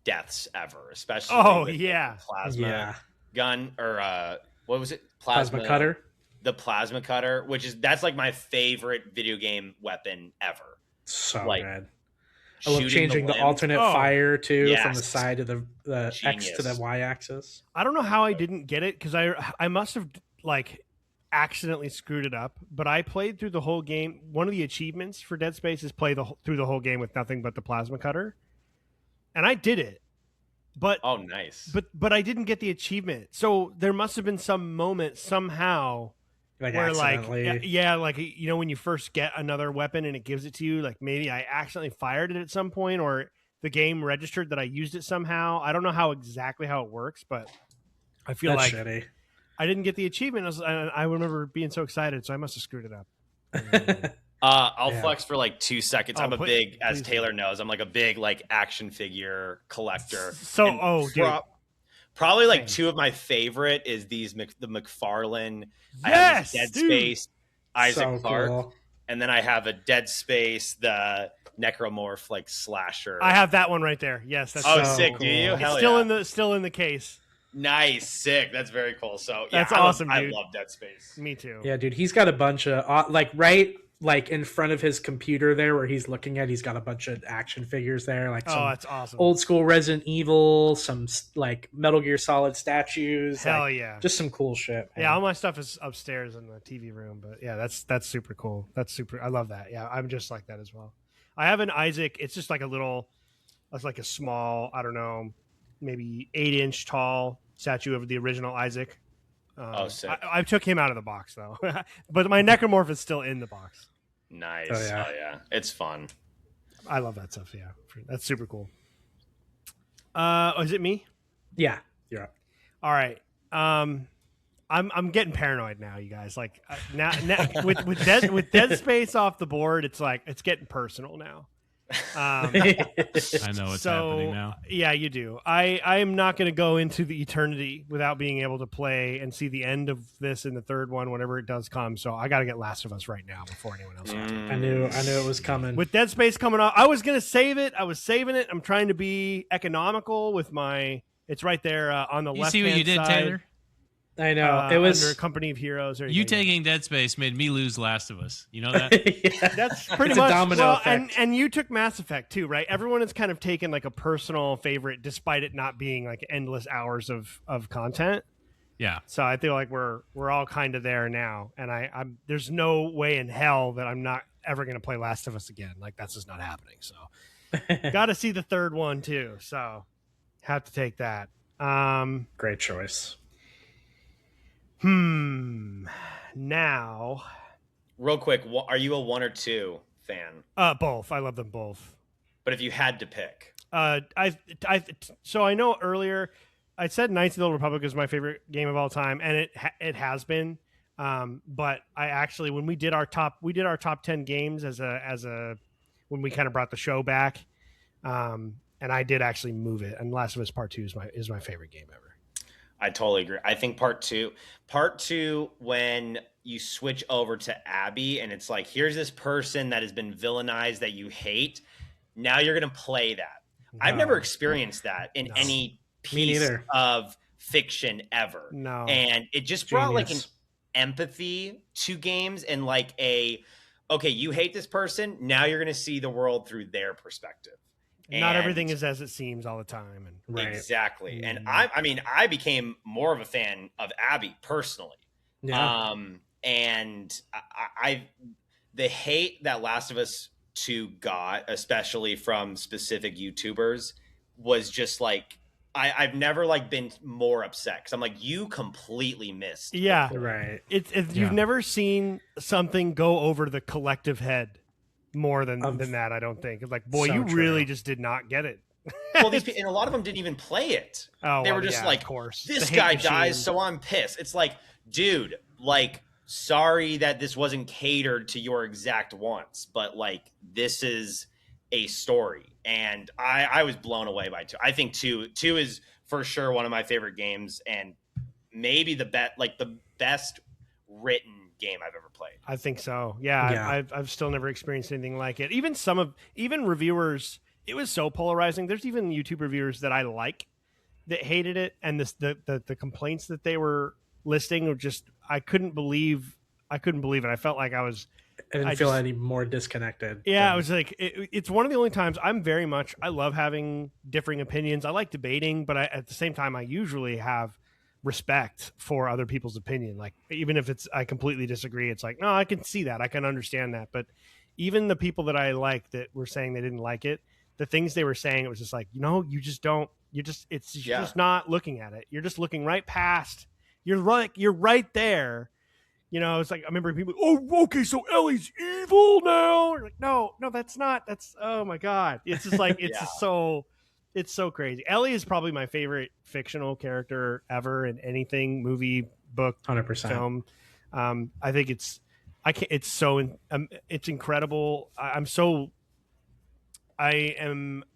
Speaker 3: deaths ever, especially with
Speaker 1: yeah,
Speaker 3: the plasma gun or what was it?
Speaker 2: Plasma cutter.
Speaker 3: The plasma cutter, that's like my favorite video game weapon ever.
Speaker 2: So
Speaker 3: like,
Speaker 2: good. I love changing the alternate fire too from the side of the X to the Y axis.
Speaker 1: I don't know how I didn't get it because I must have like accidentally screwed it up, but I played through the whole game. One of the achievements for Dead Space is through the whole game with nothing but the plasma cutter, and I did it. But
Speaker 3: oh, nice.
Speaker 1: But I didn't get the achievement, so there must have been some moment somehow. Where like when you first get another weapon and it gives it to you, like maybe I accidentally fired it at some point or the game registered that I used it somehow. I don't know exactly how it works, but I feel
Speaker 2: That's
Speaker 1: like
Speaker 2: shitty.
Speaker 1: I didn't get the achievement. I remember being so excited, so I must have screwed it up.
Speaker 3: I'll flex for like 2 seconds. I'm as Taylor knows, I'm like a big like action figure collector.
Speaker 1: So dude.
Speaker 3: Probably like two of my favorite is the McFarlane.
Speaker 1: Yes,
Speaker 3: I have Dead
Speaker 1: dude.
Speaker 3: Space, Isaac
Speaker 2: So
Speaker 3: Clarke,
Speaker 2: cool.
Speaker 3: and then I have a Dead Space, the Necromorph like slasher.
Speaker 1: I have that one right there. Yes, that's
Speaker 3: so
Speaker 1: cool.
Speaker 3: sick. Do you?
Speaker 1: It's
Speaker 3: Hell
Speaker 1: still in the case.
Speaker 3: Nice, sick. That's very cool. So
Speaker 1: that's awesome, dude.
Speaker 3: I love Dead Space.
Speaker 1: Me too.
Speaker 2: Yeah, dude, he's got a bunch of like in front of his computer there where he's looking at. He's got a bunch of action figures there, like some
Speaker 1: that's awesome.
Speaker 2: Old school Resident Evil, some like Metal Gear Solid statues.
Speaker 1: Hell yeah,
Speaker 2: just some cool shit. Man.
Speaker 1: Yeah, all my stuff is upstairs in the TV room, but yeah, that's super cool. I love that. Yeah, I'm just like that as well. I have an Isaac. It's just like it's like a small, I don't know, maybe 8-inch tall statue of the original Isaac.
Speaker 3: Sick.
Speaker 1: I took him out of the box though, but my Necromorph is still in the box.
Speaker 3: Nice.
Speaker 2: Oh yeah.
Speaker 3: It's fun.
Speaker 1: I love that stuff. Yeah, that's super cool. Is it me?
Speaker 2: Yeah, you're up.
Speaker 1: All right. I'm getting paranoid now, you guys. Like now with Dead Space off the board, it's like it's getting personal now.
Speaker 4: I know what's happening now.
Speaker 1: Yeah, you do. I am not going to go into the eternity without being able to play and see the end of this in the third one whenever it does come. So I got to get Last of Us right now before anyone else.
Speaker 2: I knew it was coming.
Speaker 1: With Dead Space coming off, I was going to save it. I was saving it. I'm trying to be economical with my. It's right there on the left.
Speaker 4: You see what you did,
Speaker 1: side.
Speaker 4: Taylor?
Speaker 2: I know it was
Speaker 1: under Company of Heroes.
Speaker 4: You taking Dead Space made me lose Last of Us. You know that?
Speaker 2: Yeah.
Speaker 1: That's pretty
Speaker 2: It's
Speaker 1: much
Speaker 2: a domino effect.
Speaker 1: And you took Mass Effect too, right? Everyone has kind of taken like a personal favorite, despite it not being like endless hours of content.
Speaker 4: Yeah.
Speaker 1: So I feel like we're all kind of there now, and I'm there's no way in hell that I'm not ever going to play Last of Us again. Like that's just not happening. So got to see the third one too. So have to take that.
Speaker 2: Great choice.
Speaker 1: Now,
Speaker 3: real quick, are you a 1 or 2 fan?
Speaker 1: Both. I love them both.
Speaker 3: But if you had to pick,
Speaker 1: so I know earlier I said Knights of the Old Republic is my favorite game of all time, and it has been. But I actually, when we did our top 10 games as a when we kind of brought the show back, and I did actually move it. And Last of Us Part 2 is my favorite game ever.
Speaker 3: I totally agree. I think part two, when you switch over to Abby and it's like, here's this person that has been villainized that you hate. Now you're going to play that. No. I've never experienced that in any piece of fiction ever.
Speaker 1: No.
Speaker 3: And it just brought like an empathy to games and like okay, you hate this person. Now you're going to see the world through their perspective.
Speaker 1: Not everything is as it seems all the time. And
Speaker 2: right.
Speaker 3: Exactly. And I became more of a fan of Abby personally.
Speaker 2: Yeah.
Speaker 3: And the hate that Last of Us 2 got, especially from specific YouTubers, was just like, I've never like been more upset because I'm like, you completely missed.
Speaker 1: Yeah.
Speaker 2: Right.
Speaker 1: You've never seen something go over the collective head more than that, I don't think. It's like, boy, so you really just did not get it.
Speaker 3: Well, and a lot of them didn't even play it. They were just like,
Speaker 1: of course.
Speaker 3: This guy dies, so I'm pissed. It's like, dude, like, sorry that this wasn't catered to your exact wants, but like this is a story. And I was blown away by 2. I think 2 is for sure one of my favorite games, and maybe the best written game I've ever played.
Speaker 1: I think so. Yeah. I've still never experienced anything like it. Even reviewers, it was so polarizing. There's even YouTube reviewers that I like that hated it, and the complaints that they were listing were just, I couldn't believe it. I felt like I
Speaker 2: didn't feel any more disconnected.
Speaker 1: Yeah, I was like, it's one of the only times I love having differing opinions. I like debating, but at the same time, I usually have respect for other people's opinion. Like, even if I completely disagree, it's like, no, I can see that. I can understand that. But even the people that I like that were saying they didn't like it, the things they were saying, it was just like, you just not looking at it. You're just looking right past. You're right there. It's like, I remember people, oh, okay, so Ellie's evil now. You're like, no, that's not. That's, oh my God. It's just like, it's it's so crazy. Ellie is probably my favorite fictional character ever in anything, movie, book,
Speaker 2: 100%.
Speaker 1: film. I think it's incredible. I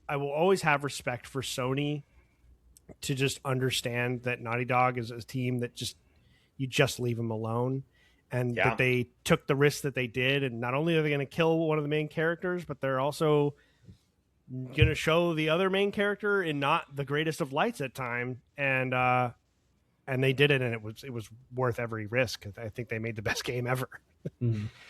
Speaker 1: will always have respect for Sony to just understand that Naughty Dog is a team that you just leave them alone, and that they took the risk that they did. And not only are they going to kill one of the main characters, but they're also going to show the other main character in not the greatest of lights at time. And they did it, and it was worth every risk. I think they made the best game ever.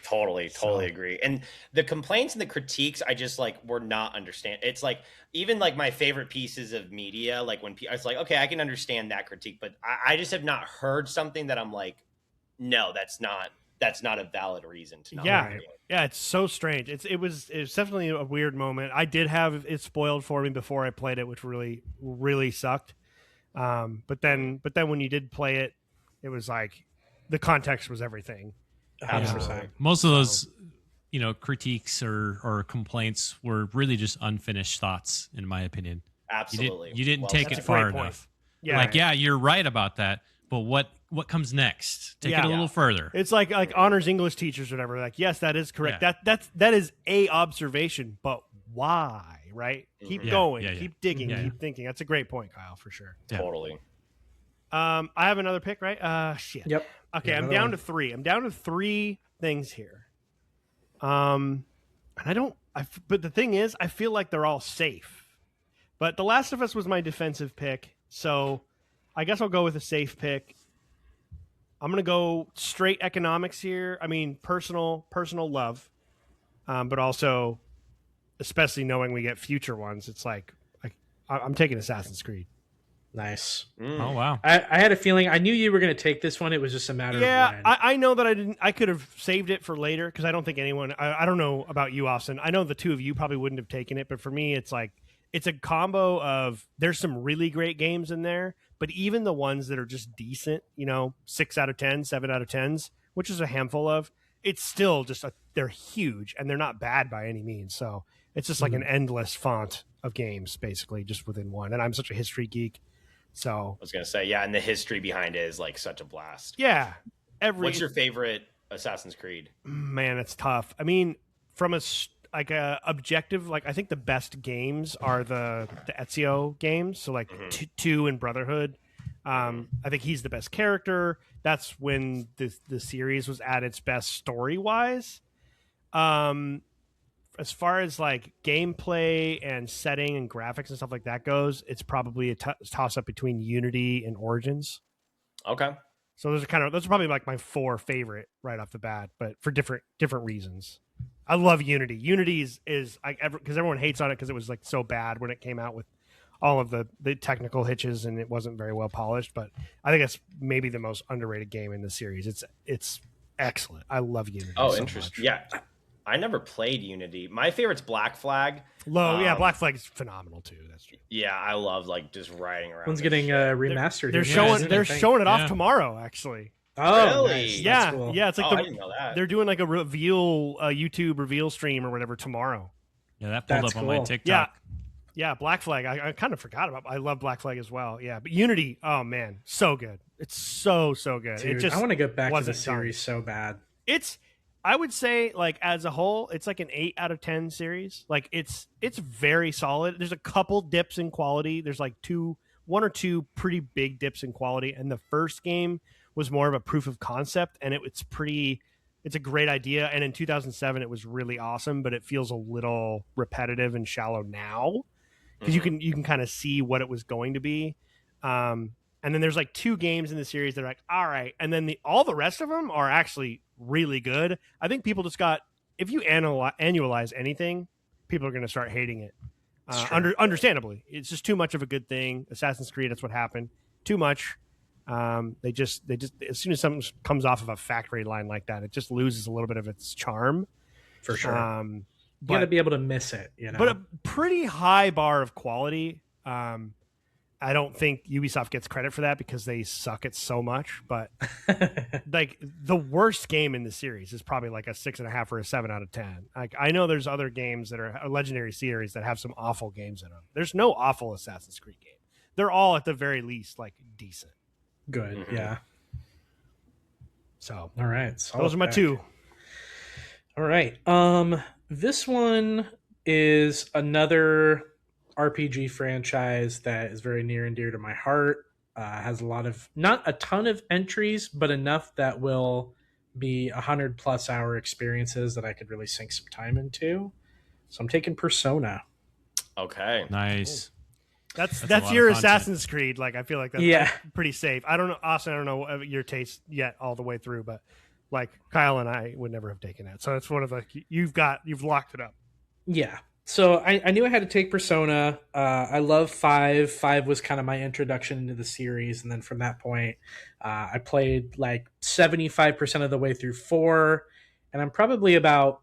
Speaker 3: Totally agree. And the complaints and the critiques, I just were not understand. It's like, even like my favorite pieces of media, like when it's like, okay, I can understand that critique, but I just have not heard something that I'm like, no, that's not a valid reason to not like it.
Speaker 1: Yeah, it's so strange. It was definitely a weird moment. I did have it spoiled for me before I played it, which really, really sucked. But then when you did play it, it was like the context was everything.
Speaker 2: 100%.
Speaker 4: Most of those, critiques or complaints were really just unfinished thoughts, in my opinion.
Speaker 3: Absolutely.
Speaker 4: You didn't take it far enough.
Speaker 1: Yeah.
Speaker 4: You're right about that, but what comes next? Take it a little further.
Speaker 1: It's like honors English teachers or whatever. Like, yes, that is correct.
Speaker 4: Yeah.
Speaker 1: That is a observation, but why? Right? Keep going. Keep digging. Keep thinking. That's a great point, Kyle, for sure.
Speaker 4: Yeah.
Speaker 3: Totally.
Speaker 1: I have another pick, right? Shit.
Speaker 2: Yep.
Speaker 1: Okay, I'm down to 3. I'm down to 3 things here. And but the thing is, I feel like they're all safe. But The Last of Us was my defensive pick, so I guess I'll go with a safe pick. I'm going to go straight economics here. I mean, personal love, but also, especially knowing we get future ones, it's like I'm taking Assassin's Creed.
Speaker 2: Nice.
Speaker 4: Oh, wow.
Speaker 2: I had a feeling. I knew you were going to take this one. It was just a matter of when.
Speaker 1: I know that I didn't. I could have saved it for later because I don't think anyone. I don't know about you, Austin. I know the two of you probably wouldn't have taken it, but for me, it's like it's a combo of there's some really great games in there, but even the ones that are just decent, 6 out of 10, 7 out of 10s, which is a handful of, it's still just they're huge and they're not bad by any means. So it's just like an endless font of games, basically, just within one. And I'm such a history geek. So
Speaker 3: I was going to say, and the history behind it is like such a blast.
Speaker 1: Yeah.
Speaker 3: What's your favorite Assassin's Creed?
Speaker 1: Man, it's tough. I mean, from a objective, I think the best games are the Ezio games. So 2 and Brotherhood. I think he's the best character. That's when the series was at its best story-wise. As far as gameplay and setting and graphics and stuff like that goes, it's probably a toss up between Unity and Origins.
Speaker 3: Okay.
Speaker 1: So those are probably my 4 favorite right off the bat, but for different reasons. I love Unity. Unity is because everyone hates on it because it was so bad when it came out with all of the technical hitches and it wasn't very well polished. But I think it's maybe the most underrated game in the series. It's excellent. I love Unity.
Speaker 3: Oh,
Speaker 1: so
Speaker 3: interesting.
Speaker 1: much.
Speaker 3: Yeah. I never played Unity. My favorite's Black Flag.
Speaker 1: Black Flag is phenomenal too. That's true.
Speaker 3: Yeah, I love just riding around.
Speaker 2: One's getting remastered.
Speaker 1: They're showing it off tomorrow, actually.
Speaker 2: Oh,
Speaker 3: really?
Speaker 2: Nice.
Speaker 1: Yeah,
Speaker 2: That's cool.
Speaker 1: yeah. It's
Speaker 3: I didn't know that.
Speaker 1: they're doing a YouTube reveal stream or whatever tomorrow.
Speaker 4: Yeah, that pulled
Speaker 2: That's
Speaker 4: up on my
Speaker 2: cool.
Speaker 4: TikTok.
Speaker 1: Yeah. Yeah, Black Flag. I kind of forgot about. I love Black Flag as well. Yeah, but Unity. Oh man, so good. It's so good.
Speaker 2: Dude,
Speaker 1: it just
Speaker 2: I want to get back to the
Speaker 1: wasn't done.
Speaker 2: series so bad.
Speaker 1: It's. I would say like as a whole, it's like an 8 out of 10 series. Like it's very solid. There's a couple dips in quality. There's like one or two pretty big dips in quality. And the first game was more of a proof of concept, and it's a great idea. And in 2007, it was really awesome, but it feels a little repetitive and shallow now because you can kind of see what it was going to be. And then there's like 2 games in the series that are like, all right. And then all the rest of them are actually really good. I think people just if you annualize anything, people are going to start hating it. Understandably. It's just too much of a good thing. Assassin's Creed, that's what happened. Too much. They just as soon as something comes off of a factory line like that, it just loses a little bit of its charm.
Speaker 2: For sure. You got to be able to miss it, you know.
Speaker 1: But a pretty high bar of quality. I don't think Ubisoft gets credit for that because they suck at so much. But like the worst game in the series is probably like a 6.5 or a 7 out of 10. Like I know there's other games that are a legendary series that have some awful games in them. There's no awful Assassin's Creed game. They're all at the very least like decent.
Speaker 2: Good, yeah.
Speaker 1: So
Speaker 2: all right,
Speaker 1: those are my 2.
Speaker 2: All right, this one is another RPG franchise that is very near and dear to my heart. Has a lot of, not a ton of entries, but enough that will be 100+ hour experiences that I could really sink some time into. So I'm taking Persona.
Speaker 3: Okay,
Speaker 4: nice.
Speaker 1: That's your Assassin's Creed. Like I feel like that's pretty safe. I don't know, Austin. I don't know your taste yet all the way through, but like Kyle and I would never have taken that. So it's one of like you've locked it up.
Speaker 2: Yeah. So I knew I had to take Persona. I love 5. 5 was kind of my introduction into the series, and then from that point, I played like 75% of the way through 4, and I'm probably about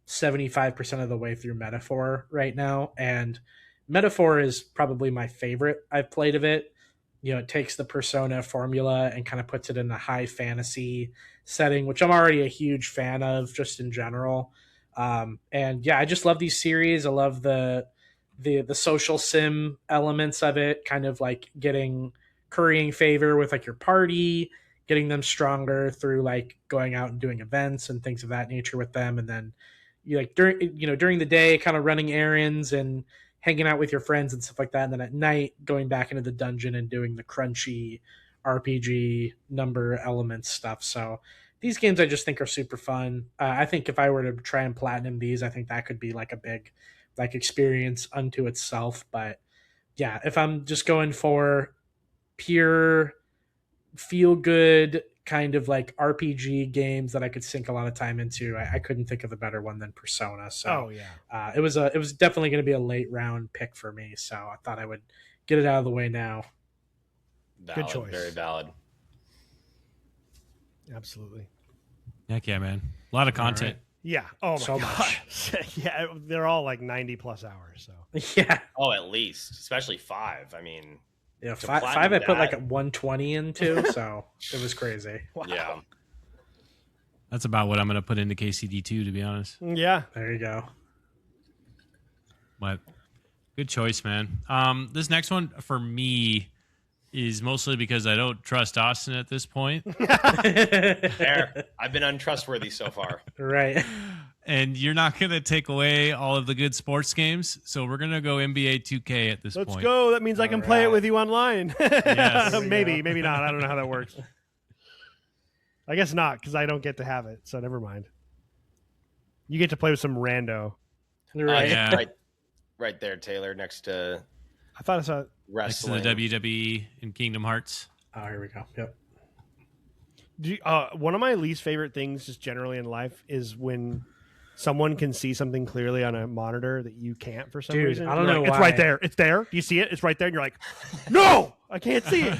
Speaker 2: 75% of the way through Metaphor right now. And Metaphor is probably my favorite I've played of it. You know, it takes the Persona formula and kind of puts it in a high fantasy setting, which I'm already a huge fan of just in general. And yeah, I just love these series. I love the social sim elements of it, kind of like currying favor with like your party, getting them stronger through like going out and doing events and things of that nature with them. And then you like during the day, kind of running errands and hanging out with your friends and stuff like that. And then at night going back into the dungeon and doing the crunchy RPG number elements stuff. So these games I just think are super fun. I think if I were to try and platinum these, I think that could be like a big like experience unto itself. But yeah, if I'm just going for pure feel good kind of like RPG games that I could sink a lot of time into, I couldn't think of a better one than Persona. So it was definitely going to be a late round pick for me. So I thought I would get it out of the way now.
Speaker 3: Valid,
Speaker 1: good choice.
Speaker 3: Very valid.
Speaker 1: Absolutely.
Speaker 4: Heck yeah, man. A lot of content.
Speaker 1: Right. Yeah. Oh my
Speaker 2: so
Speaker 1: God.
Speaker 2: much.
Speaker 1: Yeah, they're all like 90+ hours. So
Speaker 2: yeah.
Speaker 3: Oh, at least, especially 5. I mean,
Speaker 2: yeah, 5 I put like a 120 into, so it was crazy.
Speaker 1: Wow.
Speaker 3: Yeah.
Speaker 4: That's about what I'm going to put into KCD2, to be honest.
Speaker 1: Yeah.
Speaker 2: There you go.
Speaker 4: But good choice, man. This next one for me is mostly because I don't trust Austin at this point.
Speaker 3: Fair. I've been untrustworthy so far.
Speaker 2: Right.
Speaker 4: And you're not going to take away all of the good sports games. So we're going to go NBA 2K at this point.
Speaker 1: Let's go. That means I can play it with you online.
Speaker 4: Yes.
Speaker 1: Maybe not. I don't know how that works. I guess not, because I don't get to have it. So never mind. You get to play with some rando.
Speaker 2: Right.
Speaker 4: Yeah.
Speaker 3: Right there, Taylor, next to
Speaker 1: I thought I saw
Speaker 3: wrestling.
Speaker 4: Next to the WWE and Kingdom Hearts.
Speaker 2: Oh, here we go. Yep.
Speaker 1: One of my least favorite things just generally in life is when someone can see something clearly on a monitor that you can't for some reason.
Speaker 2: I don't know
Speaker 1: why.
Speaker 2: why.
Speaker 1: It's right there. It's there. Do you see it? It's right there. And you're like, no, I can't see it.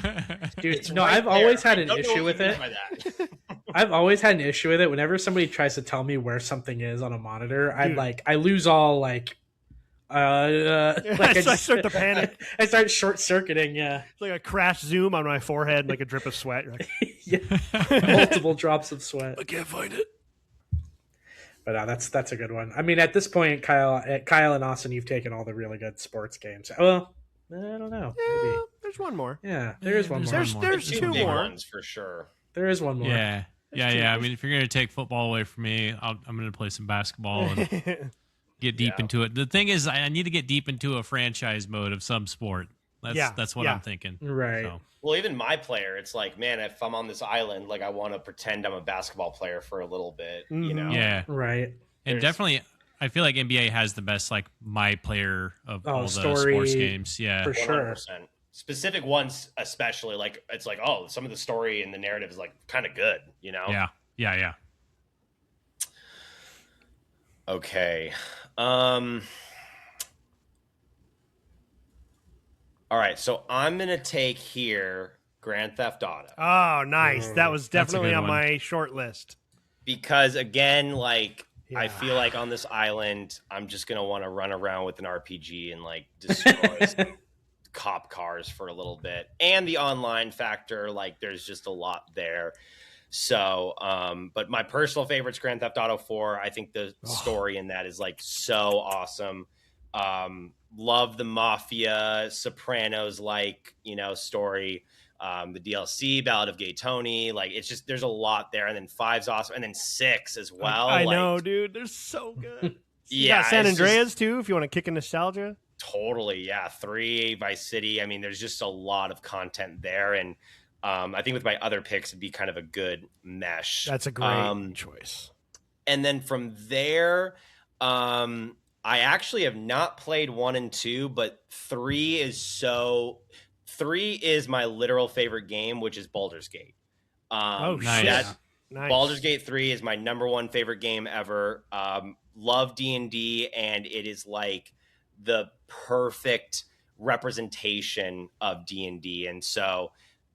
Speaker 2: Dude, no, I've always had an issue with it. I've always had an issue with it. Whenever somebody tries to tell me where something is on a monitor, I lose all like
Speaker 1: I start to panic.
Speaker 2: I start short circuiting. Yeah,
Speaker 1: it's like a crash zoom on my forehead, like a drip of sweat. You're like,
Speaker 2: yeah, multiple drops of sweat.
Speaker 1: I can't find it.
Speaker 2: But that's a good one. I mean, at this point, Kyle and Austin, you've taken all the really good sports games. Well, I don't know. Maybe.
Speaker 1: Yeah, there's one more.
Speaker 2: Yeah, there is one more.
Speaker 1: There's
Speaker 3: two
Speaker 1: two
Speaker 3: big
Speaker 1: more.
Speaker 3: ones for sure.
Speaker 2: There is one more.
Speaker 4: Yeah. I mean, if you're gonna take football away from me, I'm gonna play some basketball and get deep into it. The thing is, I need to get deep into a franchise mode of some sport. That's what I'm thinking.
Speaker 2: Right.
Speaker 4: So.
Speaker 3: Well, even my player, it's like, man, if I'm on this island, like I want to pretend I'm a basketball player for a little bit, you know?
Speaker 4: Yeah.
Speaker 2: Right.
Speaker 4: And definitely, I feel like NBA has the best, like, my player of all the
Speaker 2: story,
Speaker 4: sports games. Yeah.
Speaker 2: For sure.
Speaker 3: 100%. Specific ones, especially, like, it's like, oh, some of the story and the narrative is, like, kind of good, you know?
Speaker 4: Yeah.
Speaker 3: Okay. All right, so I'm going to take here Grand Theft Auto.
Speaker 1: Oh, nice. That was definitely on
Speaker 4: one.
Speaker 1: my short list.
Speaker 3: Because, again, like, I feel like on this island, I'm just going to want to run around with an RPG and, like, destroy some cop cars for a little bit. And the online factor, like, there's just a lot there. So, but my personal favorite's Grand Theft Auto 4. I think the story in that is, like, so awesome. Love the Mafia, Sopranos, like, you know, story. The DLC, Ballad of Gay Tony, like, it's just, there's a lot there. And then 5's awesome. And then 6 as well.
Speaker 1: I know, dude. They're so good. You
Speaker 3: Yeah.
Speaker 1: got San Andreas, too, if you want to kick in nostalgia.
Speaker 3: Totally, yeah. 3, Vice City. I mean, there's just a lot of content there. And I think with my other picks, it'd be kind of a good mesh.
Speaker 1: That's a great choice.
Speaker 3: And then from there, I actually have not played 1 and 2, but 3 is my literal favorite game, which is Baldur's Gate.
Speaker 1: Nice.
Speaker 3: Baldur's Gate 3 is my number one favorite game ever. Love D&D, and it is like the perfect representation of D&D. And so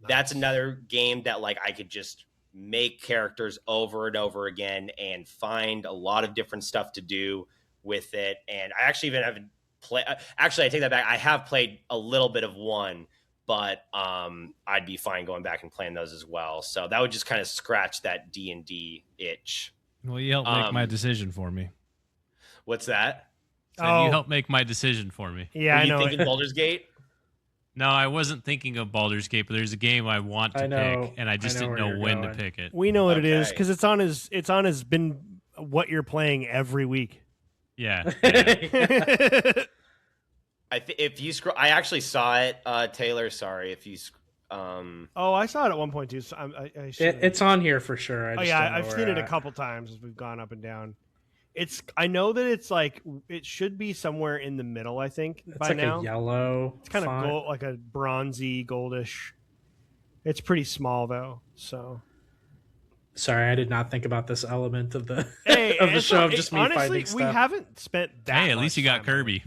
Speaker 3: that's another game that, like, I could just make characters over and over again and find a lot of different stuff to do with it. And I actually even haven't played. Actually, I take that back. I have played a little bit of 1, but I'd be fine going back and playing those as well. So that would just kind of scratch that D&D itch.
Speaker 4: Well, you helped make my decision for me.
Speaker 3: What's that?
Speaker 4: You helped make my decision for me.
Speaker 1: Yeah,
Speaker 3: Were
Speaker 1: I
Speaker 3: you
Speaker 1: know.
Speaker 3: thinking Baldur's Gate?
Speaker 4: No, I wasn't thinking of Baldur's Gate, but there's a game I want to pick, and I just didn't know when to pick it.
Speaker 1: We know what it is because it's on his been what you're playing every week.
Speaker 4: Yeah.
Speaker 3: If you scroll, I actually saw it, Taylor. Sorry, if you.
Speaker 1: Oh, I saw it at 1.2. So
Speaker 2: it's on here for sure.
Speaker 1: I've seen it a couple times as we've gone up and down. I know that it's like it should be somewhere in the middle. I think
Speaker 2: it's
Speaker 1: by
Speaker 2: like
Speaker 1: now
Speaker 2: a yellow.
Speaker 1: It's kind
Speaker 2: font.
Speaker 1: of gold, like a bronzy, goldish. It's pretty small though. So
Speaker 2: sorry, I did not think about this element of the
Speaker 1: of
Speaker 2: the show of just me
Speaker 1: honestly,
Speaker 2: finding stuff.
Speaker 1: we haven't spent that.
Speaker 4: Hey, at least you got
Speaker 1: much time
Speaker 4: Kirby.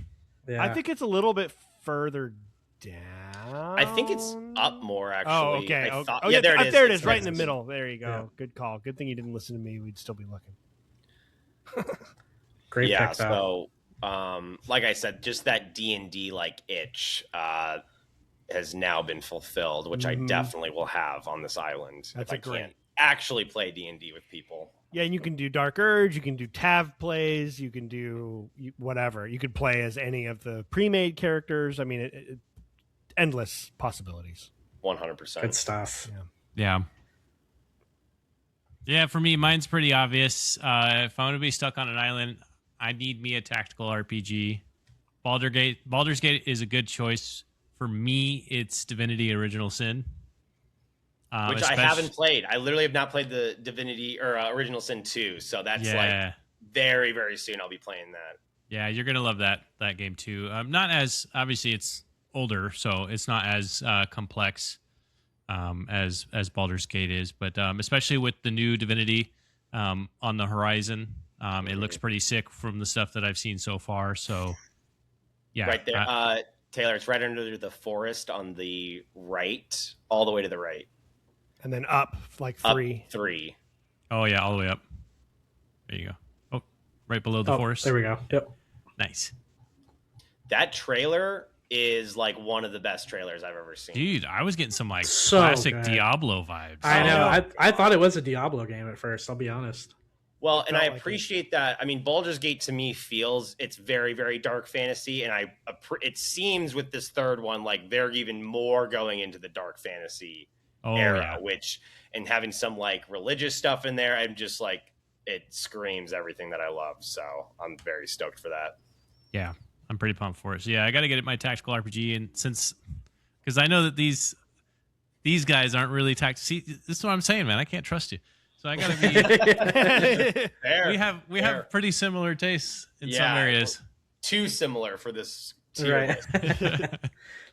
Speaker 2: Yeah.
Speaker 1: I think it's a little bit further down.
Speaker 3: I think it's up more actually.
Speaker 1: Oh, okay.
Speaker 3: Yeah, there it is.
Speaker 1: There it
Speaker 3: It's
Speaker 1: is, right in the
Speaker 3: nice.
Speaker 1: middle. There you go.
Speaker 2: Yeah.
Speaker 1: Good call. Good thing you didn't listen to me. We'd still be looking.
Speaker 2: Great
Speaker 3: Yeah.
Speaker 2: pick, though.
Speaker 3: So, like I said, just that D&D like itch has now been fulfilled, which I definitely will have on this island
Speaker 1: That's
Speaker 3: if I can't actually play D&D with people.
Speaker 1: Yeah, and you can do Dark Urge. You can do Tav plays. You can do whatever. You could play as any of the pre-made characters. I mean, endless possibilities.
Speaker 3: 100%.
Speaker 2: Good stuff.
Speaker 4: Yeah. Yeah, for me, mine's pretty obvious. If I'm going to be stuck on an island, I need me a tactical RPG. Baldur's Gate is a good choice. For me, it's Divinity Original Sin.
Speaker 3: Which I haven't played. I literally have not played the Divinity or Original Sin 2. So that's like very, very soon I'll be playing that.
Speaker 4: Yeah, you're going to love that game too. Not as, obviously it's older, so it's not as complex as Baldur's Gate is, but especially with the new Divinity on the horizon, it looks pretty sick from the stuff that I've seen so far. So, yeah,
Speaker 3: right there, Taylor. It's right under the forest on the right, all the way to the right,
Speaker 1: and then up like 3.
Speaker 3: Up 3.
Speaker 4: Oh yeah, all the way up. There you go. Oh, right below the forest.
Speaker 2: There we go. Yep.
Speaker 4: Nice.
Speaker 3: That trailer is like one of the best trailers I've ever seen.
Speaker 4: Dude, I was getting some like
Speaker 2: So
Speaker 4: classic
Speaker 2: good.
Speaker 4: Diablo vibes.
Speaker 2: I know. I thought it was a Diablo game at first. I'll be honest.
Speaker 3: Well,
Speaker 1: It
Speaker 3: and I
Speaker 1: felt like it.
Speaker 3: appreciate that. I mean, Baldur's Gate to me feels it's very, very dark fantasy, and it seems with this third one like they're even more going into the dark fantasy era, which and having some like religious stuff in there, I'm just like it screams everything that I love. So I'm very stoked for that.
Speaker 4: Yeah, I'm pretty pumped for it. So yeah, I got to get my tactical RPG, and because I know that these guys aren't really See, this is what I'm saying, man. I can't trust you. So I gotta be. We have pretty similar tastes in some areas.
Speaker 3: Too similar for this
Speaker 2: tier
Speaker 3: list.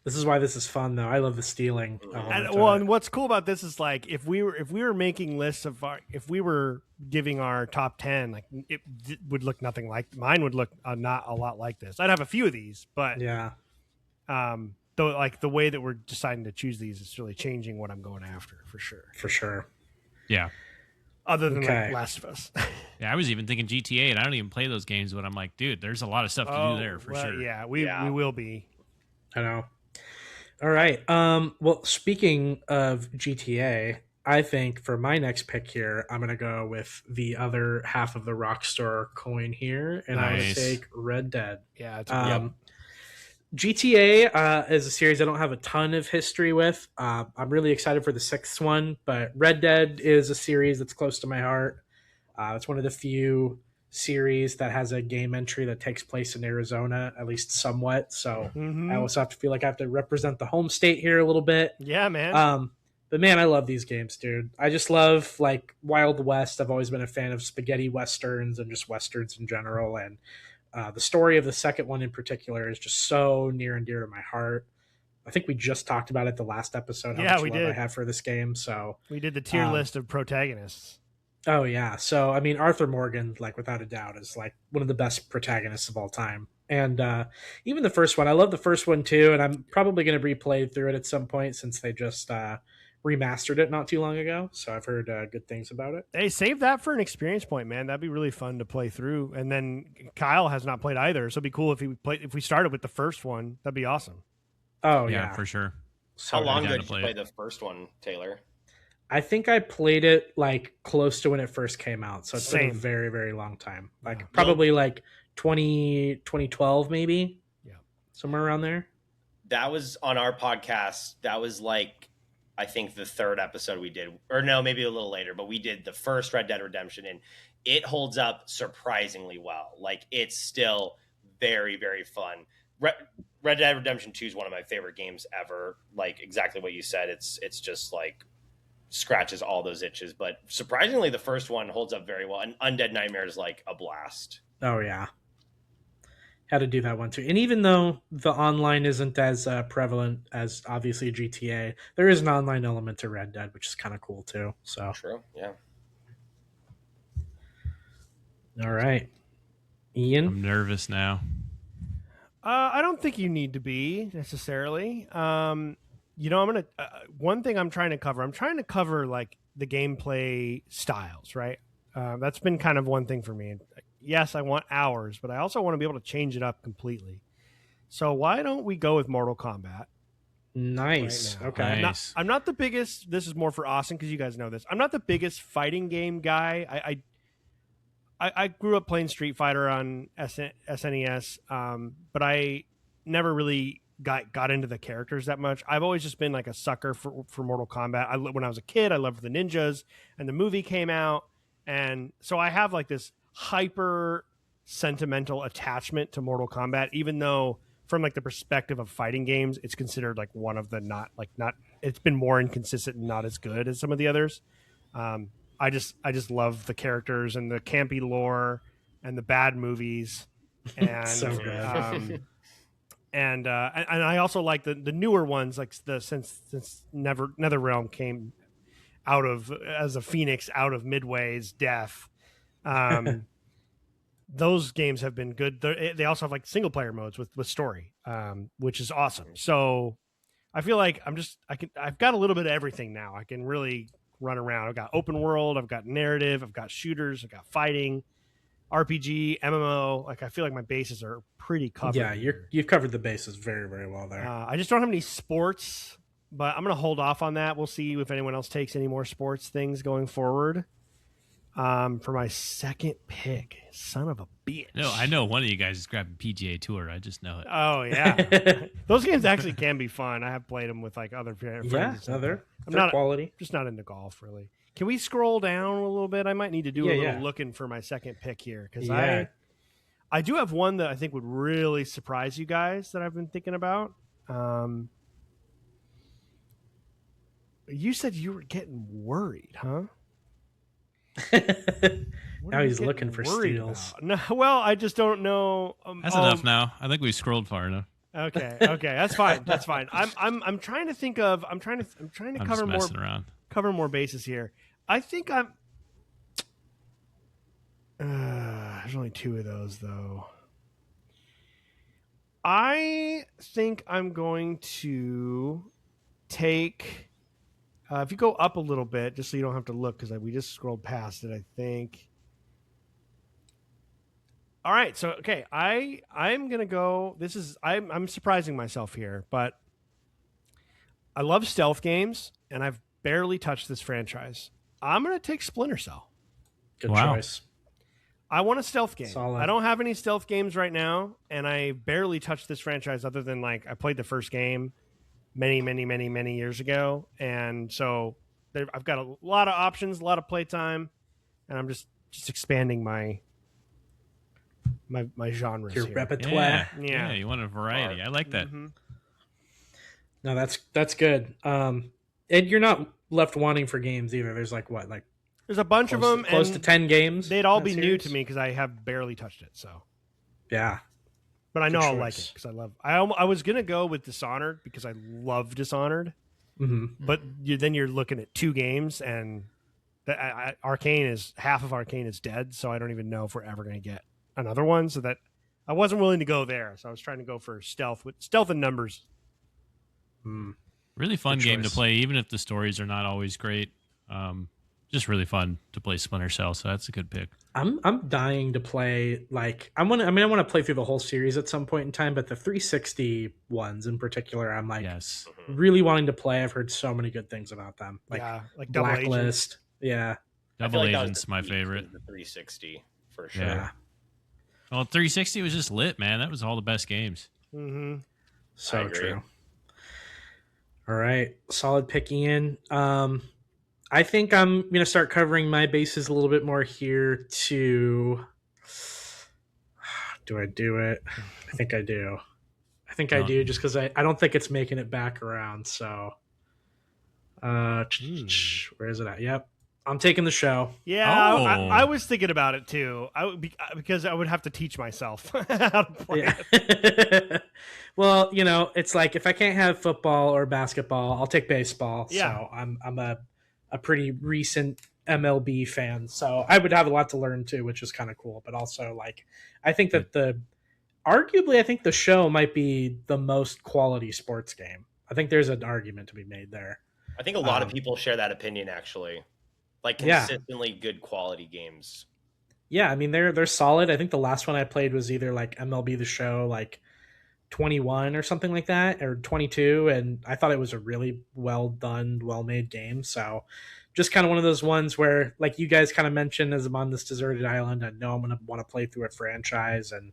Speaker 2: This is why this is fun, though. I love the stealing.
Speaker 1: And what's cool about this is like if we were making lists of if we were giving our top 10, like it would look nothing like mine. Would look not a lot like this. I'd have a few of these, but
Speaker 2: yeah.
Speaker 1: Though like the way that we're deciding to choose these is really changing what I'm going after for sure.
Speaker 2: For sure.
Speaker 4: Yeah.
Speaker 1: Other than like Last of Us.
Speaker 4: Yeah, I was even thinking GTA, and I don't even play those games, but I'm like, dude, there's a lot of stuff to do there for sure.
Speaker 1: Yeah, we will be.
Speaker 2: I know. All right. Well, speaking of GTA, I think for my next pick here, I'm gonna go with the other half of the Rockstar coin here, and I'm gonna take Red Dead.
Speaker 1: Yeah.
Speaker 2: GTA is a series I don't have a ton of history with. I'm really excited for the 6th one, but Red Dead is a series that's close to my heart. It's one of the few series that has a game entry that takes place in Arizona, at least somewhat. So I also have to feel like I have to represent the home state here a little bit.
Speaker 1: Yeah, man.
Speaker 2: But man, I love these games, dude. I just love like Wild West. I've always been a fan of spaghetti westerns and just westerns in general, and the story of the second one in particular is just so near and dear to my heart. I think we just talked about it the last episode. How much love I have for this game. So
Speaker 1: we did the tier list of protagonists.
Speaker 2: Oh yeah. So I mean, Arthur Morgan, like without a doubt, is like one of the best protagonists of all time. And even the first one, I love the first one too. And I'm probably going to replay through it at some point since they just remastered it not too long ago. So I've heard good things about it.
Speaker 1: Hey, save that for an experience point, man. That'd be really fun to play through. And then Kyle has not played either, so it'd be cool if we started with the first one. That'd be awesome.
Speaker 2: Oh
Speaker 4: yeah, for sure.
Speaker 3: So how long ago did you play the first one, Taylor?
Speaker 2: I think I played it like close to when it first came out. So it's been a very, very long time. Like probably like 2012 maybe.
Speaker 1: Yeah.
Speaker 2: Somewhere around there.
Speaker 3: That was on our podcast. That was like I think the third episode we did, or no, maybe a little later, but we did the first Red Dead Redemption, and it holds up surprisingly well. Like it's still very, very fun. Red Dead Redemption 2 is one of my favorite games ever. Like exactly what you said. It's just like scratches all those itches, but surprisingly the first one holds up very well, and Undead Nightmare is like a blast.
Speaker 2: Oh yeah. Had to do that one too. And even though the online isn't as prevalent as obviously GTA, there is an online element to Red Dead, which is kind of cool too. So
Speaker 3: true, yeah.
Speaker 2: All right, Ian.
Speaker 4: I'm nervous now.
Speaker 1: I don't think you need to be necessarily. I'm gonna one thing I'm trying to cover. I'm trying to cover like the gameplay styles, right? That's been kind of one thing for me. Yes, I want hours, but I also want to be able to change it up completely. So why don't we go with Mortal Kombat?
Speaker 2: Nice.
Speaker 1: Right
Speaker 2: okay.
Speaker 4: Nice.
Speaker 1: I'm not the biggest. This is more for Austin because you guys know this. I'm not the biggest fighting game guy. I grew up playing Street Fighter on SNES, but I never really got into the characters that much. I've always just been like a sucker for Mortal Kombat. When I was a kid, I loved the ninjas, and the movie came out, and so I have like this hyper sentimental attachment to Mortal Kombat, even though from like the perspective of fighting games, it's considered like one of the not it's been more inconsistent and not as good as some of the others. I just love the characters and the campy lore and the bad movies and
Speaker 2: so good.
Speaker 1: and I also like the newer ones, like since NetherRealm came out of as a phoenix out of Midway's death. Those games have been good. They also have like single player modes with story, which is awesome. So I feel like I've got a little bit of everything now. I can really run around. I've got open world, I've got narrative, I've got shooters, I've got fighting, RPG, MMO. Like I feel like my bases are pretty covered.
Speaker 2: Yeah, you've covered the bases very, very well there.
Speaker 1: I just don't have any sports, but I'm going to hold off on that. We'll see if anyone else takes any more sports things going forward. For my second pick, son of a bitch.
Speaker 4: No, I know one of you guys is grabbing PGA Tour. I just know it.
Speaker 1: Oh yeah, those games actually can be fun. I have played them with like other friends.
Speaker 2: Yeah,
Speaker 1: and stuff,
Speaker 2: they're
Speaker 1: I'm not
Speaker 2: quality.
Speaker 1: just not into golf really. Can we scroll down a little bit? I might need to do a little
Speaker 2: Yeah.
Speaker 1: looking for my second pick here because
Speaker 2: Yeah.
Speaker 1: I do have one that I think would really surprise you guys that I've been thinking about. You said you were getting worried, huh? What
Speaker 2: Now
Speaker 1: are you
Speaker 2: he's
Speaker 1: getting
Speaker 2: looking for
Speaker 1: worried
Speaker 2: steals.
Speaker 1: about? No, well, I just don't know.
Speaker 4: That's enough now. I think we've scrolled far enough.
Speaker 1: Okay, that's fine. That's fine. I'm trying to think of. I'm trying to
Speaker 4: I'm
Speaker 1: cover
Speaker 4: just
Speaker 1: more
Speaker 4: messing around.
Speaker 1: cover more bases here. I think I'm. There's only two of those though. I think I'm going to take. If you go up a little bit, just so you don't have to look, because we just scrolled past it, I think. All right, so okay, I'm gonna go. This is I'm surprising myself here, but I love stealth games, and I've barely touched this franchise. I'm gonna take Splinter Cell.
Speaker 2: Good
Speaker 4: Wow.
Speaker 2: choice.
Speaker 1: I want a stealth game.
Speaker 2: Solid.
Speaker 1: I don't have any stealth games right now, and I barely touched this franchise other than like I played the first game many years ago, and so I've got a lot of options, a lot of playtime, and I'm just expanding my genres
Speaker 2: Your
Speaker 1: here.
Speaker 2: repertoire.
Speaker 4: Yeah, you want a variety. I like that.
Speaker 1: Mhm.
Speaker 2: No, that's good. And you're not left wanting for games either. There's like
Speaker 1: There's a bunch of them,
Speaker 2: close
Speaker 1: and
Speaker 2: to 10 games.
Speaker 1: they'd all
Speaker 2: in
Speaker 1: be
Speaker 2: that
Speaker 1: new
Speaker 2: series.
Speaker 1: to me because I have barely touched it. So,
Speaker 2: Yeah.
Speaker 1: but I know
Speaker 2: Good
Speaker 1: I'll like
Speaker 2: choice.
Speaker 1: it because I love. I was gonna go with Dishonored because I love Dishonored,
Speaker 2: hmm
Speaker 1: but then you're looking at two games, and Arcane is half of Arcane is dead, so I don't even know if we're ever gonna get another one. So that I wasn't willing to go there, so I was trying to go for stealth and numbers.
Speaker 2: Mm.
Speaker 4: Really fun
Speaker 2: Good
Speaker 4: game to
Speaker 2: choice.
Speaker 4: play, even if the stories are not always great. Just really fun to play Splinter Cell, so that's a good pick.
Speaker 2: I'm dying to play I want to play through the whole series at some point in time, but the 360 ones in particular, I'm like
Speaker 4: Yes.
Speaker 2: really wanting to play. I've heard so many good things about them. Like
Speaker 1: Yeah, like Double Agent.
Speaker 2: Blacklist. Yeah.
Speaker 3: I feel
Speaker 4: Double
Speaker 3: like that was
Speaker 4: Agent's
Speaker 3: the
Speaker 4: my
Speaker 3: peak
Speaker 4: favorite.
Speaker 3: of the 360 for sure.
Speaker 4: Yeah. Well, 360 was just lit, man. That was all the best games.
Speaker 1: Mm-hmm.
Speaker 3: I
Speaker 2: So
Speaker 3: agree.
Speaker 2: true. All right. Solid pick, Ian. I think I'm going to start covering my bases a little bit more here too. Do I do it? I think I do. I think I
Speaker 4: No.
Speaker 2: do just because I don't think it's making it back around. So, where is it at? Yep. I'm taking the show.
Speaker 1: Yeah,
Speaker 4: Oh.
Speaker 1: I was thinking about it too. I would because I would have to teach myself how to play.
Speaker 2: Yeah. Well, it's like if I can't have football or basketball, I'll take baseball.
Speaker 1: Yeah.
Speaker 2: So I'm a pretty recent MLB fan, so I would have a lot to learn too, which is kind of cool. But also, I think that I think the show might be the most quality sports game. I think there's an argument to be made there.
Speaker 3: I think a lot of people share that opinion actually. Like
Speaker 2: Yeah.
Speaker 3: consistently good quality games.
Speaker 2: Yeah, I mean they're solid. I think the last one I played was either like MLB The Show 21 or something like that, or 22, and I thought it was a really well done, well made game. So just kind of one of those ones where, like you guys kind of mentioned, as I'm on this deserted island, I know I'm going to want to play through a franchise and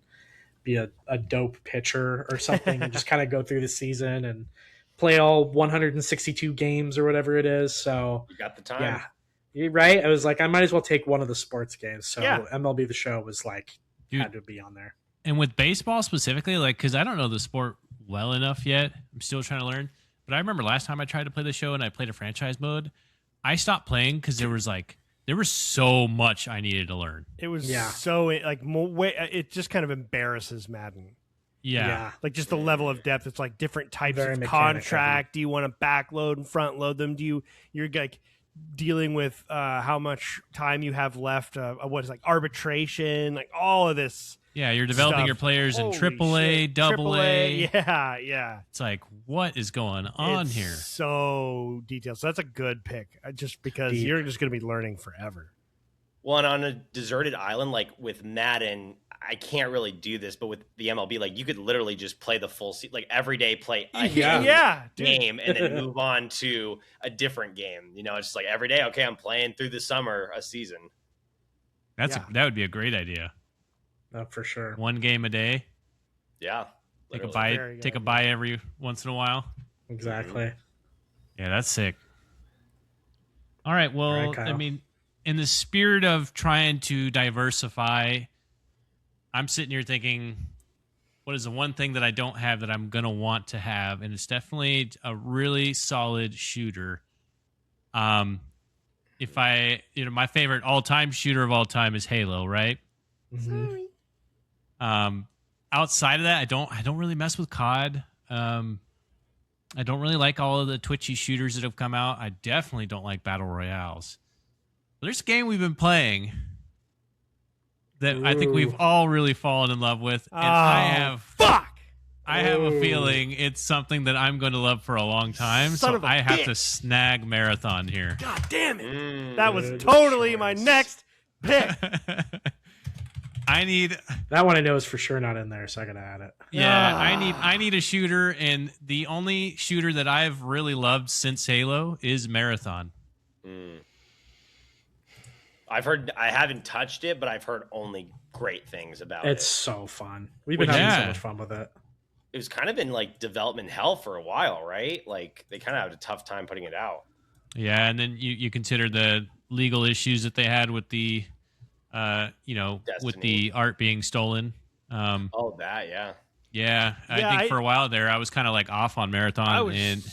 Speaker 2: be a dope pitcher or something and just kind of go through the season and play all 162 games or whatever it is. So
Speaker 3: You got the time.
Speaker 2: yeah, you're right. I was like, I might as well take one of the sports games. So
Speaker 1: Yeah.
Speaker 2: MLB The Show was
Speaker 4: Dude.
Speaker 2: had to be on there.
Speaker 4: And with baseball specifically, because I don't know the sport well enough yet, I'm still trying to learn. But I remember last time I tried to play the show and I played a franchise mode, I stopped playing because there was so much I needed to learn.
Speaker 1: It was
Speaker 2: Yeah.
Speaker 1: so it just kind of embarrasses Madden.
Speaker 4: Yeah.
Speaker 1: Like just the level of depth. It's like different types
Speaker 2: Very
Speaker 1: of
Speaker 2: mechanic
Speaker 1: contract. Do you want to backload and front load them? You're like dealing with how much time you have left? What is arbitration? Like all of this.
Speaker 4: Yeah, you're developing
Speaker 1: stuff.
Speaker 4: your players in
Speaker 1: Holy
Speaker 4: AAA,
Speaker 1: shit.
Speaker 4: Double A.
Speaker 1: Yeah.
Speaker 4: It's like, what is going on
Speaker 1: It's
Speaker 4: here?
Speaker 1: so detailed. So that's a good pick, just because
Speaker 2: Deep.
Speaker 1: you're just going to be learning forever.
Speaker 3: Well, and on a deserted island, like with Madden, I can't really do this, but with the MLB, you could literally just play the full season, every day play a
Speaker 1: Yeah, dude.
Speaker 3: game and then move on to a different game. It's just every day, okay, I'm playing through the summer a season.
Speaker 4: That would be a great idea.
Speaker 2: For sure.
Speaker 4: 1 game a day.
Speaker 3: Yeah.
Speaker 4: Take a
Speaker 3: literally.
Speaker 4: bite. Take a bite every once in a while.
Speaker 2: Exactly.
Speaker 4: Yeah, that's sick. All right. Well,
Speaker 2: All right, Kyle.
Speaker 4: I mean, in the spirit of trying to diversify, I'm sitting here thinking, what is the one thing that I don't have that I'm gonna want to have? And it's definitely a really solid shooter. If my favorite all-time shooter of all time is Halo, right?
Speaker 2: Mhm.
Speaker 4: Outside of that, I don't really mess with COD. I don't really like all of the twitchy shooters that have come out. I definitely don't like battle royales. But there's a game we've been playing that I think we've
Speaker 2: Ooh.
Speaker 4: all really fallen in love with, and I have a feeling it's something that I'm going to love for a long time.
Speaker 1: Son
Speaker 4: So
Speaker 1: of a
Speaker 4: I have
Speaker 1: bitch.
Speaker 4: to snag Marathon here.
Speaker 1: God damn it!
Speaker 3: Mm.
Speaker 1: That was
Speaker 2: Good
Speaker 1: totally
Speaker 2: choice.
Speaker 1: my next pick.
Speaker 4: I need
Speaker 2: That one I know is for sure not in there, so I gotta add it.
Speaker 4: I need a shooter, and the only shooter that I've really loved since Halo is Marathon.
Speaker 3: Mm. I've heard. I haven't touched it, but I've heard only great things about
Speaker 2: It's
Speaker 3: it.
Speaker 2: so fun. We've been
Speaker 3: Well,
Speaker 2: having so
Speaker 4: yeah.
Speaker 2: much fun with it.
Speaker 3: It was kind of in like development hell for a while, right? Like they kind of had a tough time putting it out.
Speaker 4: Yeah, and then you consider the legal issues that they had with the with
Speaker 3: Destiny.
Speaker 4: the art being stolen.
Speaker 3: Oh, that, yeah.
Speaker 4: Yeah, I
Speaker 1: Yeah,
Speaker 4: think
Speaker 1: I-
Speaker 4: for a while there, I was kind of like off on Marathon,
Speaker 1: I was,
Speaker 4: and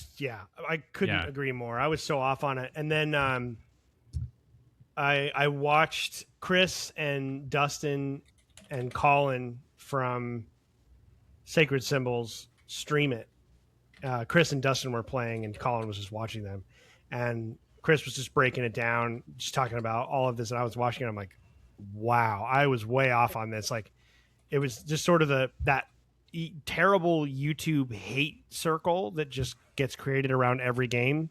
Speaker 1: I couldn't
Speaker 4: Yeah.
Speaker 1: agree more. I was so off on it, and then I watched Chris and Dustin and Colin from Sacred Symbols stream it. Chris and Dustin were playing, and Colin was just watching them, and Chris was just breaking it down, just talking about all of this, and I was watching it. I'm like, wow, I was way off on this. Like, it was just sort of that terrible YouTube hate circle that just gets created around every game.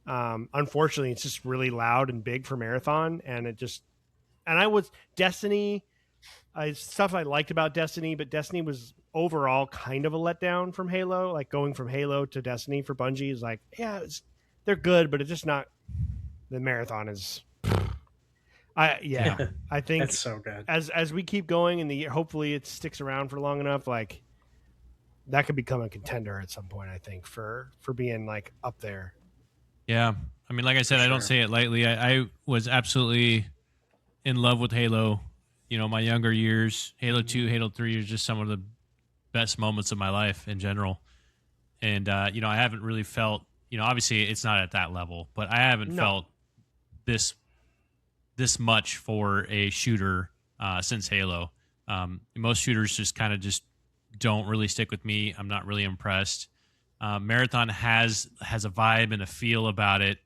Speaker 1: Unfortunately, it's just really loud and big for Marathon, and I was Destiny. Stuff I liked about Destiny, but Destiny was overall kind of a letdown from Halo. Like going from Halo to Destiny for Bungie is like, yeah, they're good, but it's just not. The Marathon is. I think
Speaker 2: It's so good.
Speaker 1: as we keep going in the year, hopefully it sticks around for long enough. Like that could become a contender at some point. I think for being like up there.
Speaker 4: yeah. I mean, like I said, I don't
Speaker 2: sure.
Speaker 4: say it lightly. I was absolutely in love with Halo. My younger years, Halo 2, Halo 3 are just some of the best moments of my life in general. And, I haven't really felt, obviously it's not at that level, but I haven't felt this much for a shooter since Halo. Most shooters just kind of just don't really stick with me. I'm not really impressed. Marathon has a vibe and a feel about it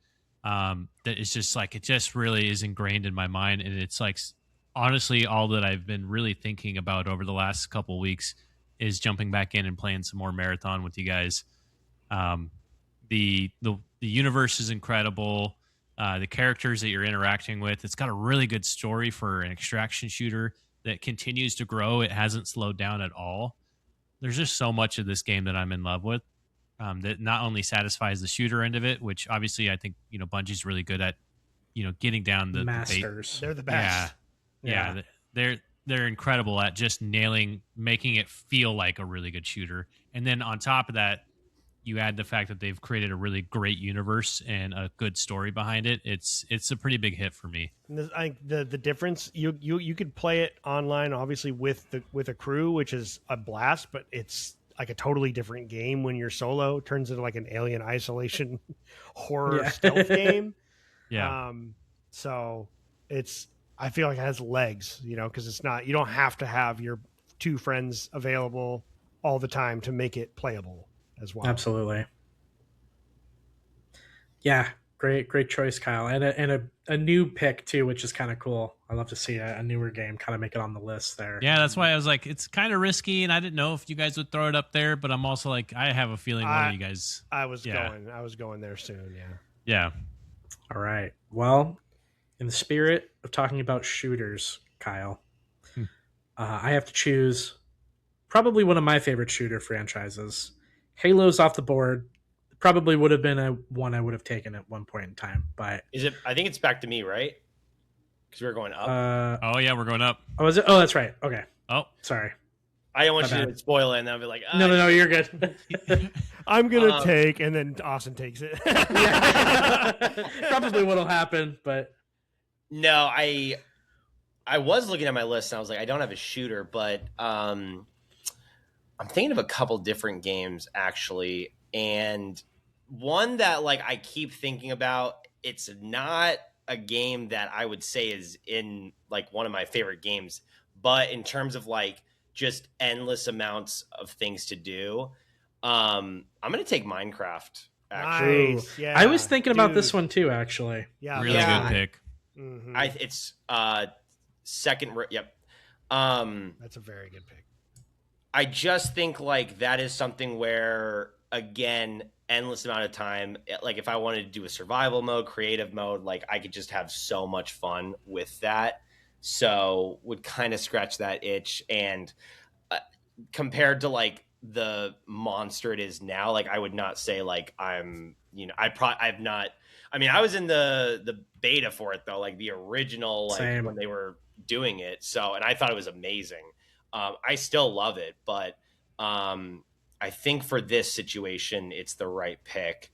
Speaker 4: that is just like, it just really is ingrained in my mind. And it's like, honestly, all that I've been really thinking about over the last couple weeks is jumping back in and playing some more Marathon with you guys. The universe is incredible. The characters that you're interacting with, it's got a really good story for an extraction shooter that continues to grow. It hasn't slowed down at all. There's just so much of this game that I'm in love with that not only satisfies the shooter end of it, which obviously I think Bungie's really good at getting down the
Speaker 2: Masters.
Speaker 1: They're the best.
Speaker 4: Yeah, they're incredible at just making it feel like a really good shooter. And then on top of that, you add the fact that they've created a really great universe and a good story behind it. It's a pretty big hit for me.
Speaker 1: And the difference you could play it online, obviously with a crew, which is a blast, but it's like a totally different game when you're solo. It turns into like an Alien Isolation horror stealth game.
Speaker 4: Yeah.
Speaker 1: So I feel like it has legs, because it's not, you don't have to have your two friends available all the time to make it playable as well.
Speaker 2: Absolutely. Yeah, great choice, Kyle, and a new pick too, which is kind of cool. I love to see a newer game kind of make it on the list there.
Speaker 4: Yeah, that's why I was like, it's kind of risky, and I didn't know if you guys would throw it up there, but I'm also like, I have a feeling one of you guys.
Speaker 1: I was going there soon. Yeah.
Speaker 4: Yeah.
Speaker 2: All right. Well, in the spirit of talking about shooters, Kyle, I have to choose probably one of my favorite shooter franchises. Halo's off the board. Probably would have been one I would have taken at one point in time, but
Speaker 3: Is it? I think it's back to me, right? because we were going up.
Speaker 4: Oh yeah, we're going up.
Speaker 2: Oh, is it? Oh, that's right. Okay.
Speaker 4: Oh,
Speaker 2: Sorry.
Speaker 3: I don't want
Speaker 2: my
Speaker 3: you
Speaker 2: bad.
Speaker 3: to spoil it, and I'll be like,
Speaker 2: No, you're good.
Speaker 1: I'm gonna take, and then Austin takes it.
Speaker 2: Probably what'll happen, but
Speaker 3: No, I was looking at my list and I was like, I don't have a shooter, but I'm thinking of a couple different games actually, and one that like I keep thinking about. It's not a game that I would say is in like one of my favorite games, but in terms of like just endless amounts of things to do, I'm gonna take Minecraft. Actually,
Speaker 1: Nice. Yeah,
Speaker 2: I was thinking about
Speaker 1: dude.
Speaker 2: this one too, actually.
Speaker 1: Yeah,
Speaker 4: really
Speaker 3: Yeah.
Speaker 4: good pick.
Speaker 1: Mhm.
Speaker 3: it's second. Yep.
Speaker 1: That's a very good pick.
Speaker 3: I just think like that is something where again, endless amount of time. Like if I wanted to do a survival mode, creative mode, like I could just have so much fun with that. So would kind of scratch that itch. And compared to like the monster it is now, like I would not say like I'm, I've not. I mean, I was in the beta for it though, like the original, like
Speaker 2: Same.
Speaker 3: when they were doing it. So, and I thought it was amazing. I still love it, but I think for this situation, it's the right pick.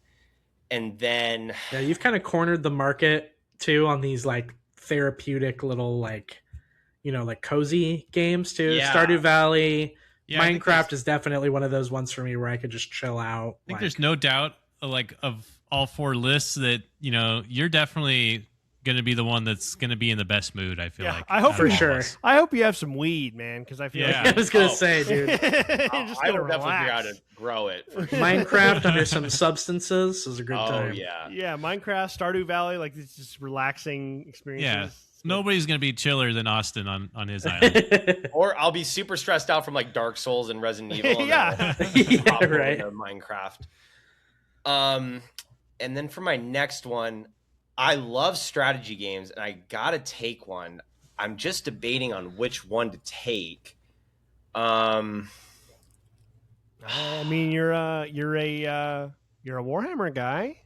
Speaker 3: And then,
Speaker 2: Yeah, you've kind of cornered the market too on these like therapeutic little like like cozy games too.
Speaker 3: Yeah.
Speaker 2: Stardew Valley,
Speaker 4: Yeah, I think
Speaker 2: Minecraft is definitely one of those ones for me where I could just chill out.
Speaker 4: I think there's no doubt, like of all four lists, that you're definitely going to be the one that's going to be in the best mood. I feel
Speaker 1: Yeah,
Speaker 4: like
Speaker 1: I hope
Speaker 4: out
Speaker 2: for
Speaker 4: of all
Speaker 2: sure.
Speaker 4: of us.
Speaker 1: I hope you have some weed, man, because I feel
Speaker 4: Yeah.
Speaker 2: I
Speaker 1: like
Speaker 2: was gonna
Speaker 3: Oh.
Speaker 2: say, dude,
Speaker 1: you're just
Speaker 3: I
Speaker 1: gonna
Speaker 3: will definitely figure out
Speaker 1: relax.
Speaker 3: to grow it. For sure.
Speaker 2: Minecraft under some substances is a good
Speaker 3: Oh
Speaker 2: time.
Speaker 3: yeah.
Speaker 1: Yeah, Minecraft, Stardew Valley, like it's just relaxing experiences.
Speaker 4: Yeah.
Speaker 1: It's good.
Speaker 4: Nobody's going to be chiller than Austin on his island.
Speaker 3: Or I'll be super stressed out from like Dark Souls and Resident Evil. And
Speaker 1: Yeah.
Speaker 3: then
Speaker 2: Yeah,
Speaker 3: I'll go
Speaker 2: right.
Speaker 3: into Minecraft. And then for my next one, I love strategy games, and I gotta take one. I'm just debating on which one to take.
Speaker 1: I mean, you're a Warhammer guy.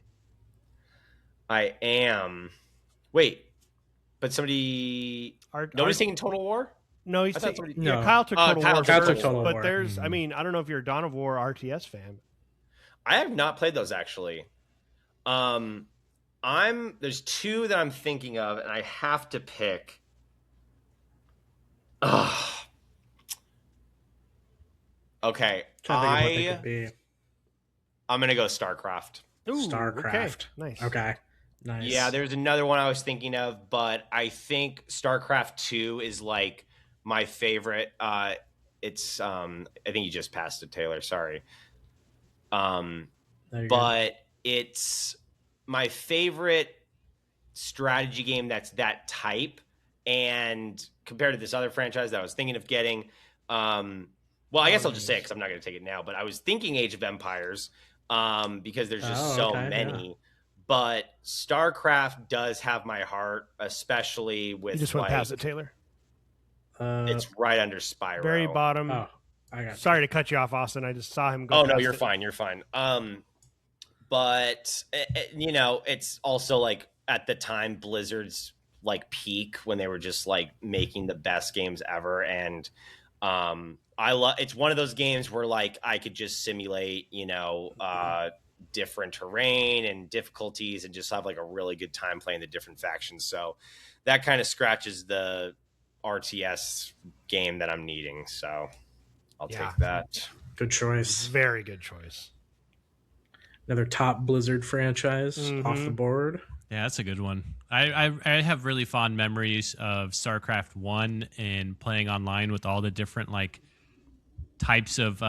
Speaker 3: I am. Wait, but somebody. Nobody's taking Total War?
Speaker 1: No, he's
Speaker 3: I thought
Speaker 1: taking.
Speaker 3: somebody-
Speaker 1: Yeah,
Speaker 2: No.
Speaker 1: Kyle took Total
Speaker 3: Kyle
Speaker 1: War
Speaker 3: took
Speaker 1: first,
Speaker 2: Total
Speaker 1: but
Speaker 2: War.
Speaker 1: there's. I
Speaker 4: Mhm.
Speaker 1: mean, I don't know if you're a Dawn of War RTS fan.
Speaker 3: I have not played those actually. There's two that I'm thinking of, and I have to pick. Ugh. Okay,
Speaker 2: Trying to think of what they could be.
Speaker 3: I'm gonna go StarCraft.
Speaker 1: Ooh,
Speaker 2: StarCraft.
Speaker 1: Okay. Nice.
Speaker 2: Okay. Nice.
Speaker 3: Yeah, there's another one I was thinking of, but I think StarCraft 2 is like my favorite. It's I think you just passed it, Taylor. Sorry.
Speaker 2: There you go.
Speaker 3: But it's my favorite strategy game that's that type. And compared to this other franchise that I was thinking of getting, well, I guess I'll just say it because I'm not going to take it now. But I was thinking Age of Empires because there's just so
Speaker 2: okay,
Speaker 3: many.
Speaker 2: yeah.
Speaker 3: But StarCraft does have my heart, especially
Speaker 1: You
Speaker 3: with
Speaker 1: just went
Speaker 3: like,
Speaker 1: past it, Taylor.
Speaker 3: it's right under Spyro.
Speaker 1: Very bottom.
Speaker 2: Oh, I got
Speaker 1: Sorry to cut you off, Austin. I just saw him go.
Speaker 3: Oh no,
Speaker 1: past
Speaker 3: you're
Speaker 1: it.
Speaker 3: fine. You're fine. But it's also like at the time Blizzard's like peak when they were just like making the best games ever, and I love. It's one of those games where like I could just simulate, different terrain and difficulties, and just have like a really good time playing the different factions. So that kind of scratches the RTS game that I'm needing. So I'll
Speaker 1: Yeah.
Speaker 3: take that.
Speaker 2: Good choice.
Speaker 1: Very good choice.
Speaker 2: Another top Blizzard franchise off the
Speaker 1: Mhm.
Speaker 2: board.
Speaker 4: Yeah, that's a good one. I have really fond memories of StarCraft 1 and playing online with all the different like types of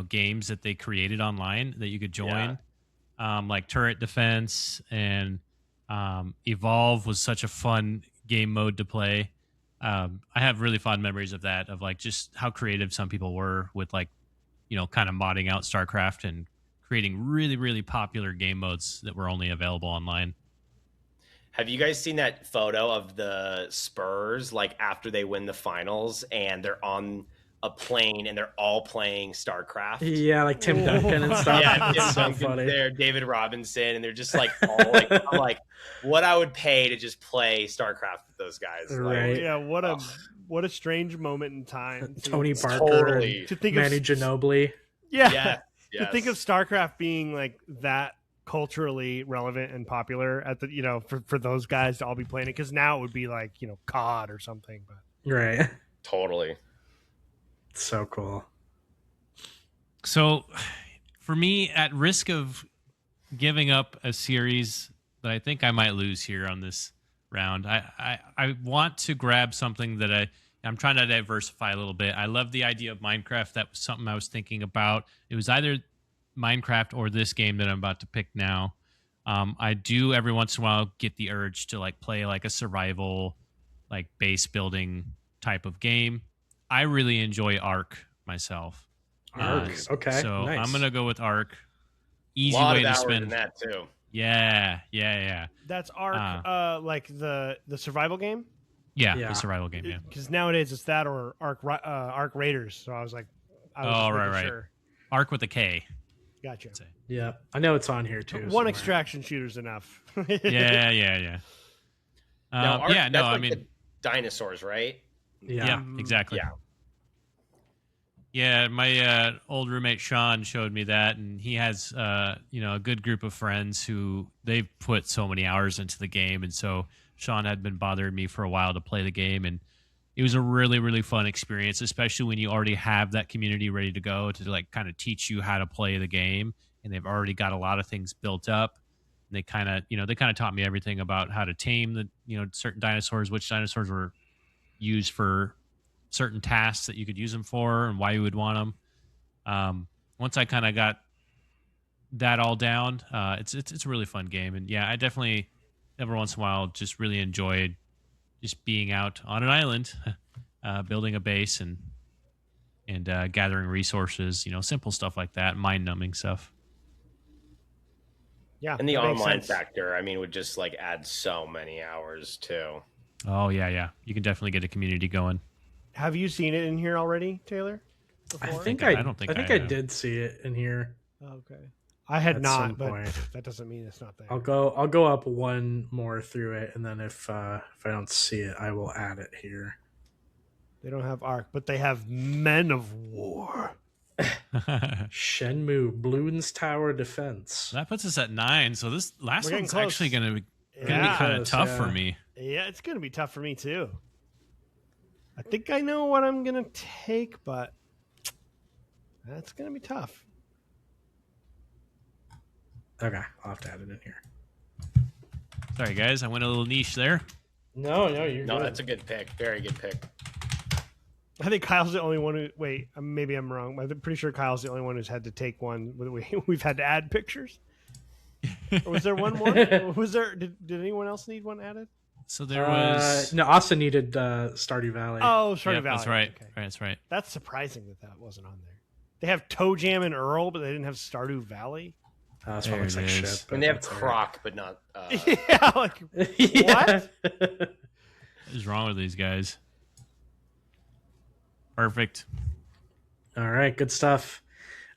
Speaker 4: games that they created online that you could join. Like turret defense and Evolve was such a fun game mode to play. I have really fond memories of that, of like just how creative some people were with like, kind of modding out StarCraft and creating really, really popular game modes that were only available online.
Speaker 3: Have you guys seen that photo of the Spurs like after they win the finals and they're on a plane and they're all playing StarCraft.
Speaker 2: Yeah, like Tim Duncan and stuff.
Speaker 3: Yeah, Tim
Speaker 2: That's so
Speaker 3: Duncan's
Speaker 2: funny.
Speaker 3: there, David Robinson, and they're just like all like, I'm like, what I would pay to just play StarCraft with those guys.
Speaker 2: Right.
Speaker 1: Yeah, what a strange moment in time.
Speaker 2: Tony Parker,
Speaker 3: Totally.
Speaker 1: To think
Speaker 2: Manny
Speaker 1: of
Speaker 2: Ginobili.
Speaker 1: yeah,
Speaker 3: Yes.
Speaker 1: to think of StarCraft being like that culturally relevant and popular at the for those guys to all be playing it, because now it would be like COD or something. But
Speaker 2: Right.
Speaker 3: Totally.
Speaker 2: So cool.
Speaker 4: So, for me, at risk of giving up a series that I think I might lose here on this round, I want to grab something that I'm trying to diversify a little bit. I love the idea of Minecraft. That was something I was thinking about. It was either Minecraft or this game that I'm about to pick now. I do every once in a while get the urge to like play like a survival, like base building type of game. I really enjoy Ark myself.
Speaker 2: Ark. Okay.
Speaker 4: So
Speaker 2: nice.
Speaker 4: I'm gonna go with Ark. Easy
Speaker 3: a lot
Speaker 4: way
Speaker 3: of
Speaker 4: to
Speaker 3: hours
Speaker 4: spend
Speaker 3: in that too.
Speaker 4: Yeah.
Speaker 1: that's Ark, like the survival game.
Speaker 4: Yeah,
Speaker 2: Yeah.
Speaker 4: the survival game, yeah.
Speaker 1: Because nowadays it's that or Ark Raiders. So I was like, just making
Speaker 4: right.
Speaker 1: sure.
Speaker 4: Ark with a K.
Speaker 1: Gotcha.
Speaker 4: I'd say.
Speaker 2: Yeah, I know it's on here too.
Speaker 1: One
Speaker 2: somewhere.
Speaker 1: extraction shooter's enough.
Speaker 4: Yeah.
Speaker 3: Now, Ark,
Speaker 4: Yeah, no,
Speaker 3: that's
Speaker 4: I
Speaker 3: like
Speaker 4: mean,
Speaker 3: the dinosaurs, right?
Speaker 2: Yeah.
Speaker 4: exactly.
Speaker 3: Yeah.
Speaker 4: Yeah, my old roommate Sean showed me that, and he has a good group of friends who they've put so many hours into the game, and so Sean had been bothering me for a while to play the game, and it was a really, really fun experience, especially when you already have that community ready to go to like kind of teach you how to play the game, and they've already got a lot of things built up. And they kind of taught me everything about how to tame the certain dinosaurs, which dinosaurs were used for certain tasks that you could use them for, and why you would want them. Once I kind of got that all down, it's a really fun game, and yeah, I definitely every once in a while just really enjoyed just being out on an island, building a base and gathering resources, simple stuff like that, mind-numbing stuff.
Speaker 1: Yeah,
Speaker 3: And the
Speaker 1: that makes
Speaker 3: online
Speaker 1: sense.
Speaker 3: factor, I mean, would just like add so many hours too.
Speaker 4: Oh yeah, you can definitely get a community going.
Speaker 1: Have you seen it in here already, Taylor?
Speaker 2: I
Speaker 1: Before?
Speaker 2: think
Speaker 4: I
Speaker 2: I
Speaker 4: don't think
Speaker 2: I
Speaker 4: I have.
Speaker 2: did see it in here.
Speaker 1: Okay. I had
Speaker 2: At
Speaker 1: not,
Speaker 2: some
Speaker 1: but
Speaker 2: point.
Speaker 1: that doesn't mean it's not there.
Speaker 2: I'll go up one more through it, and then if I don't see it, I will add it here.
Speaker 1: They don't have Ark, but they have Men of War.
Speaker 2: Shenmue Bloons Tower Defense.
Speaker 4: That puts us at 9, so this last
Speaker 1: We're getting
Speaker 4: one's
Speaker 1: close.
Speaker 4: actually gonna be
Speaker 1: Yeah.
Speaker 4: kind of
Speaker 2: Close,
Speaker 4: tough
Speaker 2: yeah.
Speaker 4: for me.
Speaker 1: Yeah, it's going to be tough for me too. I think I know what I'm going to take, but that's going to be tough.
Speaker 2: Okay, I'll have to add it in here.
Speaker 4: Sorry guys, I went a little niche there.
Speaker 2: No, you're
Speaker 3: No,
Speaker 2: good.
Speaker 3: that's a good pick. Very good pick.
Speaker 1: I think Kyle's the only one who. Wait, maybe I'm wrong. I'm pretty sure Kyle's the only one who's had to take one. We've had to add pictures. Or was there one more? Was there? Did anyone else need one added?
Speaker 4: So there was
Speaker 2: no. Austin needed Stardew Valley.
Speaker 1: Oh, Stardew
Speaker 4: Yep,
Speaker 1: Valley.
Speaker 4: that's right.
Speaker 1: Okay.
Speaker 4: Right, that's right.
Speaker 1: That's surprising that wasn't on there. They have Toe Jam and Earl, but they didn't have Stardew Valley.
Speaker 2: That's
Speaker 4: There
Speaker 2: probably looks
Speaker 4: it
Speaker 2: like
Speaker 4: is.
Speaker 2: shit. but
Speaker 3: And they have
Speaker 2: that's all
Speaker 3: Croc, but not.
Speaker 1: Yeah, like
Speaker 2: right. Yeah.
Speaker 4: What is wrong with these guys? Perfect.
Speaker 2: All right, good stuff.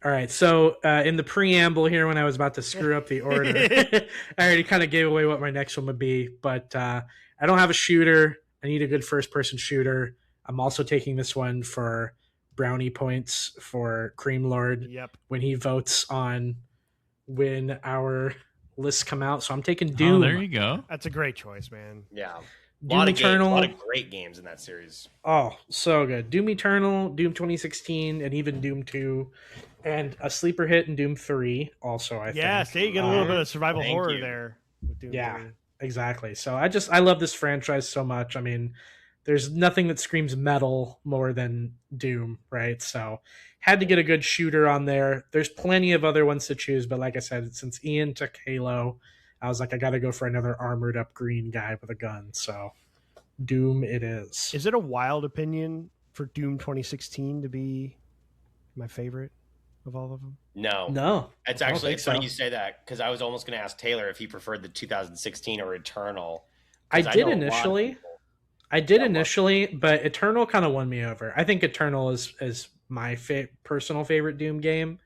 Speaker 2: All right, so in the preamble here, when I was about to screw up the order, I already kind of gave away what my next one would be. But I don't have a shooter. I need a good first-person shooter. I'm also taking this one for brownie points for Cream Lord
Speaker 1: Yep.
Speaker 2: when he votes on when our lists come out. So I'm taking Doom.
Speaker 4: Oh, there you go.
Speaker 1: That's a great choice, man.
Speaker 3: Yeah. A
Speaker 2: Doom
Speaker 3: lot of games, a
Speaker 2: Eternal.
Speaker 3: lot of great games in that series.
Speaker 2: Oh, so good. Doom Eternal, Doom 2016, and even Doom 2. And a sleeper hit in Doom 3 also, I think.
Speaker 1: Yeah, see, you get a little bit of survival
Speaker 3: Thank
Speaker 1: horror
Speaker 3: you.
Speaker 1: there. With Doom
Speaker 2: Yeah.
Speaker 1: 3.
Speaker 2: Exactly. So I love this franchise so much. I mean, there's nothing that screams metal more than Doom, right? So had to get a good shooter on there. There's plenty of other ones to choose, but like I said, since Ian took Halo, I was like, I got to go for another armored up green guy with a gun. So Doom it is.
Speaker 1: Is it a wild opinion for Doom 2016 to be my favorite of all of them?
Speaker 3: No.
Speaker 2: No.
Speaker 3: It's
Speaker 2: I don't
Speaker 3: actually
Speaker 2: think
Speaker 3: it's funny
Speaker 2: so.
Speaker 3: you say that because I was almost going to ask Taylor if he preferred the 2016 or Eternal.
Speaker 2: I
Speaker 3: 'cause
Speaker 2: did
Speaker 3: know a lot of
Speaker 2: initially.
Speaker 3: people-
Speaker 2: I did initially, but Eternal kind of won me over. I think Eternal is my personal favorite Doom game.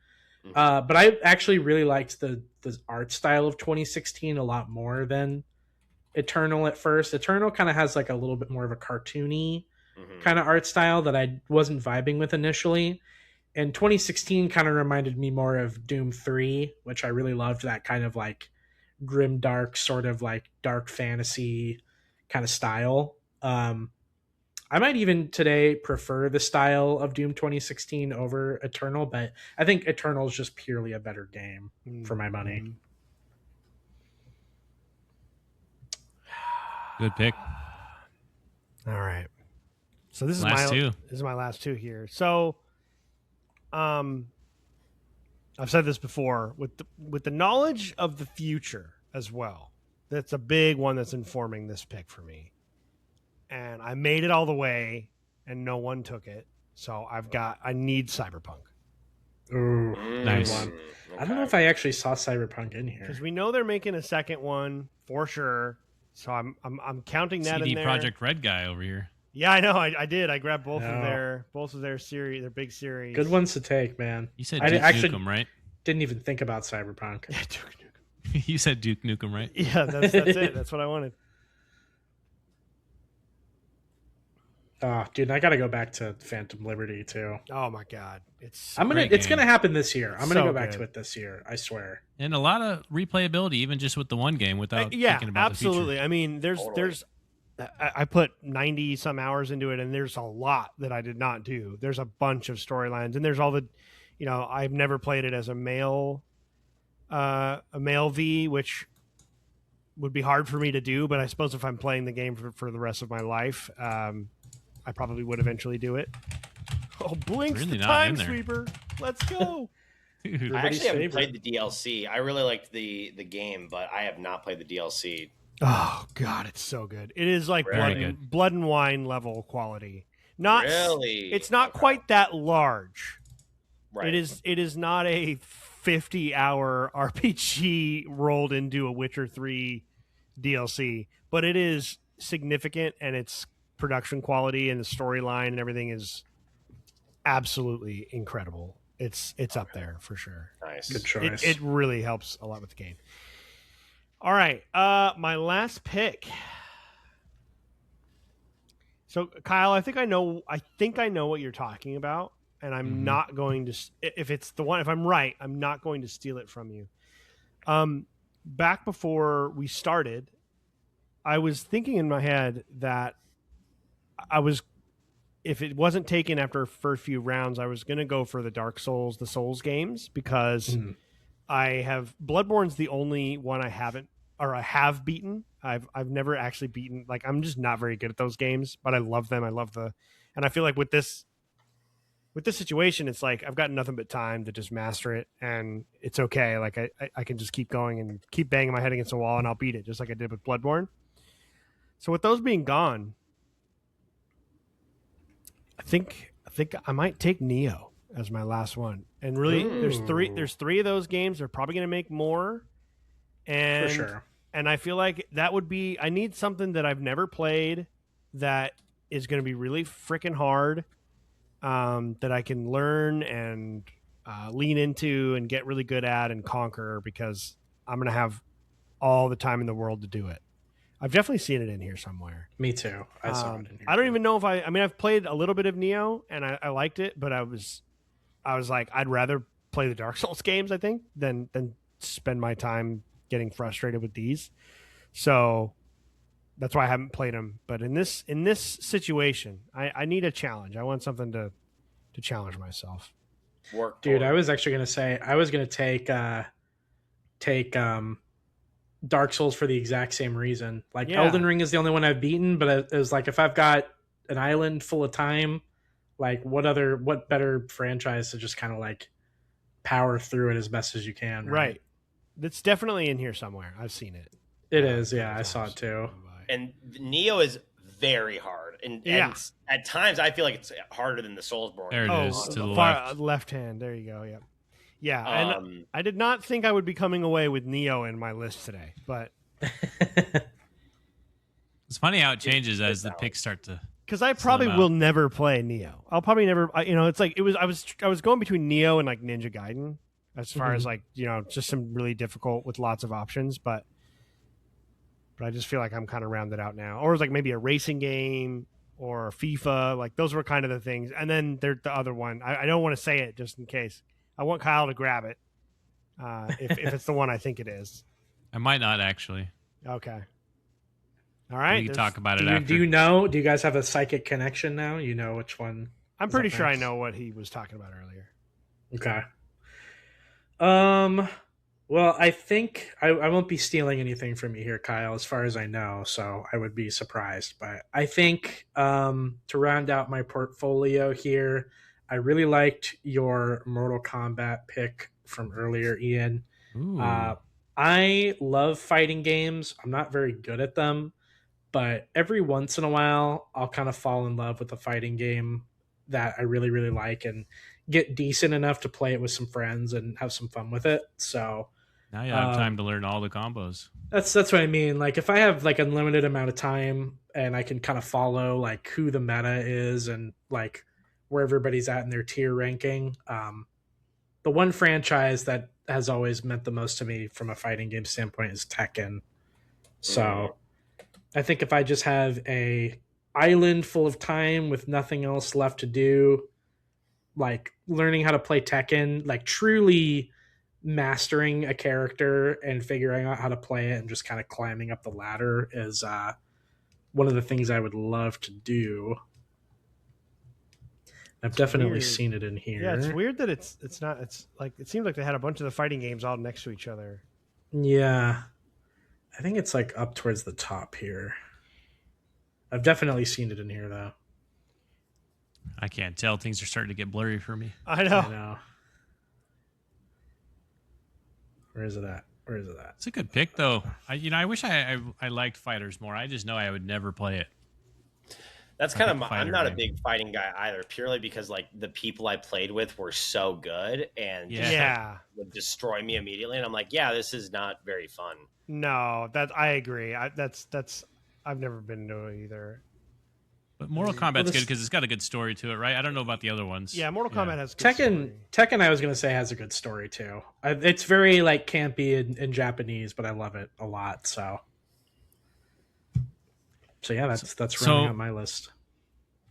Speaker 2: But I actually really liked the art style of 2016 a lot more than Eternal at first. Eternal kind of has like a little bit more of a cartoony kind of art style that I wasn't vibing with initially. And 2016 kind of reminded me more of Doom 3, which I really loved, that kind of like grim dark sort of like dark fantasy kind of style. I might even today prefer the style of Doom 2016 over Eternal, but I think Eternal is just purely a better game for my money.
Speaker 4: Good pick.
Speaker 1: All right. So this is my last two here. So, I've said this before with the knowledge of the future as well. That's a big one that's informing this pick for me. And I made it all the way, and no one took it. So I need Cyberpunk.
Speaker 2: Ooh,
Speaker 4: nice.
Speaker 2: One. Okay. I don't know if I actually saw Cyberpunk in here
Speaker 1: because we know they're making a second one for sure. So I'm counting that
Speaker 4: CD
Speaker 1: in there.
Speaker 4: Projekt Red guy over here.
Speaker 1: Yeah, I know. I did. I grabbed both of their series, their big series.
Speaker 2: Good ones to take, man.
Speaker 4: You said Duke Nukem, right?
Speaker 2: Didn't even think about Cyberpunk.
Speaker 1: Yeah, Duke Nukem.
Speaker 4: You said Duke Nukem, right?
Speaker 1: Yeah, that's it. That's what I wanted.
Speaker 2: Oh, dude, I got to go back to Phantom Liberty too.
Speaker 1: Oh my god, it's
Speaker 2: gonna happen this year. I'm gonna go back
Speaker 1: to
Speaker 2: it this year. I swear.
Speaker 4: And a lot of replayability, even just with the one game, without thinking about
Speaker 1: absolutely.
Speaker 4: the future.
Speaker 1: I mean, there's I put 90 some hours into it, and there's a lot that I did not do. There's a bunch of storylines, and there's all the, I've never played it as a male V, which would be hard for me to do. But I suppose if I'm playing the game for the rest of my life, I probably would eventually do it. Oh, Blinks
Speaker 4: really
Speaker 1: the Time Sweeper. Let's go.
Speaker 3: I actually haven't played the DLC. I really liked the game, but I have not played the DLC.
Speaker 1: Oh, God, it's so good. It is like blood and wine level quality. Not
Speaker 3: really?
Speaker 1: It's not quite that large.
Speaker 3: Right.
Speaker 1: It is not a 50-hour RPG rolled into a Witcher 3 DLC, but it is significant, and its production quality and the storyline and everything is absolutely incredible. It's up there for sure.
Speaker 3: Nice.
Speaker 2: Good choice.
Speaker 1: It really helps a lot with the game. All right, my last pick. So Kyle, I think I know what you're talking about, and I'm not going to. If it's the one, if I'm right, I'm not going to steal it from you. Back before we started, I was thinking in my head that if it wasn't taken after first few rounds, I was going to go for the Dark Souls, the Souls games, because Bloodborne's the only one I have beaten. I've never actually beaten. Like, I'm just not very good at those games, but I love them. And I feel like with this situation, it's like I've got nothing but time to just master it, and it's okay. Like I can just keep going and keep banging my head against the wall, and I'll beat it just like I did with Bloodborne. So with those being gone, I think I might take Neo as my last one. And really, there's three of those games. They're probably going to make more. And,
Speaker 2: for sure.
Speaker 1: And I feel like that would be, I need something that I've never played that is going to be really freaking hard, that I can learn and lean into and get really good at and conquer, because I'm going to have all the time in the world to do it. I've definitely seen it in here somewhere.
Speaker 2: Me too. I saw it in here.
Speaker 1: I don't even know if I've played a little bit of Neo, and I liked it, but I was like, I'd rather play the Dark Souls games, I think, than spend my time getting frustrated with these. So that's why I haven't played them. But in this situation, I need a challenge. I want something to challenge myself.
Speaker 2: Dude, I was actually going to say, I was going to take Dark Souls for the exact same reason. Like, Elden Ring is the only one I've beaten, but it was like, if I've got an island full of time, like what better franchise to just kind of like power through it as best as you can.
Speaker 1: Right. That's definitely in here somewhere. I've seen it.
Speaker 2: It is. Yeah. I saw it too.
Speaker 3: And Neo is very hard. And at times I feel like it's harder than the Soulsborne.
Speaker 4: There it is, to the
Speaker 1: left hand. There you go. Yep. Yeah, and I did not think I would be coming away with Neo in my list today, but
Speaker 4: It's funny how it changes as the picks start to.
Speaker 1: Because I probably will never play Neo. I'll probably never. It's like I was going between Neo and like Ninja Gaiden, as far as like just some really difficult with lots of options, but I just feel like I'm kind of rounded out now. Or it's like maybe a racing game or FIFA. Like those were kind of the things. And then there's the other one. I don't want to say it just in case. I want Kyle to grab it if it's the one I think it is.
Speaker 4: I might not actually.
Speaker 1: Okay. All right.
Speaker 4: We can talk about it after.
Speaker 2: Do you know? Do you guys have a psychic connection now? You know which one?
Speaker 1: I'm pretty sure I know what he was talking about earlier.
Speaker 2: Okay. Well, I think I won't be stealing anything from you here, Kyle, as far as I know, so I would be surprised. But I think to round out my portfolio here, I really liked your Mortal Kombat pick from earlier, Ian. I love fighting games. I'm not very good at them, but every once in a while, I'll kind of fall in love with a fighting game that I really, really like and get decent enough to play it with some friends and have some fun with it. So
Speaker 4: now you have time to learn all the combos.
Speaker 2: That's what I mean. Like if I have like unlimited amount of time and I can kind of follow like who the meta is and like where everybody's at in their tier ranking. The one franchise that has always meant the most to me from a fighting game standpoint is Tekken. So I think if I just have a island full of time with nothing else left to do, like learning how to play Tekken, like truly mastering a character and figuring out how to play it and just kind of climbing up the ladder is one of the things I would love to do. I've definitely seen it in here.
Speaker 1: Yeah, it's weird that it's not. It's like it seems like they had a bunch of the fighting games all next to each other.
Speaker 2: Yeah, I think it's like up towards the top here. I've definitely seen it in here though.
Speaker 4: I can't tell. Things are starting to get blurry for me.
Speaker 1: I know.
Speaker 2: Where is it at?
Speaker 4: It's a good pick though. I wish I liked fighters more. I just know I would never play it.
Speaker 3: That's kind of I'm not a big fighting guy either, purely because like the people I played with were so good and would destroy me immediately, and I'm like, yeah, this is not very fun.
Speaker 1: No, I agree. That's I've never been into it either.
Speaker 4: But Mortal Kombat's good because it's got a good story to it, right? I don't know about the other ones.
Speaker 1: Yeah, Mortal Kombat has good story.
Speaker 2: Tekken, I was going to say, has a good story too. It's very like campy in Japanese, but I love it a lot. So yeah, that's running on my list.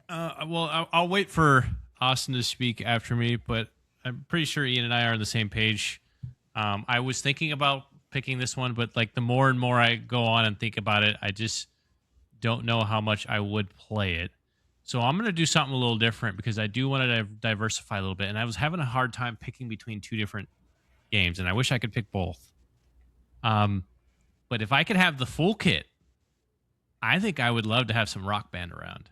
Speaker 4: Well, I'll wait for Austin to speak after me, but I'm pretty sure Ian and I are on the same page. I was thinking about picking this one, but like the more and more I go on and think about it, I just don't know how much I would play it. So I'm going to do something a little different because I do want to diversify a little bit. And I was having a hard time picking between two different games, and I wish I could pick both. But if I could have the full kit, I think I would love to have some Rock Band around.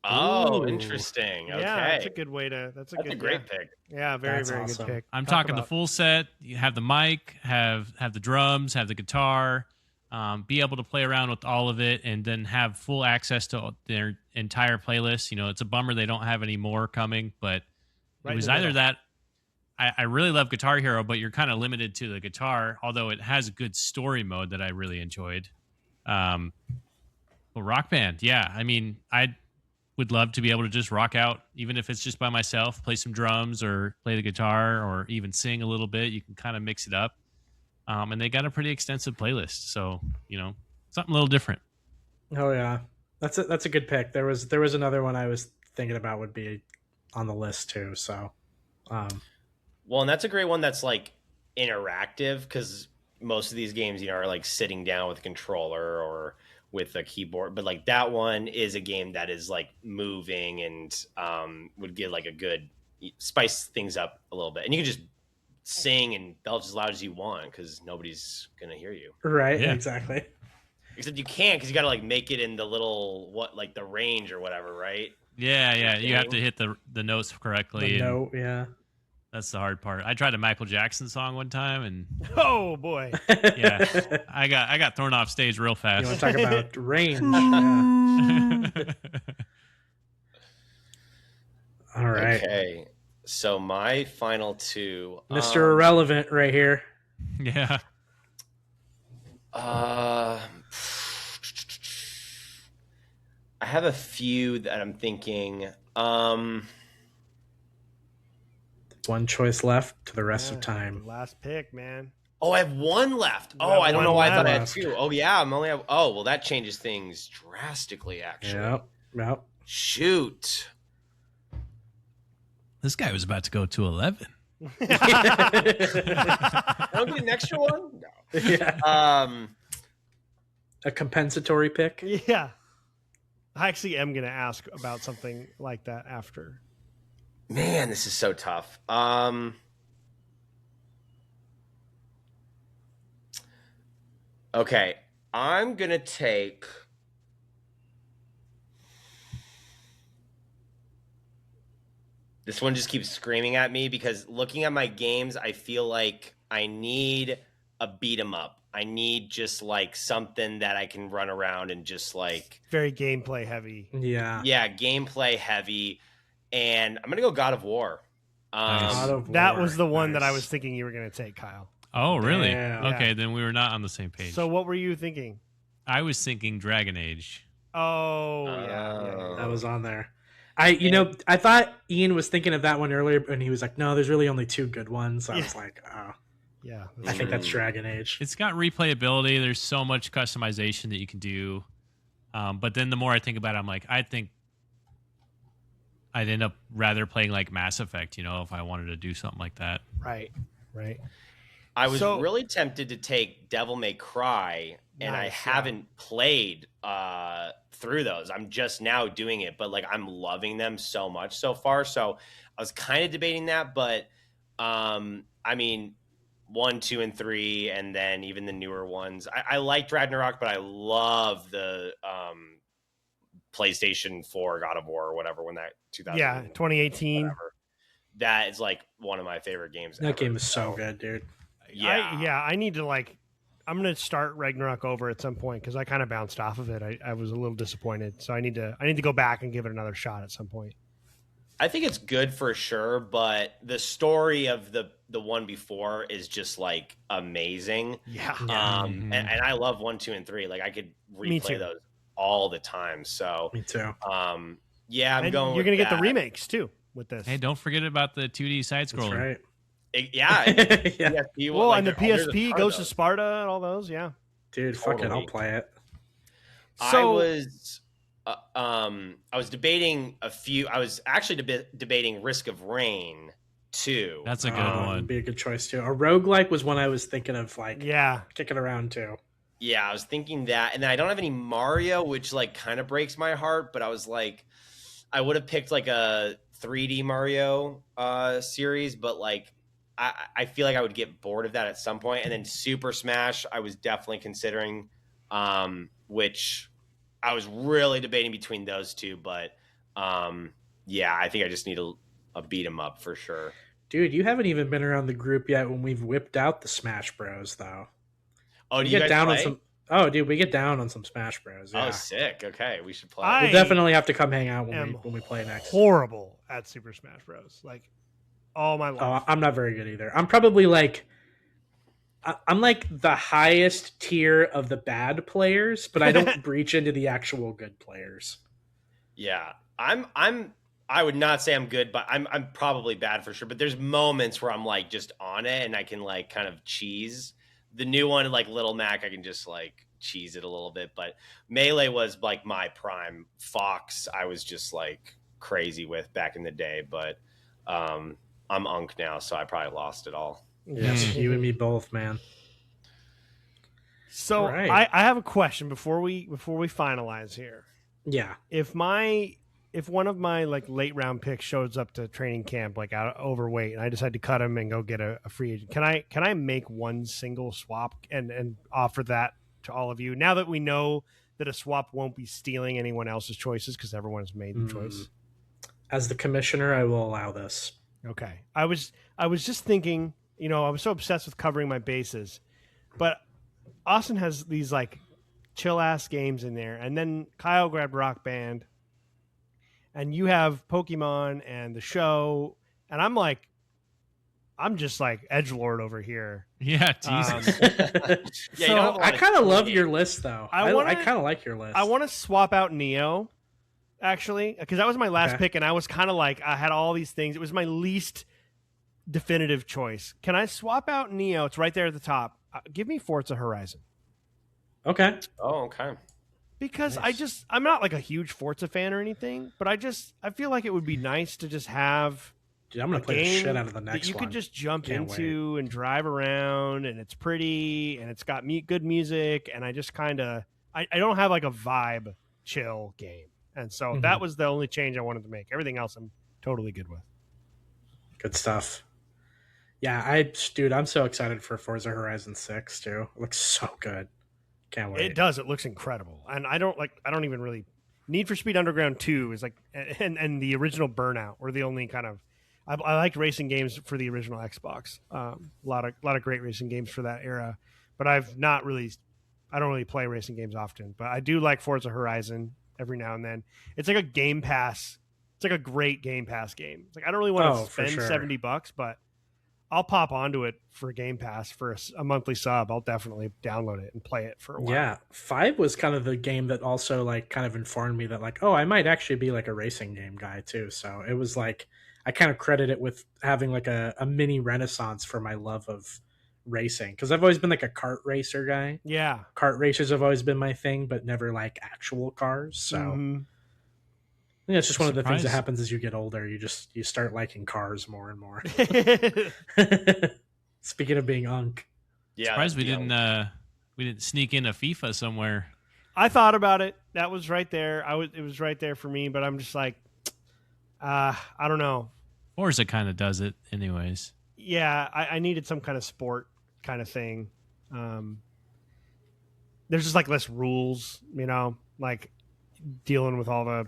Speaker 3: Oh, interesting. Okay.
Speaker 1: Yeah, that's a good way to. That's a great
Speaker 3: pick.
Speaker 1: Yeah, very awesome. Good pick.
Speaker 4: I'm talking the full set. You have the mic, have the drums, have the guitar, be able to play around with all of it, and then have full access to their entire playlist. It's a bummer they don't have any more coming, but it was either that. I really love Guitar Hero, but you're kind of limited to the guitar, although it has a good story mode that I really enjoyed. But Rock Band, yeah. I mean, I would love to be able to just rock out, even if it's just by myself, play some drums or play the guitar or even sing a little bit. You can kind of mix it up. And they got a pretty extensive playlist. So, something a little different.
Speaker 2: Oh yeah. That's a good pick. There was another one I was thinking about would be on the list too. So,
Speaker 3: well, and that's a great one that's like interactive because most of these games, are like sitting down with a controller or with a keyboard, but like that one is a game that is like moving and would get like a good spice things up a little bit, and you can just sing and belch as loud as you want because nobody's gonna hear you.
Speaker 2: Right? Yeah. Exactly.
Speaker 3: Except you can't because you got to like make it in the little the range or whatever, right?
Speaker 4: Yeah. You have to hit the notes correctly.
Speaker 2: Yeah.
Speaker 4: That's the hard part. I tried a Michael Jackson song one time, and
Speaker 1: oh boy,
Speaker 4: yeah, I got thrown off stage real fast.
Speaker 2: You want to talk about range? Yeah. All right.
Speaker 3: Okay, so my final two,
Speaker 2: Mr. Irrelevant, right here.
Speaker 4: Yeah.
Speaker 3: I have a few that I'm thinking.
Speaker 2: One choice left to the rest of
Speaker 1: Yeah,
Speaker 2: time.
Speaker 1: last pick, man.
Speaker 3: Oh, I have one left.
Speaker 1: You
Speaker 3: Oh,
Speaker 1: have
Speaker 3: I don't
Speaker 1: one
Speaker 3: know why I thought I had
Speaker 2: left.
Speaker 3: two. Oh, yeah, I'm only have. Oh, well, that changes things drastically. Actually,
Speaker 2: Yep.
Speaker 3: shoot.
Speaker 4: This guy was about to go to 11.
Speaker 3: I don't get an extra one. No.
Speaker 2: Yeah. A compensatory pick.
Speaker 1: Yeah. I actually am going to ask about something like that after.
Speaker 3: Man, this is so tough. Okay, I'm gonna take. This one just keeps screaming at me because looking at my games, I feel like I need a beat 'em up. I need just like something that I can run around and just like
Speaker 1: Very gameplay heavy.
Speaker 3: yeah, gameplay heavy. And I'm gonna go God of War.
Speaker 4: Nice.
Speaker 2: God of
Speaker 1: That
Speaker 2: War.
Speaker 1: was the one that I
Speaker 2: Nice.
Speaker 1: was thinking you were going to take, Kyle.
Speaker 4: Oh, really?
Speaker 2: Damn.
Speaker 4: Okay,
Speaker 1: Yeah.
Speaker 4: then we were not on the same page.
Speaker 1: So what were you thinking?
Speaker 4: I was thinking Dragon Age.
Speaker 1: Oh,
Speaker 3: Oh.
Speaker 1: yeah.
Speaker 2: That was on there. I thought Ian was thinking of that one earlier, and he was like, "No, there's really only two good ones." So I was like, "Oh,
Speaker 1: Yeah.
Speaker 2: I think that's Dragon Age."
Speaker 4: It's got replayability. There's so much customization that you can do. But then the more I think about it, I'm like, I think I'd end up rather playing like Mass Effect, if I wanted to do something like that.
Speaker 1: Right.
Speaker 3: I was
Speaker 1: So-
Speaker 3: really tempted to take Devil May Cry, and I
Speaker 1: Nice, yeah.
Speaker 3: haven't played through those. I'm just now doing it, but like I'm loving them so much so far. So I was kind of debating that, but I mean, 1, 2, and 3, and then even the newer ones. I liked Ragnarok, but I love the PlayStation 4 God of War or whatever when that 2000
Speaker 1: Yeah, 2018.
Speaker 3: whatever. That is like one of my favorite games.
Speaker 2: That
Speaker 3: ever.
Speaker 2: game is so good, dude.
Speaker 3: Yeah.
Speaker 1: I need to I'm going to start Ragnarok over at some point because I kind of bounced off of it. I was a little disappointed. So I need to go back and give it another shot at some point.
Speaker 3: I think it's good for sure, but the story of the one before is just like amazing.
Speaker 1: Yeah.
Speaker 3: And I love 1, 2, and 3. Like I could
Speaker 1: Me too.
Speaker 3: replay those all the time. So
Speaker 2: Me too.
Speaker 3: yeah, I'm
Speaker 1: And
Speaker 3: going.
Speaker 1: you're going to
Speaker 3: with
Speaker 1: get the
Speaker 3: that.
Speaker 1: remakes too with this.
Speaker 4: Hey, don't forget about the 2D side
Speaker 2: That's
Speaker 4: scroller.
Speaker 2: right.
Speaker 3: Yeah.
Speaker 2: Yeah.
Speaker 3: PSP,
Speaker 1: Well,
Speaker 3: like,
Speaker 1: and the
Speaker 3: there's a
Speaker 1: PSP
Speaker 3: ton of
Speaker 1: goes to
Speaker 3: those.
Speaker 1: Sparta and all those. Yeah.
Speaker 2: Dude, fuck it, I'll
Speaker 3: Totally.
Speaker 2: play it.
Speaker 3: I was debating a few. I was actually debating Risk of Rain 2.
Speaker 4: That's a good
Speaker 2: Would
Speaker 4: one.
Speaker 2: be a good choice too. A roguelike was one I was thinking of, like
Speaker 1: Yeah.
Speaker 2: kicking around too.
Speaker 3: Yeah, I was thinking that, and then I don't have any Mario, which like kind of breaks my heart. But I was like, I would have picked like a 3D Mario series, but like I feel like I would get bored of that at some point. And then Super Smash, I was definitely considering, which I was really debating between those two. But yeah, I think I just need a beat 'em up for sure.
Speaker 2: Dude, you haven't even been around the group yet when we've whipped out the Smash Bros. Though.
Speaker 3: Oh,
Speaker 2: We
Speaker 3: do you
Speaker 2: get
Speaker 3: guys
Speaker 2: down
Speaker 3: play?
Speaker 2: on some. Oh, dude, we get down on some Smash Bros. Yeah.
Speaker 3: Oh, sick. Okay, we should play.
Speaker 1: I
Speaker 2: We'll definitely have to come hang out
Speaker 1: am
Speaker 2: when we play next.
Speaker 1: horrible at Super Smash Bros. Like all my life.
Speaker 2: Oh, I'm not very good either. I'm probably like, I'm like the highest tier of the bad players, but I don't breach into the actual good players.
Speaker 3: Yeah, I would not say I'm good, but I'm probably bad for sure. But there's moments where I'm like just on it, and I can like kind of cheese. The new one, like Little Mac, I can just like cheese it a little bit. But Melee was like my prime. Fox, I was just like crazy with back in the day. But I'm Unk now, so I probably lost it all.
Speaker 2: Yes, you and me both, man.
Speaker 1: So
Speaker 2: Right.
Speaker 1: I have a question before we finalize here.
Speaker 2: Yeah.
Speaker 1: If one of my like late round picks shows up to training camp like out overweight and I decide to cut him and go get a free agent, can I make one single swap and offer that to all of you now that we know that a swap won't be stealing anyone else's choices because everyone's made the choice?
Speaker 2: As the commissioner, I will allow this.
Speaker 1: Okay. I was just thinking, I was so obsessed with covering my bases, but Austin has these like chill ass games in there, and then Kyle grabbed Rock Band, and you have Pokemon and the show, and I'm just like edgelord over here.
Speaker 4: Yeah, Jesus.
Speaker 3: Yeah, you don't have a lot
Speaker 2: I
Speaker 3: of
Speaker 2: kind of love
Speaker 3: games.
Speaker 2: your list, though.
Speaker 1: I
Speaker 2: I
Speaker 1: wanna-
Speaker 2: kind of like your list.
Speaker 1: I want to swap out Neo actually, because that was my last
Speaker 2: Okay.
Speaker 1: pick, and I was kind of like, I had all these things. It was my least definitive choice. Can I swap out Neo? It's right there at the top. Give me Forza Horizon.
Speaker 2: Okay.
Speaker 3: Oh, okay.
Speaker 1: Because
Speaker 2: Nice.
Speaker 1: I'm not like a huge Forza fan or anything, but I feel like it would be nice to just have
Speaker 2: Dude, I'm going
Speaker 1: a
Speaker 2: to play the shit
Speaker 1: game
Speaker 2: out of the
Speaker 1: that
Speaker 2: next
Speaker 1: you
Speaker 2: one.
Speaker 1: could just jump
Speaker 2: Can't
Speaker 1: into and drive around, and it's pretty and it's got good music, and I just kind of I don't have like a vibe chill game, and so
Speaker 2: Mhm.
Speaker 1: that was the only change I wanted to make. Everything else I'm totally good with.
Speaker 2: Good stuff. Yeah, I'm so excited for Forza Horizon 6 too. It looks so good. Can't wait.
Speaker 1: It does. It looks incredible, and I don't even really. Need for Speed Underground 2 is like, and the original Burnout were the only kind of. I liked racing games for the original Xbox. A lot of great racing games for that era, but I've not really. I don't really play racing games often, but I do like Forza Horizon every now and then. It's like a Game Pass. It's like a great Game Pass game. It's like I don't really want to
Speaker 2: For
Speaker 1: spend
Speaker 2: sure.
Speaker 1: $70, but I'll pop onto it for Game Pass for a monthly sub. I'll definitely download it and play it for a while.
Speaker 2: Yeah, 5 was kind of the game that also like kind of informed me that like, oh, I might actually be like a racing game guy too. So it was like I kind of credit it with having like a mini renaissance for my love of racing, because I've always been like a kart racer guy.
Speaker 1: Yeah.
Speaker 2: Kart racers have always been my thing, but never like actual cars. So
Speaker 1: Mhm.
Speaker 2: I think it's just one of the things that
Speaker 4: Surprised.
Speaker 2: happens as you get older. You start liking cars more and more. Speaking of being unk,
Speaker 3: Yeah.
Speaker 4: Surprised
Speaker 3: that's
Speaker 4: we didn't sneak in a FIFA somewhere.
Speaker 1: I thought about it. That was right there. It was right there for me, but I'm just like, I don't know.
Speaker 4: Forza kind of does it, anyways.
Speaker 1: Yeah, I needed some kind of sport kind of thing. There's just like less rules, like dealing with all the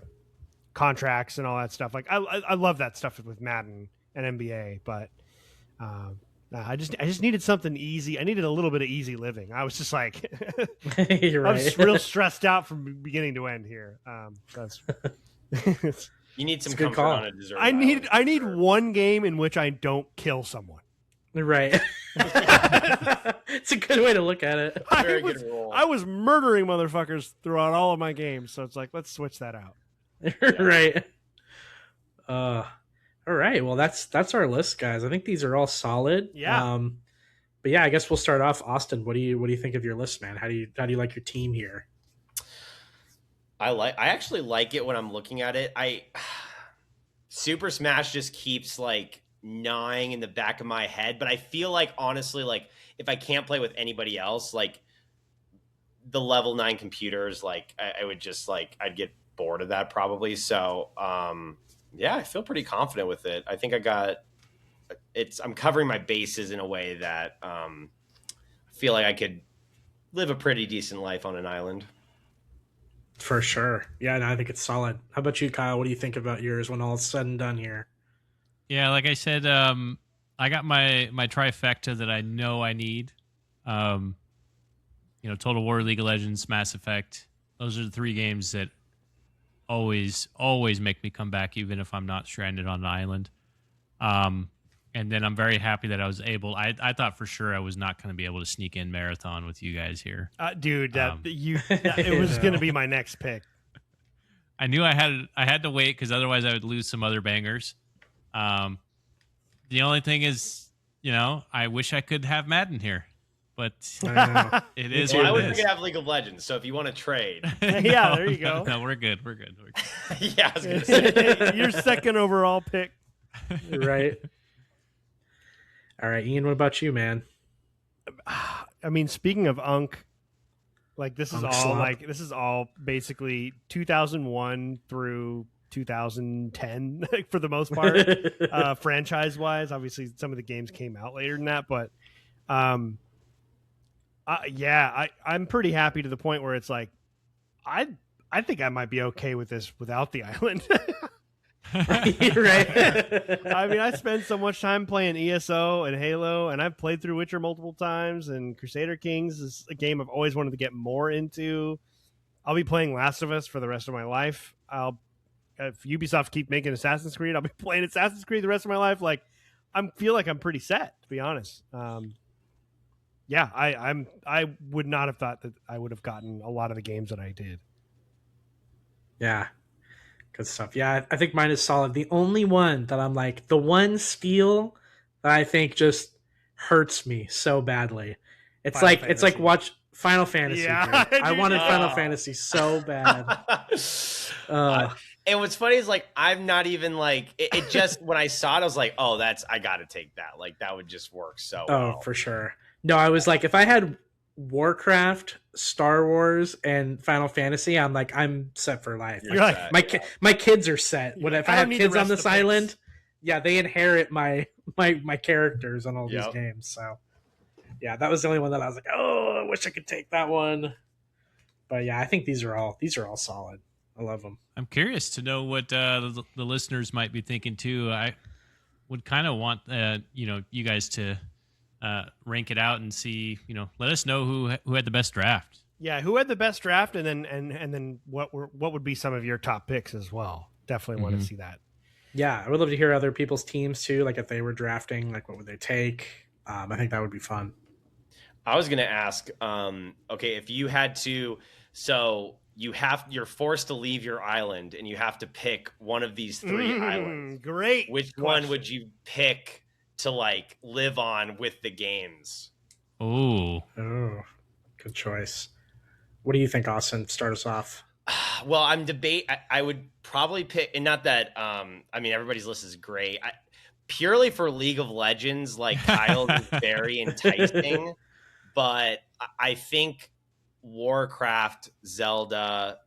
Speaker 1: contracts and all that stuff. Like I love that stuff with Madden and NBA, but I just needed something easy. I needed a little bit of easy living. I was just like,
Speaker 2: you're
Speaker 1: I was
Speaker 2: right.
Speaker 1: real stressed out from beginning to end here. That's
Speaker 3: You need some
Speaker 2: It's a good
Speaker 3: comfort
Speaker 2: call.
Speaker 3: on a desert.
Speaker 1: I need
Speaker 3: island, for sure.
Speaker 1: one game in which I don't kill someone.
Speaker 2: Right. It's a good way to look at it.
Speaker 3: Very good rule.
Speaker 1: I was murdering motherfuckers throughout all of my games, so it's like let's switch that out.
Speaker 2: Right. All right. Well, that's our list, guys. I think these are all solid.
Speaker 1: Yeah.
Speaker 2: But yeah, I guess we'll start off. Austin, what do you think of your list, man? How do you like your team here?
Speaker 3: I actually like it when I'm looking at it. Super Smash just keeps like gnawing in the back of my head, but I feel like honestly, like if I can't play with anybody else, like the level 9 computers, like I would just like I'd get bored of that probably. So yeah, I feel pretty confident with it. I think I'm covering my bases in a way that I feel like I could live a pretty decent life on an island.
Speaker 2: For sure. Yeah, no, I think it's solid. How about you, Kyle? What do you think about yours when all is said and done here?
Speaker 4: Yeah, like I said, I got my trifecta that I know I need. Total War, League of Legends, Mass Effect. Those are the 3 games that always make me come back, even if I'm not stranded on an island. And then I'm very happy that I was able. I thought for sure I was not going to be able to sneak in Marathon with you guys here.
Speaker 1: Dude, it was going to be my next pick.
Speaker 4: I knew I had to wait because otherwise I would lose some other bangers. The only thing is, I wish I could have Madden here, but it is
Speaker 3: Well, I
Speaker 4: what
Speaker 3: wish
Speaker 4: it
Speaker 3: we
Speaker 4: is.
Speaker 3: could have League of Legends. So if you want to trade,
Speaker 1: Yeah, there you go.
Speaker 4: No, we're good. We're good.
Speaker 3: yeah, I was gonna say.
Speaker 1: Your second overall pick.
Speaker 2: Right. All right, Ian, what about you, man?
Speaker 1: I mean, speaking of Unk, like this is all basically 2001 through 2010 for the most part, franchise wise. Obviously, some of the games came out later than that, but I'm pretty happy to the point where it's like I think I might be okay with this without the island.
Speaker 2: Right.
Speaker 1: I mean, I spend so much time playing ESO and Halo, and I've played through Witcher multiple times, and Crusader Kings is a game I've always wanted to get more into. I'll be playing Last of Us for the rest of my life. If Ubisoft keep making Assassin's Creed, I'll be playing Assassin's Creed the rest of my life. Like, I feel like I'm pretty set, to be honest. Yeah, I would not have thought that I would have gotten a lot of the games that I did.
Speaker 2: Yeah. Good stuff. Yeah, I think mine is solid. The only one that I'm like, the one steal that I think just hurts me so badly.
Speaker 1: Final
Speaker 2: It's like
Speaker 1: Fantasy.
Speaker 2: watch Final Fantasy.
Speaker 1: Yeah,
Speaker 2: Dude. I
Speaker 1: dude,
Speaker 2: wanted
Speaker 1: yeah.
Speaker 2: Final Fantasy so bad.
Speaker 3: And what's funny is like I'm not even like it just when I saw it, I was like, oh, I gotta take that. Like that would just work so well.
Speaker 2: For sure. No, I was like, if I had Warcraft, Star Wars, and Final Fantasy, I'm like, I'm set for life.
Speaker 1: You're like,
Speaker 2: My kids are set.
Speaker 1: You're like,
Speaker 2: If I
Speaker 1: I
Speaker 2: have
Speaker 1: don't need the
Speaker 2: kids on
Speaker 1: rest of
Speaker 2: this
Speaker 1: the picks.
Speaker 2: island, yeah, they inherit my characters on all these
Speaker 3: Yep.
Speaker 2: games. So yeah, that was the only one that I was like, oh, I wish I could take that one. But yeah, I think these are all solid. I love them.
Speaker 4: I'm curious to know what the listeners might be thinking too. I would kind of want you guys to rank it out and see, let us know who had the best draft.
Speaker 1: Yeah, who had the best draft, and then what would be some of your top picks as well? Definitely want to see that.
Speaker 2: Yeah, I would love to hear other people's teams too. Like if they were drafting, like what would they take? I think that would be fun.
Speaker 3: I was gonna ask, okay, if you had to, so you're forced to leave your island and you have to pick one of these three islands.
Speaker 1: Great.
Speaker 3: Which one would you pick to like live on with the games?
Speaker 4: Oh,
Speaker 2: Good choice. What do you think, Austin? Start us off.
Speaker 3: Well, I would probably pick, and not that I mean everybody's list is great. Purely for League of Legends, like Kyle's is very enticing, but I think Warcraft, Zelda,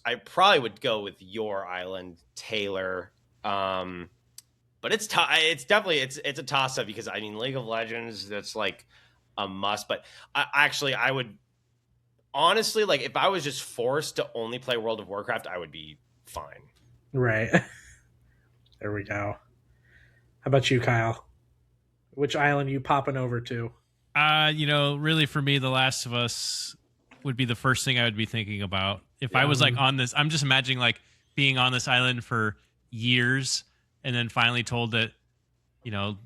Speaker 3: I probably would go with your island, Taylor. But it's definitely it's a toss up because I mean League of Legends, that's like a must. But I would honestly, like if I was just forced to only play World of Warcraft, I would be fine.
Speaker 2: Right. There we go. How about you, Kyle? Which island are you popping over to?
Speaker 4: really for me, The Last of Us would be the first thing I would be thinking about. If I was like on this, I'm just imagining like being on this island for years and then finally told that,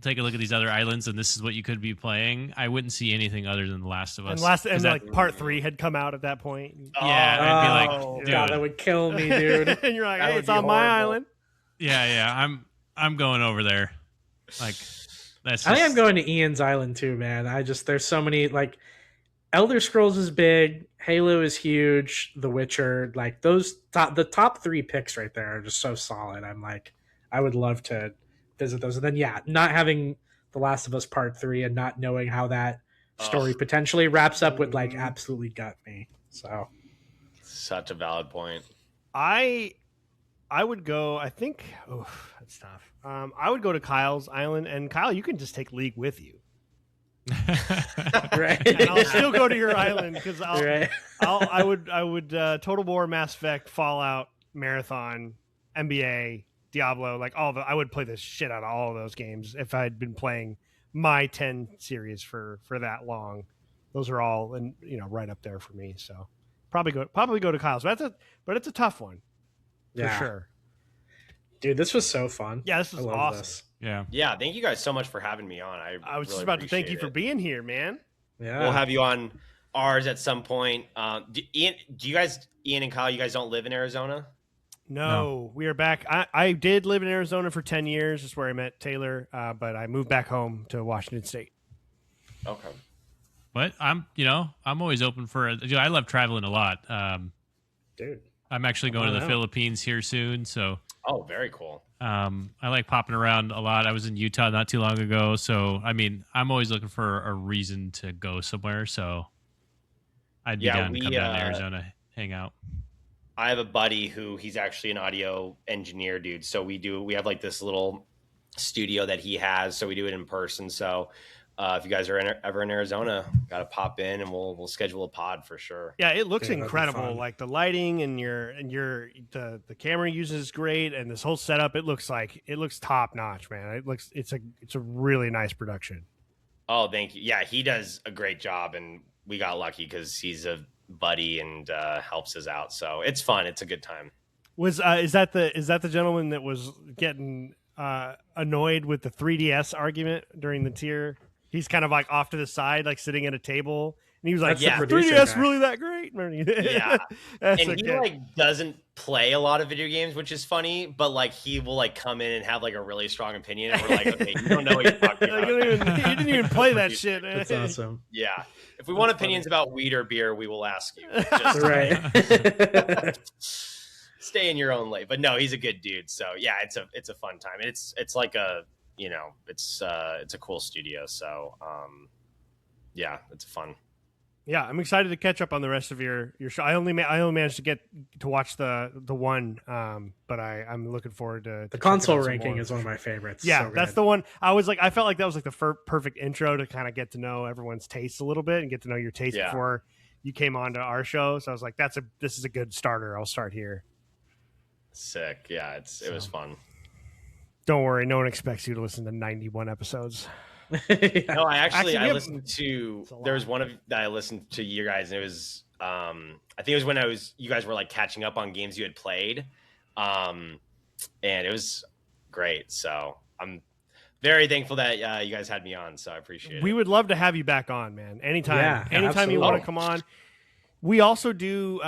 Speaker 4: take a look at these other islands and this is what you could be playing. I wouldn't see anything other than The Last of Us.
Speaker 1: And part 3 had come out at that point.
Speaker 4: Yeah, I'd be like, dude.
Speaker 2: God, that would kill me, dude.
Speaker 1: And you're like,
Speaker 3: That
Speaker 1: hey,
Speaker 3: would
Speaker 1: it's
Speaker 3: be
Speaker 1: on my
Speaker 3: horrible.
Speaker 1: island.
Speaker 4: Yeah, I'm going over there. Like that's.
Speaker 2: I think I'm going to Ian's island too, man. There's so many, like, Elder Scrolls is big, Halo is huge, The Witcher, like the top 3 picks right there are just so solid. I'm like, I would love to visit those. And then not having The Last of Us Part 3 and not knowing how that story potentially wraps up would like absolutely gut me. So
Speaker 3: Such a valid point.
Speaker 1: I would go. I think. Oh, that's tough. I would go to Kyle's island, and Kyle, you can just take League with you.
Speaker 2: right.
Speaker 1: And I'll still go to your island because
Speaker 2: Right.
Speaker 1: I would Total War, Mass Effect, Fallout, Marathon, NBA, Diablo, like I would play the shit out of all of those games if I'd been playing my 10 series for that long. Those are all and right up there for me. So probably go to Kyle's. But it's a tough one for sure.
Speaker 2: Dude, this was so fun.
Speaker 1: Yeah, this was awesome.
Speaker 2: This.
Speaker 3: Yeah, thank you guys so much for having me on.
Speaker 1: I was
Speaker 3: really
Speaker 1: just about to thank you
Speaker 3: appreciate
Speaker 1: for
Speaker 3: it.
Speaker 1: being here, man.
Speaker 2: Yeah.
Speaker 3: We'll have you on ours at some point. Ian and Kyle, you guys don't live in Arizona?
Speaker 1: No, we are back. I did live in Arizona for 10 years. That's where I met Taylor, but I moved back home to Washington State.
Speaker 3: Okay.
Speaker 4: But I'm always open for. I love traveling a lot.
Speaker 2: Dude.
Speaker 4: I'm actually going to the Philippines here soon, so.
Speaker 3: Oh, very cool.
Speaker 4: I like popping around a lot. I was in Utah not too long ago, so I mean, I'm always looking for a reason to go somewhere. So I'd be down to come down to Arizona, hang out.
Speaker 3: I have a buddy who he's actually an audio engineer, dude. So we have like this little studio that he has. So we do it in person. So if you guys are ever in Arizona, got to pop in and we'll schedule a pod for sure.
Speaker 1: Yeah, it looks
Speaker 2: Yeah, that'd be
Speaker 1: incredible.
Speaker 2: fun.
Speaker 1: Like the lighting and the camera uses great, and this whole setup. It looks top notch, man. It's a really nice production.
Speaker 3: Oh, thank you. Yeah, he does a great job, and we got lucky because he's a buddy and helps us out. So it's fun. It's a good time.
Speaker 1: Is that the gentleman that was getting annoyed with the 3DS argument during the tier? He's kind of like off to the side, like sitting at a table, And he was like,
Speaker 2: That's the
Speaker 3: yeah.
Speaker 2: producer
Speaker 1: 3DS
Speaker 2: guy.
Speaker 1: really that great?
Speaker 3: Yeah.
Speaker 1: That's
Speaker 3: And he
Speaker 1: okay.
Speaker 3: like doesn't play a lot of video games, which is funny, but like he will like come in and have like a really strong opinion, and we're like, okay, you don't know what you're talking
Speaker 1: Like,
Speaker 3: about.
Speaker 1: you didn't even play that shit.
Speaker 2: That's awesome.
Speaker 3: Yeah. If we want
Speaker 1: That's
Speaker 3: opinions about weed or beer, we will ask you.
Speaker 2: Right.
Speaker 3: Stay in your own lane. But no, he's a good dude. So yeah, it's a fun time. It's like a it's a cool studio. So yeah, it's fun.
Speaker 1: Yeah, I'm excited to catch up on the rest of your show. I only managed to get to watch the one, but I'm looking forward to
Speaker 2: The console
Speaker 1: checking out some
Speaker 2: ranking
Speaker 1: more,
Speaker 2: is
Speaker 1: for
Speaker 2: one of
Speaker 1: sure.
Speaker 2: my favorites.
Speaker 1: Yeah,
Speaker 2: So
Speaker 1: that's
Speaker 2: good.
Speaker 1: the one. I felt like that was like the perfect intro to kind of get to know everyone's tastes a little bit and get to know your taste
Speaker 3: Yeah.
Speaker 1: before you came on to our show. So I was like, this is a good starter. I'll start here.
Speaker 3: Sick. Yeah, it was fun.
Speaker 1: Don't worry, no one expects you to listen to 91 episodes.
Speaker 2: Yeah.
Speaker 3: No, I
Speaker 1: Actually, we
Speaker 3: I
Speaker 1: have-
Speaker 3: listened to
Speaker 1: It's a lot.
Speaker 3: there was one of that I listened to you guys, and it was I think it was when you guys were like catching up on games you had played. And it was great. So I'm very thankful that you guys had me on. So I appreciate
Speaker 1: We
Speaker 3: it.
Speaker 1: would love to have you back on, man. Anytime.
Speaker 2: Yeah,
Speaker 1: Anytime you
Speaker 2: absolutely.
Speaker 1: want to come on. We also do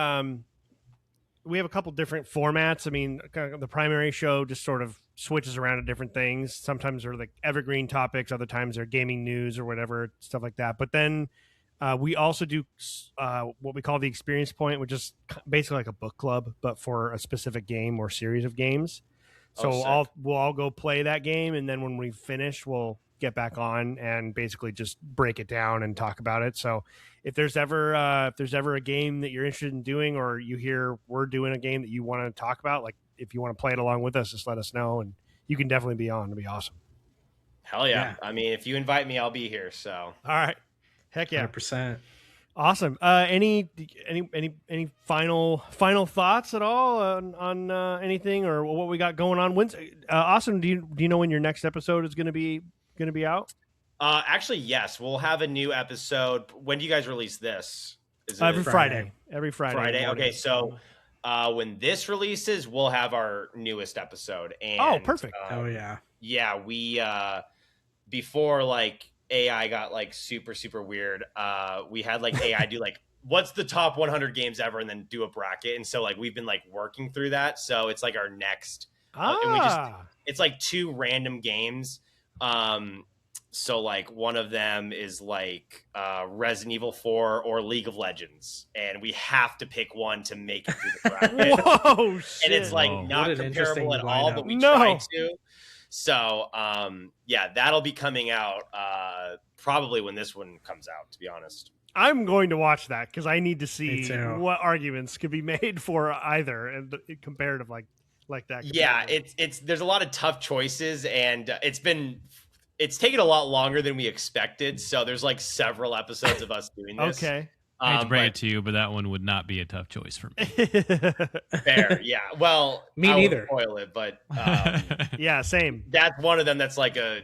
Speaker 1: we have a couple different formats. I mean, kind of the primary show just sort of switches around to different things. Sometimes they're like evergreen topics, other times they're gaming news or whatever, stuff like that. But then we also do what we call the experience point, which is basically like a book club, but for a specific game or series of games. So
Speaker 3: Oh, sick.
Speaker 1: we'll all go play that game, and then when we finish, we'll get back on and basically just break it down and talk about it. So if there's ever a game that you're interested in doing, or you hear we're doing a game that you want to talk about, like if you want to play it along with us, just let us know, and you can definitely be on. It'll be awesome.
Speaker 3: Hell yeah.
Speaker 2: Yeah.
Speaker 3: I mean, if you invite me, I'll be here. So
Speaker 1: All right, heck yeah,
Speaker 2: 100%.
Speaker 1: awesome. Any final thoughts at all on anything or what we got going on? When's Austin? Do you know when your next episode is going to be out?
Speaker 3: actually, yes, we'll have a new episode. When do you guys release this? Is it
Speaker 1: Every
Speaker 2: Friday.
Speaker 1: Friday.
Speaker 3: Friday?
Speaker 1: morning.
Speaker 3: Okay, so when this releases, we'll have our newest episode. And
Speaker 1: Oh, perfect.
Speaker 2: Oh yeah.
Speaker 3: yeah, we before like AI got like super weird, we had like AI do like what's the top 100 games ever, and then do a bracket. And so like we've been like working through that. So it's like our next. And we just it's like 2 random games. So like one of them is like Resident Evil 4 or League of Legends, and we have to pick one to make it through the bracket.
Speaker 1: Whoa, shit.
Speaker 3: And it's like
Speaker 4: Whoa.
Speaker 3: not
Speaker 2: What an interesting
Speaker 3: comparable at all,
Speaker 2: lineup.
Speaker 3: but we
Speaker 1: No.
Speaker 3: try to. So yeah, that'll be coming out probably when this one comes out, to be honest.
Speaker 1: I'm going to watch that because I need to
Speaker 2: Me
Speaker 1: see
Speaker 2: too.
Speaker 1: what arguments could be made for either and comparative like that.
Speaker 3: Yeah,
Speaker 1: comparative.
Speaker 3: it's there's a lot of tough choices, and it's taken a lot longer than we expected. So there's like several episodes of us doing this.
Speaker 1: Okay.
Speaker 4: I hate to bring
Speaker 3: but
Speaker 4: it to you, but that one would not be a tough choice for me.
Speaker 3: fair, yeah. Well,
Speaker 2: Me
Speaker 3: I won't
Speaker 2: neither.
Speaker 3: spoil it, but
Speaker 1: Yeah, same.
Speaker 3: that's one of them. That's like a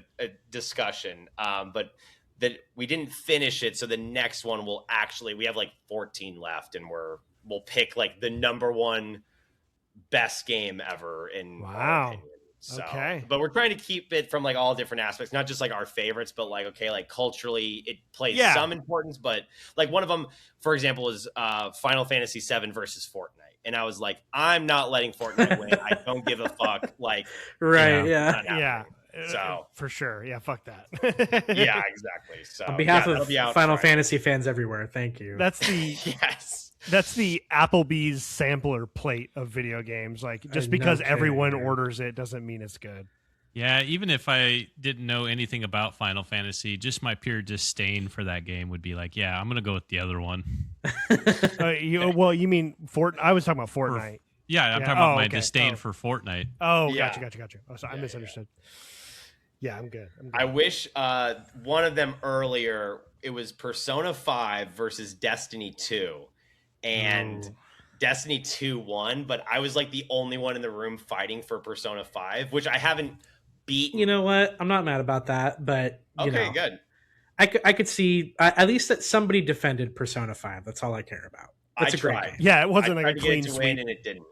Speaker 3: discussion. But that we didn't finish it, so the next one will actually we have like 14 left, and we'll pick like the number one best game ever in our
Speaker 1: Wow.
Speaker 3: opinion. So,
Speaker 1: Okay.
Speaker 3: but we're trying to keep it from like all different aspects, not just like our favorites, but like okay, like culturally, it plays
Speaker 1: Yeah.
Speaker 3: some importance. But like one of them, for example, is Final Fantasy VII versus Fortnite, and I was like, I'm not letting Fortnite win. I don't give a fuck. Like,
Speaker 2: Right.
Speaker 4: Yeah.
Speaker 3: not
Speaker 2: Yeah.
Speaker 1: Yeah.
Speaker 3: happening. So
Speaker 1: for sure. Yeah, fuck that.
Speaker 3: yeah, exactly. So
Speaker 2: On behalf
Speaker 3: yeah, that'll
Speaker 2: of
Speaker 3: be out
Speaker 2: Final
Speaker 3: Friday.
Speaker 2: Fantasy fans everywhere, thank you.
Speaker 1: That's the
Speaker 3: Yes.
Speaker 1: That's the Applebee's sampler plate of video games. Like just
Speaker 2: No
Speaker 1: because
Speaker 2: kidding,
Speaker 1: everyone
Speaker 2: dude.
Speaker 1: orders it doesn't mean it's good.
Speaker 4: Yeah, even if I didn't know anything about Final Fantasy, just my pure disdain for that game would be like, yeah, I'm gonna go with the other one.
Speaker 1: You mean I was talking about Fortnite.
Speaker 4: Yeah, I'm
Speaker 1: Yeah.
Speaker 4: talking about
Speaker 1: Oh,
Speaker 4: my
Speaker 1: okay.
Speaker 4: disdain
Speaker 1: Oh.
Speaker 4: for Fortnite.
Speaker 1: Oh,
Speaker 3: Yeah.
Speaker 1: gotcha. Oh, sorry, I
Speaker 3: Yeah,
Speaker 1: misunderstood. Yeah, I'm good.
Speaker 3: I wish one of them earlier. It was Persona 5 versus Destiny 2, and
Speaker 2: Ooh.
Speaker 3: Destiny 2 won. But I was like the only one in the room fighting for Persona 5, which I haven't beaten.
Speaker 2: You know what? I'm not mad about that, but you
Speaker 3: okay,
Speaker 2: know,
Speaker 3: good.
Speaker 2: I could see at least that somebody defended Persona 5. That's all I care about. That's
Speaker 3: I
Speaker 2: a great
Speaker 3: tried.
Speaker 2: game.
Speaker 1: Yeah, it
Speaker 3: I
Speaker 1: wasn't like
Speaker 3: tried
Speaker 1: a
Speaker 3: to get
Speaker 1: clean
Speaker 3: it to
Speaker 1: sweep.
Speaker 3: win, and it didn't.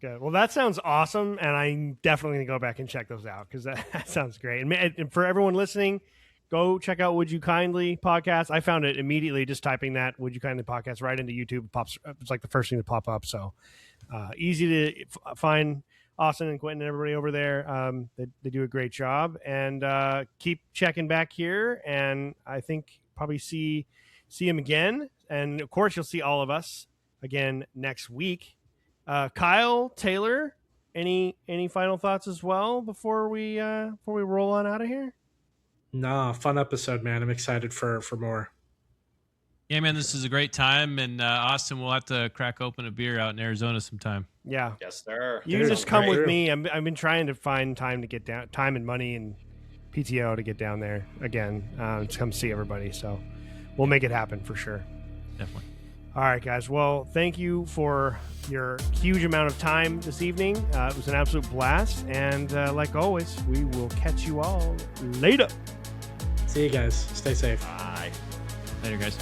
Speaker 1: Good. Well, that sounds awesome, and I'm definitely gonna go back and check those out because that sounds great. And for everyone listening, go check out Would You Kindly podcast. I found it immediately just typing that Would You Kindly podcast right into YouTube. It's like the first thing to pop up. So easy to find Austin and Quentin and everybody over there. They do a great job, and keep checking back here. And I think probably see him again. And of course, you'll see all of us again next week. Kyle, Taylor, any final thoughts as well before we roll on out of here?
Speaker 2: Nah, fun episode, man. I'm excited for more.
Speaker 4: Yeah, man, this is a great time, and Austin, we'll have to crack open a beer out in Arizona sometime.
Speaker 1: Yeah.
Speaker 3: Yes, sir.
Speaker 1: You just come with me. I've been trying to find time to get down, time and money and PTO to get down there again, to come see everybody. So we'll make it happen for sure.
Speaker 4: Definitely.
Speaker 1: All right, guys. Well, thank you for your huge amount of time this evening. It was an absolute blast. And like always, we will catch you all later.
Speaker 2: See you guys. Stay safe.
Speaker 3: Bye.
Speaker 4: Later, guys.